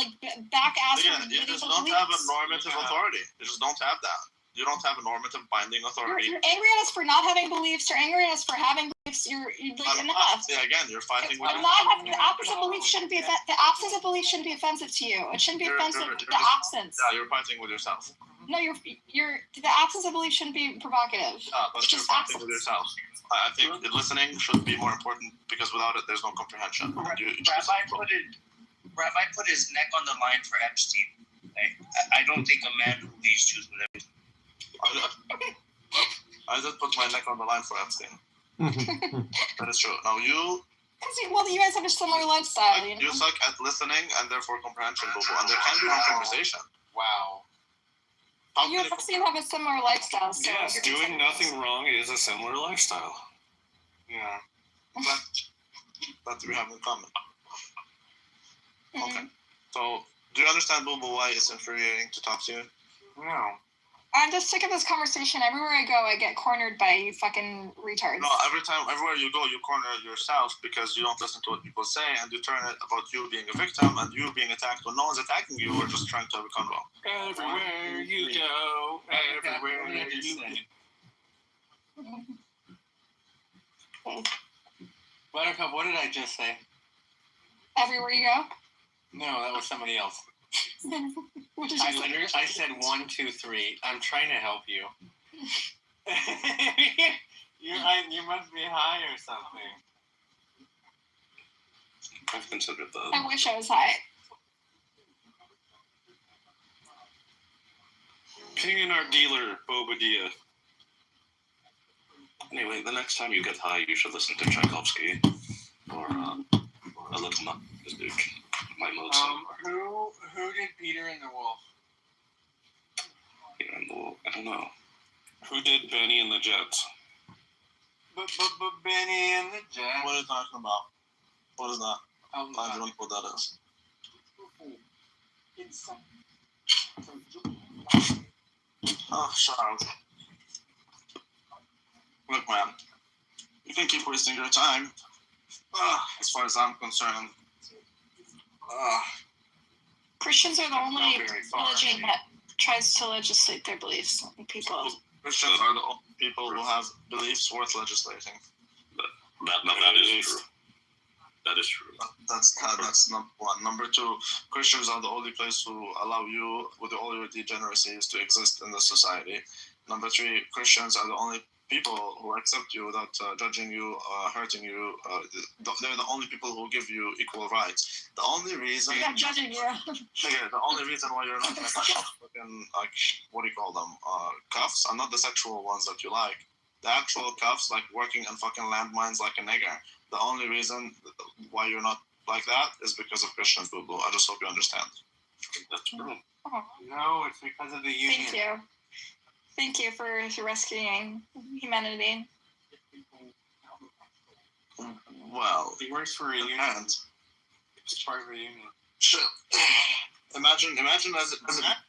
back ass. Yeah, you just don't have a normative authority. You just don't have that. You don't have a normative binding authority. You're angry at us for not having beliefs. You're angry at us for having beliefs. You're like enough. Yeah, again, you're fighting with. I'm not having the opposite belief shouldn't be the absence of belief shouldn't be offensive to you. It shouldn't be offensive. The absence. Yeah, you're fighting with yourself. No, you're the absence of belief shouldn't be provocative. Yeah, but you're fighting with yourself. I think listening should be more important because without it, there's no comprehension. Rabbi put his neck on the line for Epstein. I don't think a man who hates Jews would ever. I did put my neck on the line for Epstein. That is true. Now you. Well, you guys have a similar lifestyle. You suck at listening and therefore comprehension, Bobo, and there can be no conversation. Wow. You and Epstein have a similar lifestyle. So yes, doing nothing wrong is a similar lifestyle. Yeah. That we have in common. Okay. So, do you understand, Bobo, why it's infuriating to talk to you? No. I'm just sick of this conversation. Everywhere I go, I get cornered by you fucking retards. No, everywhere you go, you corner yourself because you don't listen to what people say, and you turn it about you being a victim and you being attacked when no one's attacking you. We're just trying to have a convo. Everywhere you go, everywhere you go. Buttercup, what did I just say? Everywhere you go? No, that was somebody else. What did you say? I said 1, 2, 3. I'm trying to help you. You must be high or something. I've considered that. I wish I was high. Ping in our dealer, Bobadilla. Anyway, the next time you get high, you should listen to Tchaikovsky or A Little Dude. My mode Who did Peter and the Wolf? Peter and the Wolf. I don't know. Who did Benny and the Jets? Benny and the Jets. What are you talking about? What is that? I don't know what that is. Oh, Charles. Look, man. You can keep wasting your time. As far as I'm concerned. Christians are the only religion that tries to legislate their beliefs on people. Christians are the only people who have beliefs worth legislating. That is true. That is true. That's number one. Number two, Christians are the only place who allow you, with all your degeneracies, to exist in the society. Number three, Christians are the only people who accept you without judging you, hurting you. They're the only people who give you equal rights. The only reason... I'm not judging you. The only reason why you're not fucking, like, what do you call them? Cuffs are not the sexual ones that you like. The actual cuffs, like working and fucking landmines like a nigger. The only reason why you're not like that is because of Christians, boo-boo. I just hope you understand. That's true. Oh. No, it's because of the union. Thank you. Thank you for rescuing humanity. Well, He works for a union. It's part of a union. Shit. Imagine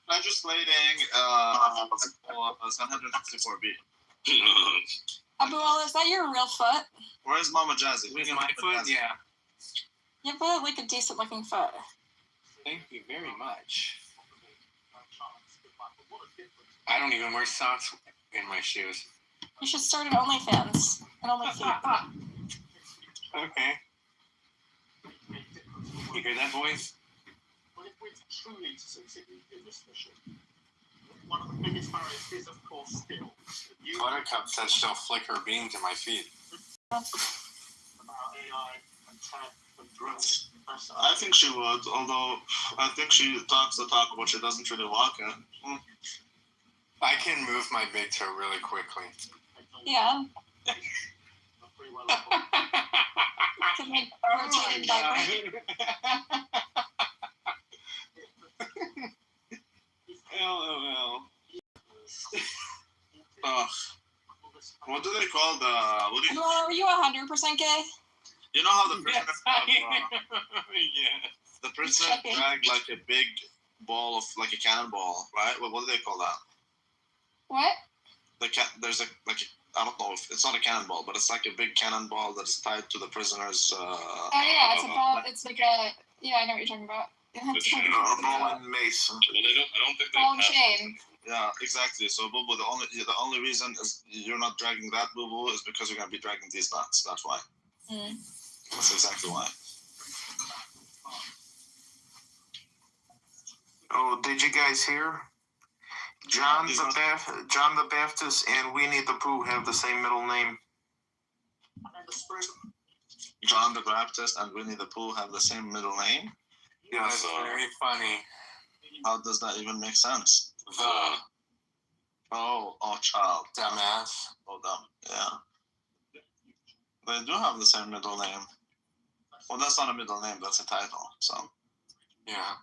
legislating 754B. Abu Allah, is that your real foot? Where's Mama Jazzy? With my foot, yeah. You have like a decent looking foot. Thank you very much. I don't even wear socks in my shoes. You should start an OnlyFans. An OnlyFeet. Okay. You hear that, boys? But if we're truly to succeed in this mission, one of the biggest barriers is, of course, skill. Buttercup said she'll flick her bean to my feet. About AI and tech and drugs. I think she would, although I think she talks the talk, but she doesn't really walk it. I can move my big toe really quickly. Yeah. Can make rotate and vibrate. LOL. What do they call the? What do you? Are you 100% gay? You know how the prisoners Yeah. the prisoners drag like a big ball of like a cannonball, right? What do they call that? What? There's a I don't know if it's not a cannonball, but it's like a big cannonball that's tied to the prisoners. Oh yeah, it's a ball. It's like a I know what you're talking about. Ball and mace. I don't think Ball and chain. Yeah, exactly. So boo boo, the only reason is you're not dragging that boo boo is because you're gonna be dragging these nuts. That's why. That's exactly why. Oh, did you guys hear? John the Baptist and Winnie the Pooh have the same middle name. John the Baptist and Winnie the Pooh have the same middle name? Yes. That's very funny. How does that even make sense? Oh, child. Dumbass. Oh, dumb. Yeah. They do have the same middle name. Well, that's not a middle name, that's a title, so. Yeah.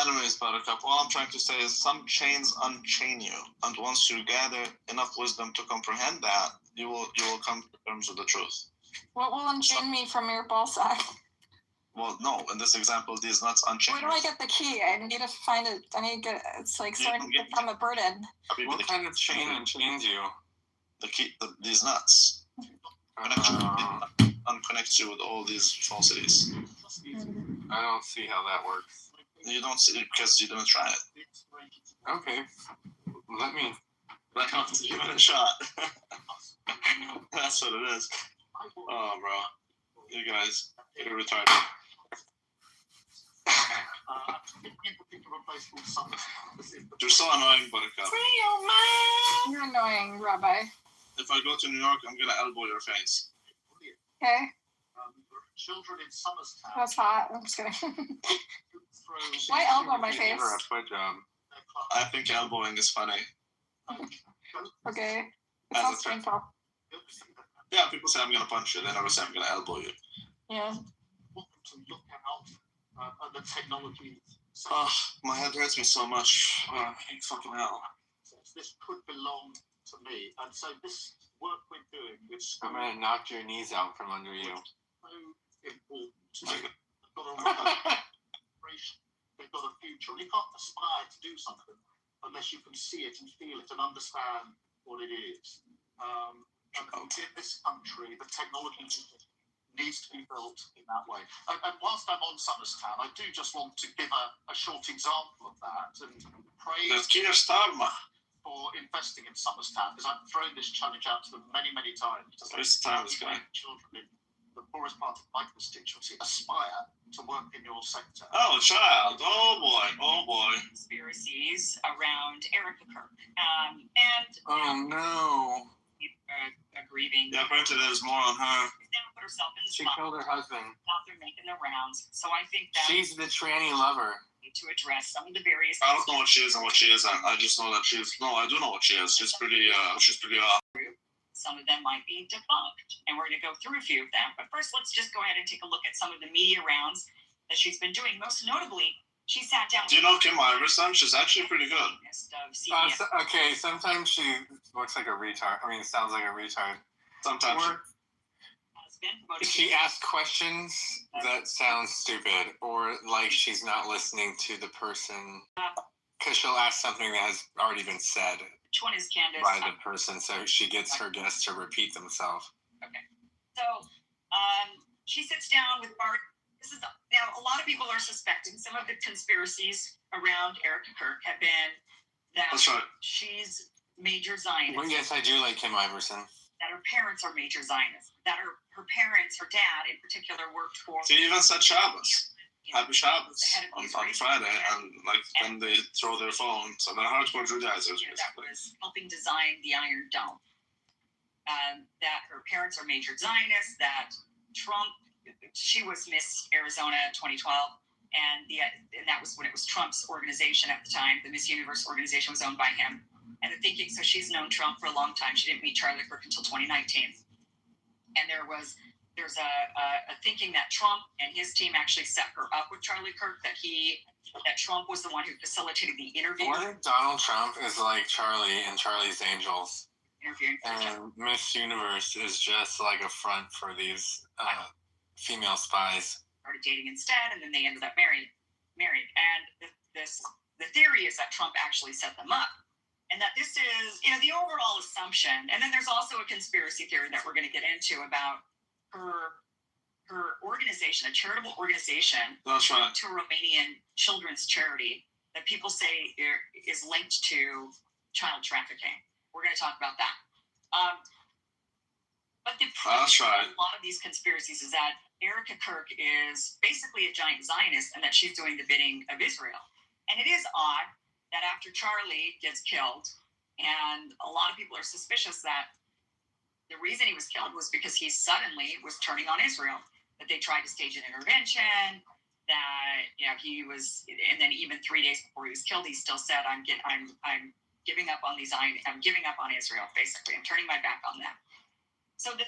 Anyways, Buttercup, all I'm trying to say is some chains unchain you, and once you gather enough wisdom to comprehend that, you will come to terms with the truth. What will unchain me from your ball sack? Well, no, in this example, these nuts unchain. Where do I get the key? I need to find it. I need to get. It's like starting to become a burden. What kind of chain unchains you? The key, these nuts. Unconnects you with all these falsities. I don't see how that works. You don't see it because you didn't try it. Okay. Let me give it a shot. That's what it is. Oh, bro. You guys, you're retarded. You're so annoying, Buttercup. You're annoying, Rabbi. If I go to New York, I'm gonna elbow your face. Okay. Children in Somerstown. That's hot. I'm just kidding. Why elbow my face? I think elbowing is funny. Okay. It As sounds a threat. painful. Yeah, people say I'm gonna punch you. They never say I'm gonna elbow you. Yeah. Want them to look out at the technology. Oh, my head hurts me so much. Fucking hell. This could belong to me, and so this work we're doing with I'm gonna knock your knees out from under you. so important. They've got a they've got a future. And you can't aspire to do something unless you can see it and feel it and understand what it is. And in this country, the technology needs to be built in that way. And whilst I'm on Summerstown, I do just want to give a short example of that and praise for investing in Summerstown, because I've thrown this challenge out to them many, many times. First time this guy. Children in the poorest part of my constituency aspire to work in your sector. Oh, child. Oh, boy. Oh, boy. Conspiracies around Erica Kirk. And Oh, no. grieving. Yeah, apparently there's more on her. Now put herself in the She spot. killed her husband. Out there making the rounds. So I think that She's the tranny lover. to address some of the various. I don't know what she is and what she isn't. I just know that she's. No, I do know what she is. She's pretty. Some of them might be debunked, and we're going to go through a few of them. But first, let's just go ahead and take a look at some of the media rounds that she's been doing. Most notably, she sat down. Do you know Kim Iverson? She's actually pretty good. Okay, sometimes she looks like a retard. I mean, sounds like a retard. Sometimes. She asks questions that sound stupid, or like she's not listening to the person, because she'll ask something that has already been said Which one is Candace? by the person, so she gets her guests to repeat themselves. Okay. So she sits down with Bart. This is now a lot of people are suspecting some of the conspiracies around Erica Kirk have been that That's right. she's major Zionist. Well, yes, I do like Kim Iverson. That her parents are major Zionists. That her parents, her dad in particular, worked for. She even said Shabbos. Happy Shabbos on Friday, and like then they throw their phone. So they're hardcore Judaizers. That was helping design the Iron Dome. That her parents are major Zionists. That Trump, she was Miss Arizona 2012, and that was when it was Trump's organization at the time. The Miss Universe organization was owned by him. And the thinking, so she's known Trump for a long time. She didn't meet Charlie Kirk until 2019. And there's a thinking that Trump and his team actually set her up with Charlie Kirk, that Trump was the one who facilitated the interview. What if Donald Trump is like Charlie and Charlie's Angels? And Miss Universe is just like a front for these female spies. Started dating instead, and then they ended up married. And the theory is that Trump actually set them up. And that this is, the overall assumption. And then there's also a conspiracy theory that we're going to get into about her organization, a charitable organization. That's right. To a Romanian children's charity that people say is linked to child trafficking. We're going to talk about that. But the problem with a lot of these conspiracies is that Erica Kirk is basically a giant Zionist and that she's doing the bidding of Israel. And it is odd that after Charlie gets killed, and a lot of people are suspicious that the reason he was killed was because he suddenly was turning on Israel, that they tried to stage an intervention, that he was, and then even 3 days before he was killed, he still said, I'm giving up on I'm giving up on Israel, basically. I'm turning my back on them. So the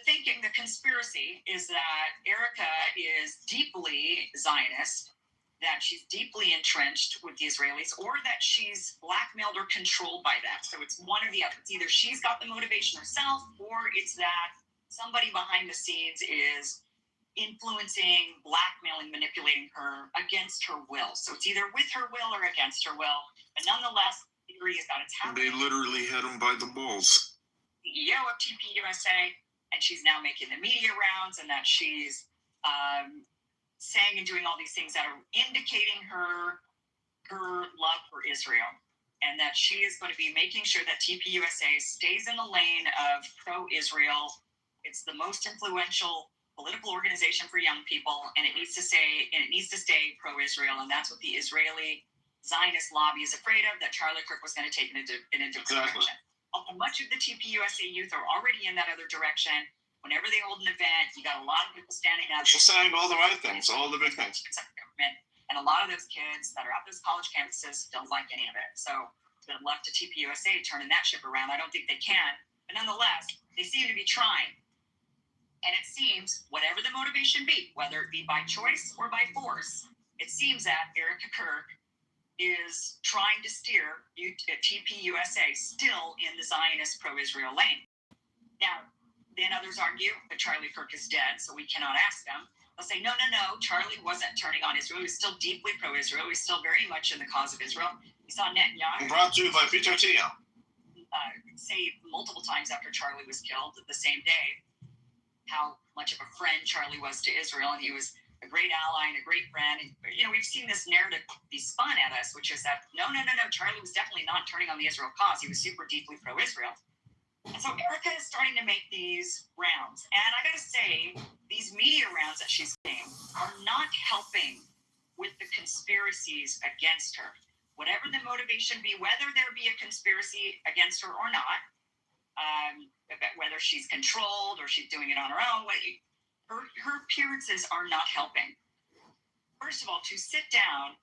conspiracy is that Erica is deeply Zionist, that she's deeply entrenched with the Israelis, or that she's blackmailed or controlled by that. So it's one or the other. It's either she's got the motivation herself, or it's that somebody behind the scenes is influencing, blackmailing, manipulating her against her will. So it's either with her will or against her will. But nonetheless, the theory is that it's happening. They literally had him by the balls. CEO of TPUSA, and she's now making the media rounds, and that she's saying and doing all these things that are indicating her love for Israel, and that she is going to be making sure that TPUSA stays in the lane of pro-Israel. It's the most influential political organization for young people, and it needs to stay pro-Israel, and that's what the Israeli Zionist lobby is afraid of, that Charlie Kirk was going to take in a different direction. Much of the TPUSA youth are already in that other direction. Whenever they hold an event, you got a lot of people standing up. She's saying all the right things, all the big things. And a lot of those kids that are at those college campuses don't like any of it. So that left to TPUSA turning that ship around. I don't think they can. But nonetheless, they seem to be trying. And it seems, whatever the motivation be, whether it be by choice or by force, it seems that Erica Kirk is trying to steer TPUSA still in the Zionist pro-Israel lane. Now, then others argue that Charlie Kirk is dead, so we cannot ask them. They'll say, no, Charlie wasn't turning on Israel. He was still deeply pro-Israel. He was still very much in the cause of Israel. He saw Netanyahu Brought to you by Peter Thiel. say multiple times after Charlie was killed the same day how much of a friend Charlie was to Israel, and he was a great ally and a great friend. And, we've seen this narrative be spun at us, which is that, no, Charlie was definitely not turning on the Israel cause. He was super deeply pro-Israel. And so Erica is starting to make these rounds. And I got to say, these media rounds that she's getting are not helping with the conspiracies against her. Whatever the motivation be, whether there be a conspiracy against her or not, whether she's controlled or she's doing it on her own, her appearances are not helping. First of all, to sit down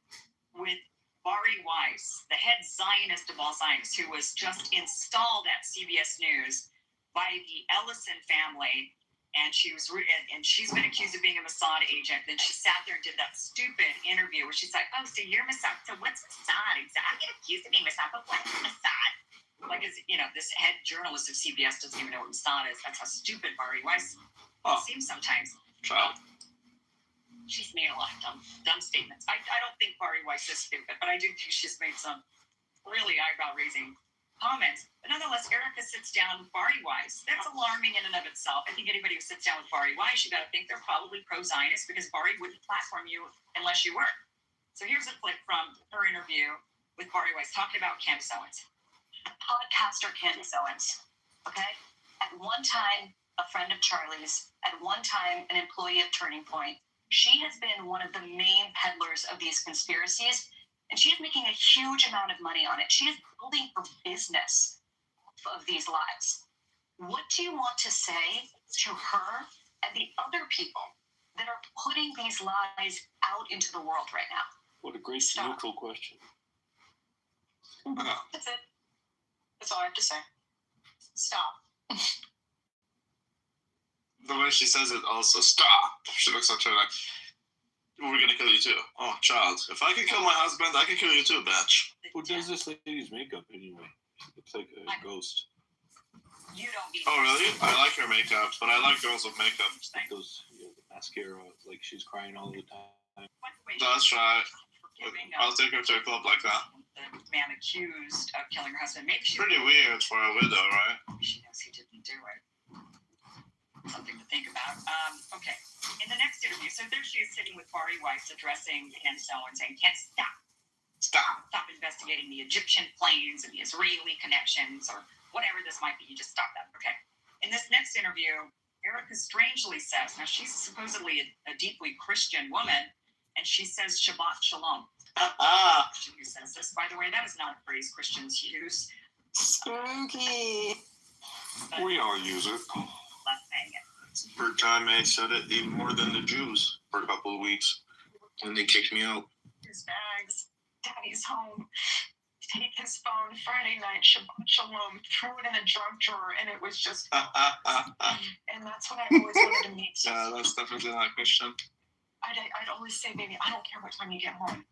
with Bari Weiss, the head Zionist of all Zionists, who was just installed at CBS News by the Ellison family, and she's been accused of being a Mossad agent. Then she sat there and did that stupid interview where she's like, "Oh, so you're Mossad? So what's Mossad exactly? I get accused of being Mossad, but what's Mossad?" Like, this head journalist of CBS doesn't even know what Mossad is. That's how stupid Bari Weiss seems sometimes. Child. She's made a lot of dumb statements. I don't think Bari Weiss is stupid, but I do think she's made some really eyebrow-raising comments. But nonetheless, Erica sits down with Bari Weiss. That's alarming in and of itself. I think anybody who sits down with Bari Weiss, you got to think they're probably pro-Zionist, because Bari wouldn't platform you unless you were. So here's a clip from her interview with Bari Weiss talking about Candace Owens. Podcaster Candace Owens, okay? At one time, a friend of Charlie's, at one time, an employee of Turning Point. She has been one of the main peddlers of these conspiracies, and she is making a huge amount of money on it. She is building her business of these lies. What do you want to say to her and the other people that are putting these lies out into the world right now? What a great neutral question. That's it. That's all I have to say. Stop. The way she says it also, stop. She looks at her like, we're gonna kill you too. Oh, child. If I can kill my husband, I can kill you too, bitch. Who does this lady's makeup anyway? She looks like a ghost. You don't need. Oh, really? I like her makeup, but I like girls with makeup. Those, the mascara, like she's crying all the time. That's right. I'll take her to a club like that. The man accused of killing her husband. Maybe she's pretty weird for a widow, right? She knows he didn't do it. Something to think about. Okay. In the next interview, so there she is sitting with Bari Weiss addressing Candace Owens saying, "Can't stop investigating the Egyptian planes and the Israeli connections or whatever this might be. You just stop that." Okay. In this next interview, Erica strangely says, now she's supposedly a deeply Christian woman, and she says Shabbat Shalom. She says this, by the way, that is not a phrase Christians use. Spooky. We all use it. Left saying it. Per time I said it even more than the Jews for a couple of weeks. And they kicked me out. His bags. Daddy's home. Take his phone Friday night, Shabbat Shalom, threw it in a junk drawer, and it was just. And that's what I always wanted to meet. Yeah, that's definitely not Christian. I'd always say, baby, I don't care what time you get home.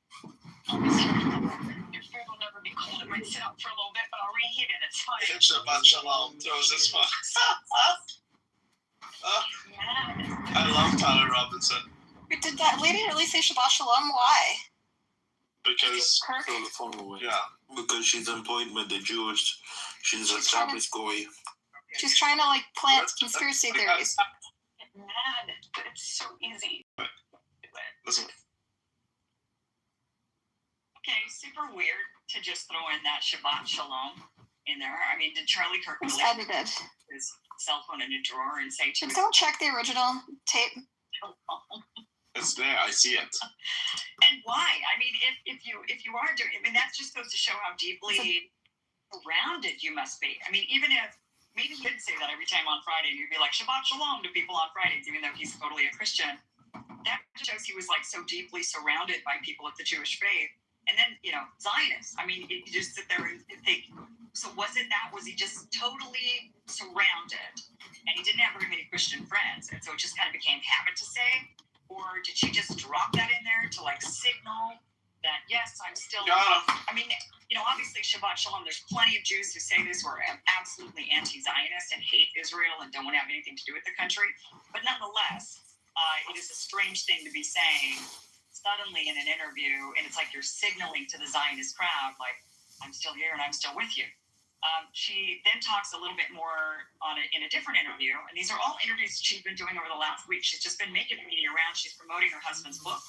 Always care. Your food will never be cold. It might sit out for a little bit, but I'll reheat it. It's fine. Shabbat Shalom throws his phone. I love Tyler Robinson. But did that lady really say Shabbat Shalom? Why? Because throw the phone away. Yeah, because she's employed with the Jews. She's a Shabbos goy. She's trying to plant conspiracy theories. Get mad, but it's so easy. Listen. Okay, super weird to just throw in that Shabbat Shalom in there. I mean, did Charlie Kirk It's really edited. his cell phone in a drawer and say to Did someone check the original tape? It's there. I see it. And why? I mean, if you are doing, I mean, that just goes to show how deeply surrounded you must be. I mean, even if maybe he did say that every time on Friday, and you'd be like Shabbat Shalom to people on Fridays, even though he's totally a Christian. That shows he was so deeply surrounded by people of the Jewish faith And then, Zionists. I mean, you just sit there and think, so was it that? Was he just totally surrounded and he didn't have very many Christian friends? And so it just kind of became habit to say? Or did she just drop that in there to signal that, yes, I'm still. I mean, obviously Shabbat Shalom, there's plenty of Jews who say this who are absolutely anti-Zionist and hate Israel and don't want to have anything to do with the country. But nonetheless, it is a strange thing to be saying suddenly in an interview, and it's like you're signaling to the Zionist crowd, like, I'm still here and I'm still with you. She then talks a little bit more in a different interview, and these are all interviews she's been doing over the last week. She's just been making the media round. She's promoting her husband's book,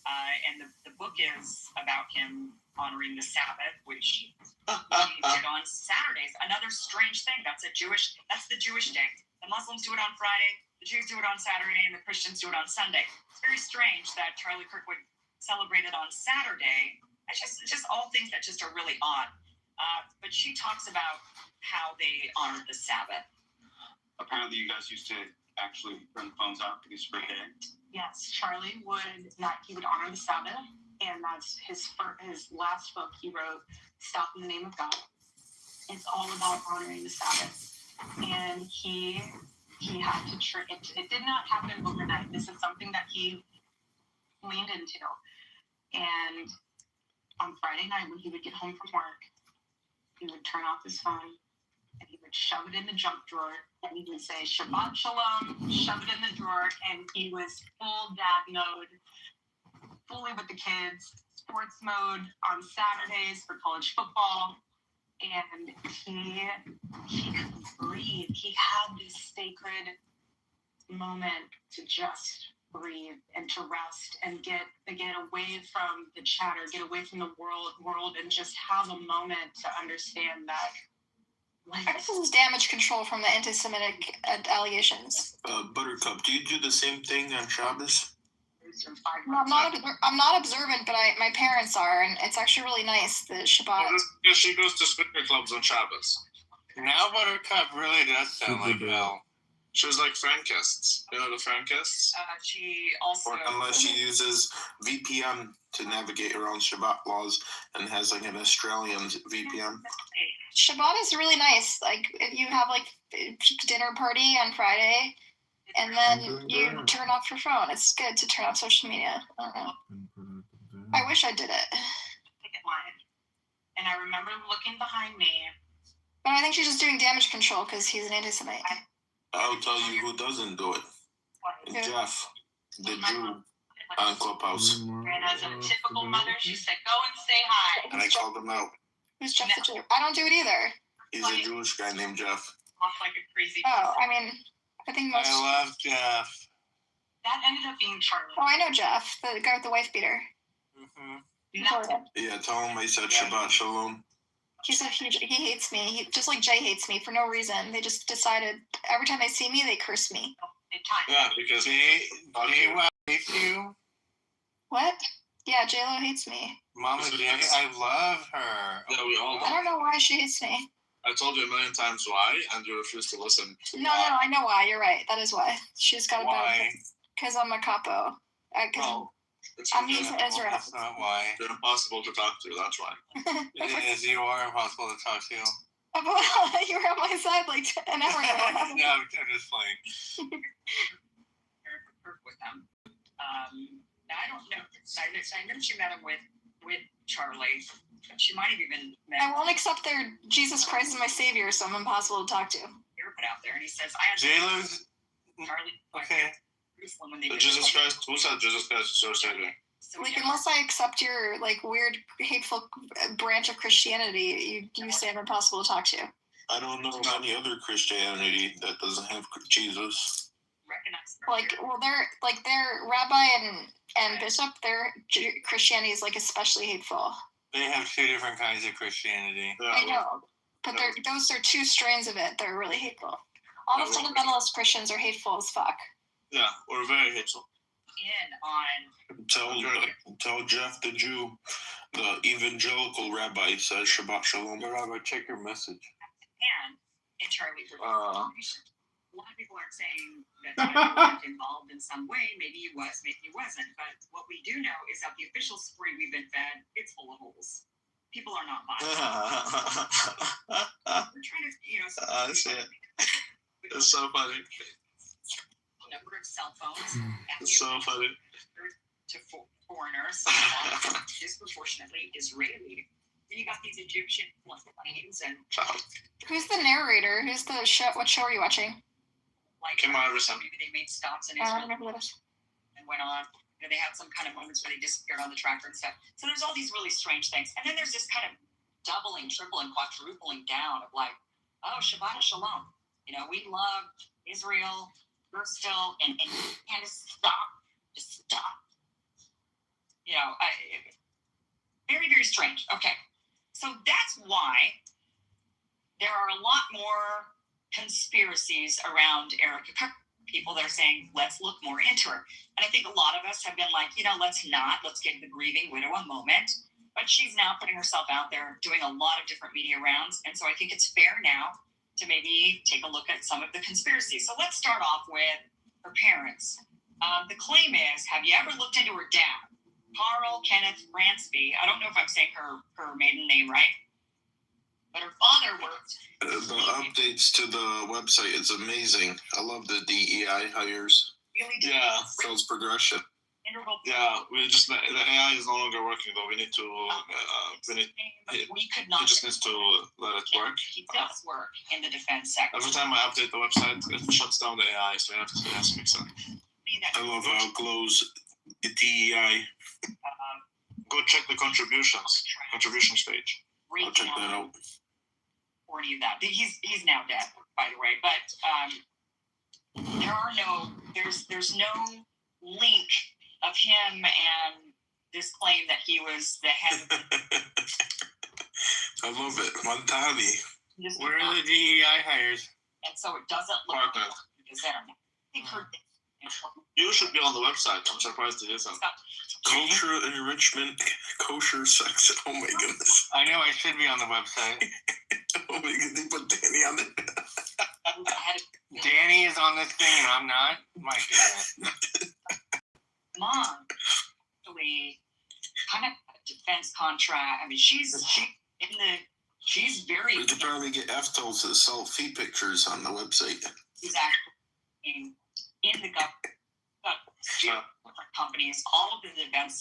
and the book is about him honoring the Sabbath, which he did on Saturdays. Another strange thing. That's the Jewish day. The Muslims do it on Friday, the Jews do it on Saturday, and the Christians do it on Sunday. It's very strange that Charlie Kirk would celebrate it on Saturday. It's just all things that just are really odd. But she talks about how they honor the Sabbath. Apparently, you guys used to actually turn the phones out because you're day. Yes, Charlie he would honor the Sabbath, and that's his last book he wrote, Stop in the Name of God. It's all about honoring the Sabbath. And he had to it did not happen overnight. This is something that he leaned into. And on Friday night when he would get home from work, he would turn off his phone and he would shove it in the junk drawer and he would say Shabbat Shalom, shove it in the drawer, and he was full dad mode, fully with the kids, sports mode on Saturdays for college football. And he couldn't breathe. He had this sacred moment to just breathe and to rest and get away from the chatter, get away from the world, and just have a moment to understand that. This is damage control from the anti-Semitic allegations. Buttercup, do you do the same thing on Shabbos? No, I'm not observant, but my parents are, and it's actually really nice, the Shabbat. Yeah, she goes to speaker clubs on Shabbos. Now Buttercup really does sound like hell. She was like Frankists. You know the Frankists? She also... Unless she uses VPN to navigate around Shabbat laws and has like an Australian VPN. Shabbat is really nice. Like, if you have like a dinner party on Friday, and then you turn off your phone. It's good to turn off social media. I don't know. I wish I did it. And I remember looking behind me. But I think she's just doing damage control because he's an anti-Semite. I'll tell you who doesn't do it. Jeff, the Jew on Clubhouse. And as a typical mother, she said, go and say hi. And I called him out. Who's Jeff the Jew? I don't do it either. He's a Jewish guy named Jeff. Off like a crazy. Oh, I mean, I think most... I love Jeff. That ended up being Charlie. Oh, I know Jeff, the guy with the wife beater. Mm-hmm. Yeah, tell him I said Shabbat Shalom. He hates me. Just like Jay hates me for no reason. They just decided every time they see me, they curse me. Yeah, because J-Lo hates you? What? Yeah, J-Lo hates me. Mama J, I love her. Yeah, we all do. I don't know why she hates me. I told you a million times why, and you refuse to listen. No, I know why. You're right. That is why. She's got a Why? because I'm a capo. No, I'm using Israel. That's not why. They're impossible to talk to, that's why. It is, you are impossible to talk to. You were on my side like an hour ago. No, I'm just playing. With them. I don't know. I know she met him with Charlie. She might have even met. I won't accept their Jesus Christ is my savior, so I'm impossible to talk to. You're put out there, and he says, "I had J-Lo's Charlie." okay. Jesus Christ, who said Jesus Christ is your savior? Like, unless I accept your like weird, hateful branch of Christianity, you say I'm impossible to talk to. I don't know any other Christianity that doesn't have Jesus. Like, well, their rabbi and bishop, their Christianity is like especially hateful. They have two different kinds of Christianity. I know, but those are two strains of it. They're really hateful. All the fundamentalist Christians are hateful as fuck. Yeah, we're very hateful. Tell Jeff the Jew, the evangelical rabbi says Shabbat Shalom. Rabbi, check your message. And Charlie. A lot of people aren't saying that he was involved in some way. Maybe he was, maybe he wasn't. But what we do know is that the official story we've been fed, it's full of people are not bots. We're trying to, I see it. It's so funny. Number of cell phones. It's so funny. To foreigners, disproportionately Israeli. And you got these Egyptian planes and. Who's the narrator? Who's the show? What show are you watching? Like maybe they made stops in I Israel don't remember what it is. and went on. They had some kind of moments where they disappeared on the tracker and stuff. So there's all these really strange things. And then there's this kind of doubling, tripling, quadrupling down of like, oh, Shabbat Shalom. We love Israel. We're still, and just stop. Just stop. Very, very strange. Okay. So that's why there are a lot more conspiracies around Erica Cook. People that are saying, let's look more into her. And I think a lot of us have been like, let's give the grieving widow a moment. But she's now putting herself out there, doing a lot of different media rounds. And so I think it's fair now to maybe take a look at some of the conspiracies. So let's start off with her parents. The claim is, have you ever looked into her dad? Carl Kenneth Ransby. I don't know if I'm saying her maiden name right. But her father worked. The updates to the website is amazing. I love the DEI hires. Really? Yeah. Shows progression. Yeah, the AI is no longer working though. We need to, we could not. He just needs to let it work. He does work in the defense sector. Every time I update the website, it shuts down the AI, so it has to fix it. I love how it glows the DEI. Go check the contributions page. I'll check that out. Or any of that. He's now dead, by the way. But there's no link of him and this claim that he was the head of I love it. Montani. Where are the DEI hires? And so it doesn't look like it's there. I think you should be on the website. I'm surprised it isn't. Culture enrichment, kosher sex. Oh my goodness. I know I should be on the website. Oh my goodness, they put Danny on it. Danny is on this thing and I'm not? My goodness. Mom actually kind of a defense contract. I mean, she's very. We could probably get F-Tolls to sell feet pictures on the website. She's actually in the government. Different companies, all of the defense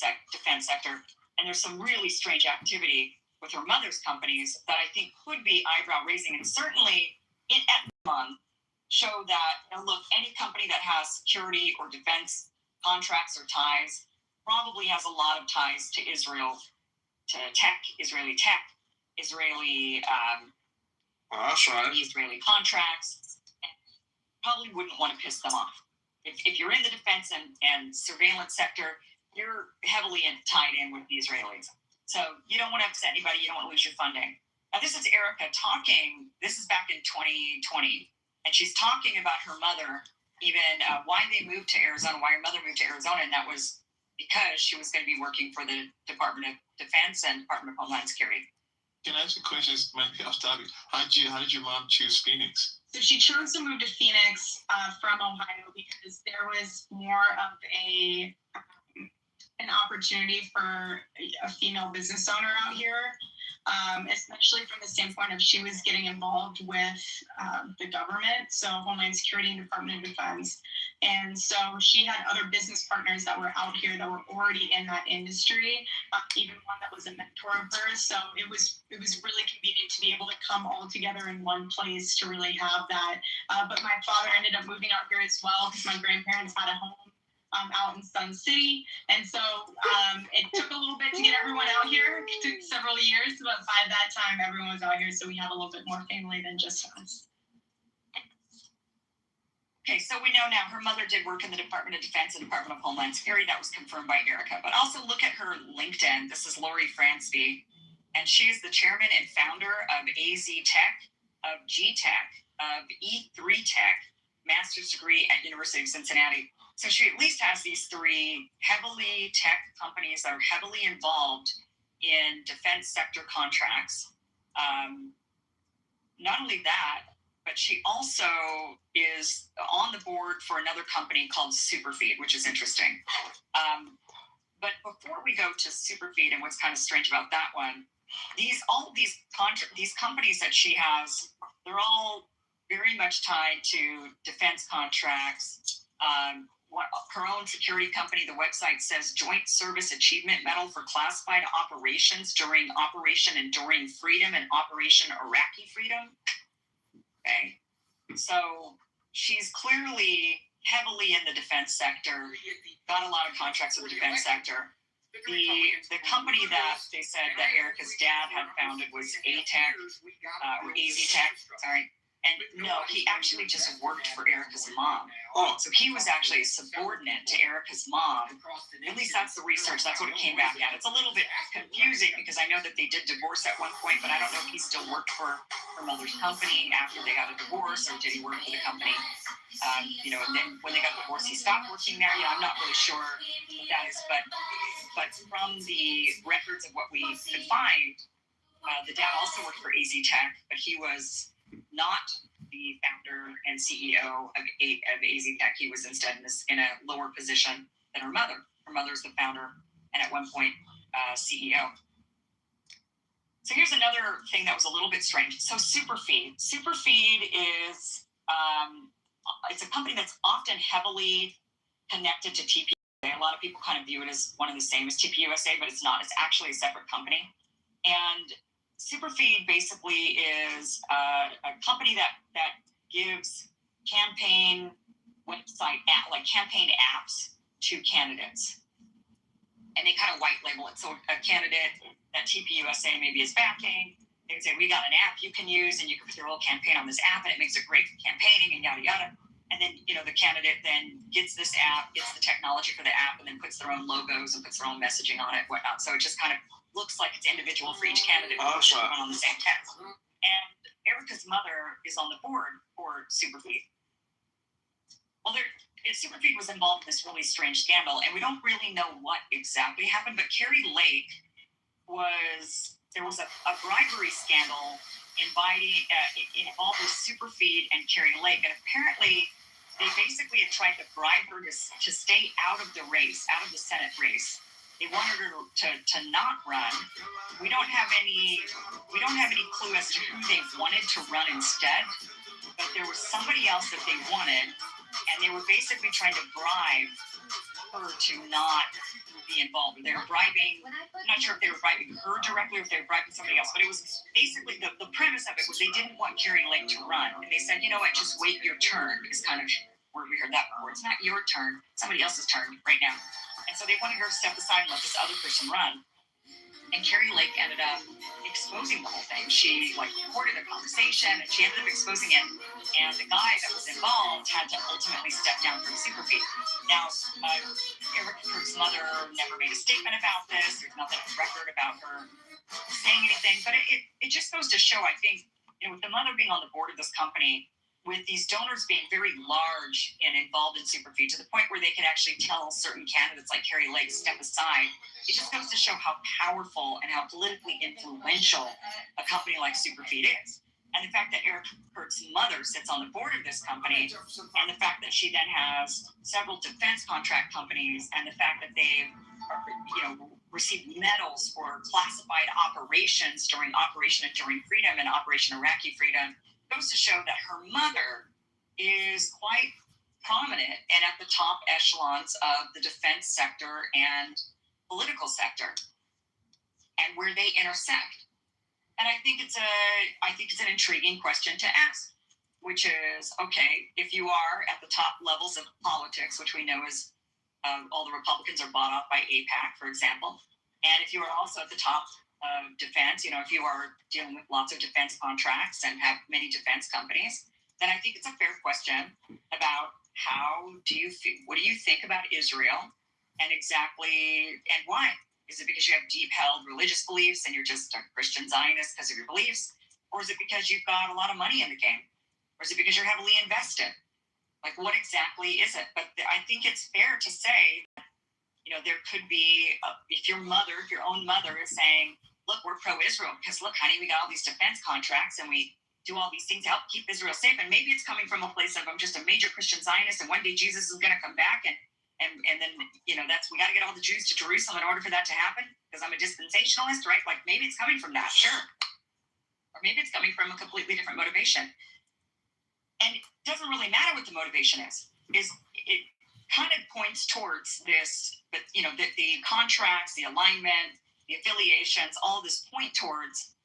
sector, and there's some really strange activity with her mother's companies that I think could be eyebrow raising, and certainly at the month show that look, any company that has security or defense contracts or ties probably has a lot of ties to Israel, to Israeli tech, Israeli Israeli contracts, and probably wouldn't want to piss them off. If you're in the defense and surveillance sector, you're heavily tied in with the Israelis. So you don't want to upset anybody. You don't want to lose your funding. Now, this is Erica talking. This is back in 2020. And she's talking about her mother, even why they moved to Arizona, why her mother moved to Arizona. And that was because she was going to be working for the Department of Defense and Department of Homeland Security. Can I ask a question? Off topic. How did your mom choose Phoenix? So she chose to move to Phoenix from Ohio because there was more of an opportunity for a female business owner out here, especially from the standpoint of she was getting involved with the government, so Homeland Security and Department of Defense. And so she had other business partners that were out here that were already in that industry, even one that was a mentor of hers. So it was really convenient to be able to come all together in one place to really have that. But my father ended up moving out here as well because my grandparents had a home out in Sun City. And so it took a little bit to get everyone out here. It took several years, but by that time, everyone was out here. So we had a little bit more family than just us. Okay, so we know now her mother did work in the Department of Defense and Department of Homeland Security. That was confirmed by Erica. But also look at her LinkedIn. This is Lori Fransby, and she's the chairman and founder of AZ Tech, of G Tech, of E3 Tech, master's degree at University of Cincinnati. So she at least has these three heavily tech companies that are heavily involved in defense sector contracts. Not only that, but she also is on the board for another company called Superfeed, which is interesting. But before we go to Superfeed and what's kind of strange about that one, all of these companies that she has, they're all very much tied to defense contracts. Her own security company, the website says Joint Service Achievement Medal for classified operations during Operation Enduring Freedom and Operation Iraqi Freedom. Okay, so she's clearly heavily in the defense sector, got a lot of contracts with the defense sector. The company that they said that Erica's dad had founded was ATEC, or AZTech, sorry. And no, he actually just worked for Erica's mom. Oh. So he was actually a subordinate to Erica's mom. At least that's the research. That's what it came back at. It's a little bit confusing because I know that they did divorce at one point, but I don't know if he still worked for her mother's company after they got a divorce, or did he work for the company? And then when they got divorced, he stopped working there. I'm not really sure what that is, but from the records of what we could find, the dad also worked for AZTech, but he was not the founder and CEO of AZTech. He was instead in a lower position than her mother. Her mother's the founder and at one point CEO. So here's another thing that was a little bit strange. So Superfeed is it's a company that's often heavily connected to TPUSA. A lot of people kind of view it as one of the same as TPUSA, but it's not. It's actually a separate company. And Superfeed basically is a company that gives campaign apps to candidates, and they kind of white label it. So a candidate that TPUSA maybe is backing, they would say, we got an app you can use, and you can put your whole campaign on this app, and it makes it great for campaigning and yada yada. And then the candidate then gets this app, gets the technology for the app, and then puts their own logos and puts their own messaging on it, whatnot. So it just kind of looks like it's individual for each candidate on the same text. And Erica's mother is on the board for Superfeed. Well, Superfeed was involved in this really strange scandal, and we don't really know what exactly happened, but Carrie Lake there was a bribery scandal involved with Superfeed and Carrie Lake, and apparently they basically had tried to bribe her to stay out of the race, out of the Senate race. They wanted her to not run. We don't have any clue as to who they wanted to run instead, but there was somebody else that they wanted, and they were basically trying to bribe her to not be involved. They were bribing, I'm not sure if they were bribing her directly or if they were bribing somebody else, but it was basically the premise of it was they didn't want Carrie Lake to run. And they said, you know what, just wait your turn, is kind of where we heard that before. It's not your turn, somebody else's turn right now. And so they wanted her to step aside and let this other person run. And Carrie Lake ended up exposing the whole thing. She recorded a conversation, and she ended up exposing it. And the guy that was involved had to ultimately step down from Superfeed. Now, Erica Kirk's mother never made a statement about this. There's nothing on record about her saying anything. But it just goes to show, I think, with the mother being on the board of this company, with these donors being very large and involved in Superfeed to the point where they could actually tell certain candidates like Carrie Lake step aside, it just goes to show how powerful and how politically influential a company like Superfeed is. And the fact that Eric Kirk's mother sits on the board of this company, and the fact that she then has several defense contract companies, and the fact that they've received medals for classified operations during Operation Enduring Freedom and Operation Iraqi Freedom, goes to show that her mother is quite prominent and at the top echelons of the defense sector and political sector, and where they intersect. And I think it's an intriguing question to ask, which is, okay, if you are at the top levels of politics, which we know is all the Republicans are bought off by AIPAC, for example, and if you are also at the top defense, if you are dealing with lots of defense contracts and have many defense companies, then I think it's a fair question about what do you think about Israel and why? Is it because you have deep held religious beliefs and you're just a Christian Zionist because of your beliefs? Or is it because you've got a lot of money in the game? Or is it because you're heavily invested? What exactly is it? But I think it's fair to say, there could be, if your own mother is saying, look, we're pro-Israel because look, honey, we got all these defense contracts and we do all these things to help keep Israel safe. And maybe it's coming from a place of, I'm just a major Christian Zionist and one day Jesus is going to come back and and then, you know, we got to get all the Jews to Jerusalem in order for that to happen, because I'm a dispensationalist, right? Like, maybe it's coming from that, sure. Or maybe it's coming from a completely different motivation. And it doesn't really matter what the motivation is it kind of points towards this, but, you know, the contracts, the alignment, the affiliations, all this point towards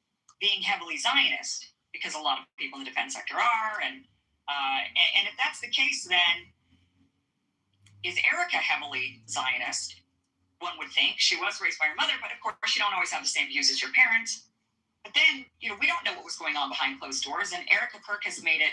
being heavily Zionist, because a lot of people in the defense sector are, and if that's the case, then is Erica heavily Zionist? One would think. She was raised by her mother, but of course you don't always have the same views as your parents. But then, you know, we don't know what was going on behind closed doors, and Erica Kirk has made it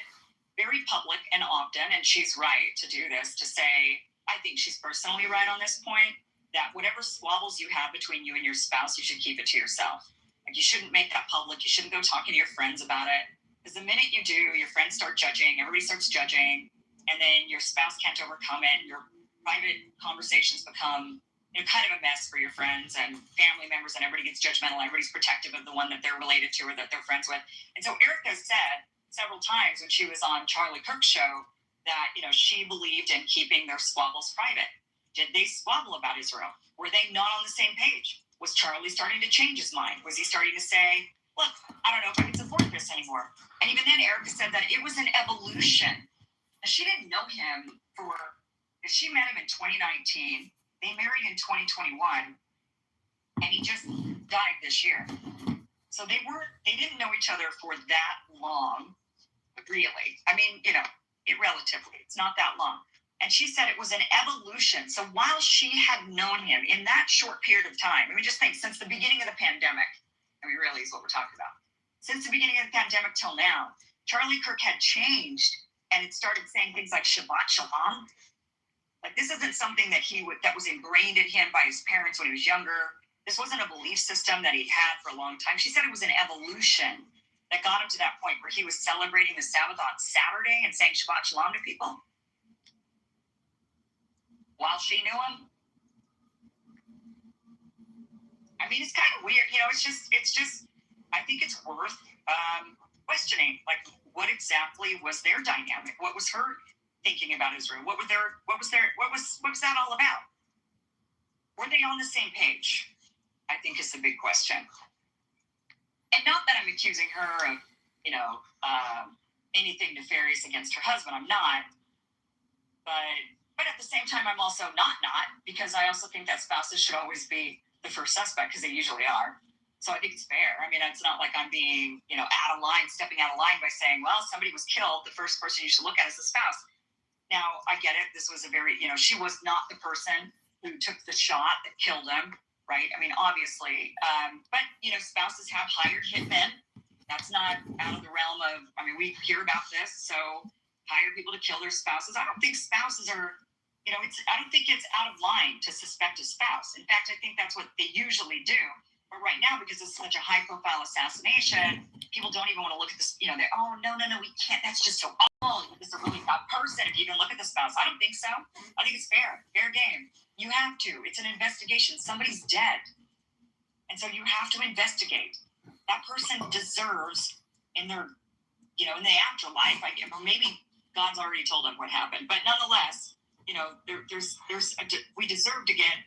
very public and often, and she's right to do this, to say, I think she's personally right on this point, that whatever squabbles you have between you and your spouse, you should keep it to yourself. Like, you shouldn't make that public. You shouldn't go talking to your friends about it, because the minute you do, your friends start judging, everybody starts judging, and then your spouse can't overcome it, and your private conversations become, you know, kind of a mess for your friends and family members, and everybody gets judgmental. Everybody's protective of the one that they're related to or that they're friends with. And so Erica said several times when she was on Charlie Kirk's show that, you know, she believed in keeping their squabbles private. Did they squabble about Israel? Were they not on the same page? Was Charlie starting to change his mind? Was he starting to say, look, I don't know if I can support this anymore? And even then, Erica said that it was an evolution. And she didn't know him she met him in 2019. They married in 2021. And he just died this year. So they didn't know each other for that long, really. I mean, you know, it's not that long. And she said it was an evolution. So while she had known him in that short period of time, I mean, just think, since the beginning of the pandemic, I mean, really is what we're talking about. Since the beginning of the pandemic till now, Charlie Kirk had changed, and it started saying things like Shabbat Shalom. Like, this isn't something that that was ingrained in him by his parents when he was younger. This wasn't a belief system that he had for a long time. She said it was an evolution that got him to that point where he was celebrating the Sabbath on Saturday and saying Shabbat Shalom to people while she knew him. I mean, it's kind of weird. You know, it's just, I think it's worth questioning. Like, what exactly was their dynamic? What was her thinking about Israel? What was that all about? Were they on the same page? I think is the big question. And not that I'm accusing her of, you know, anything nefarious against her husband. I'm not. But at the same time, I'm also not, because I also think that spouses should always be the first suspect, because they usually are. So I think it's fair. I mean, it's not like I'm being, you know, stepping out of line by saying, well, somebody was killed. The first person you should look at is the spouse. Now, I get it. This was a very, you know, she was not the person who took the shot that killed him. Right? I mean, obviously, but, you know, spouses have hired hitmen. That's not out of the realm of, I mean, we hear about this, so hire people to kill their spouses. I don't think spouses are, you know, I don't think it's out of line to suspect a spouse. In fact, I think that's what they usually do. But right now, because it's such a high-profile assassination, people don't even want to look at this, you know, oh, no, we can't, that's just so awful. It's a really bad person if you even look at the spouse. I don't think so. I think it's fair game. You have to. It's an investigation. Somebody's dead. And so you have to investigate. That person deserves in their, you know, in the afterlife, or maybe God's already told them what happened. But nonetheless, you know, we deserve to get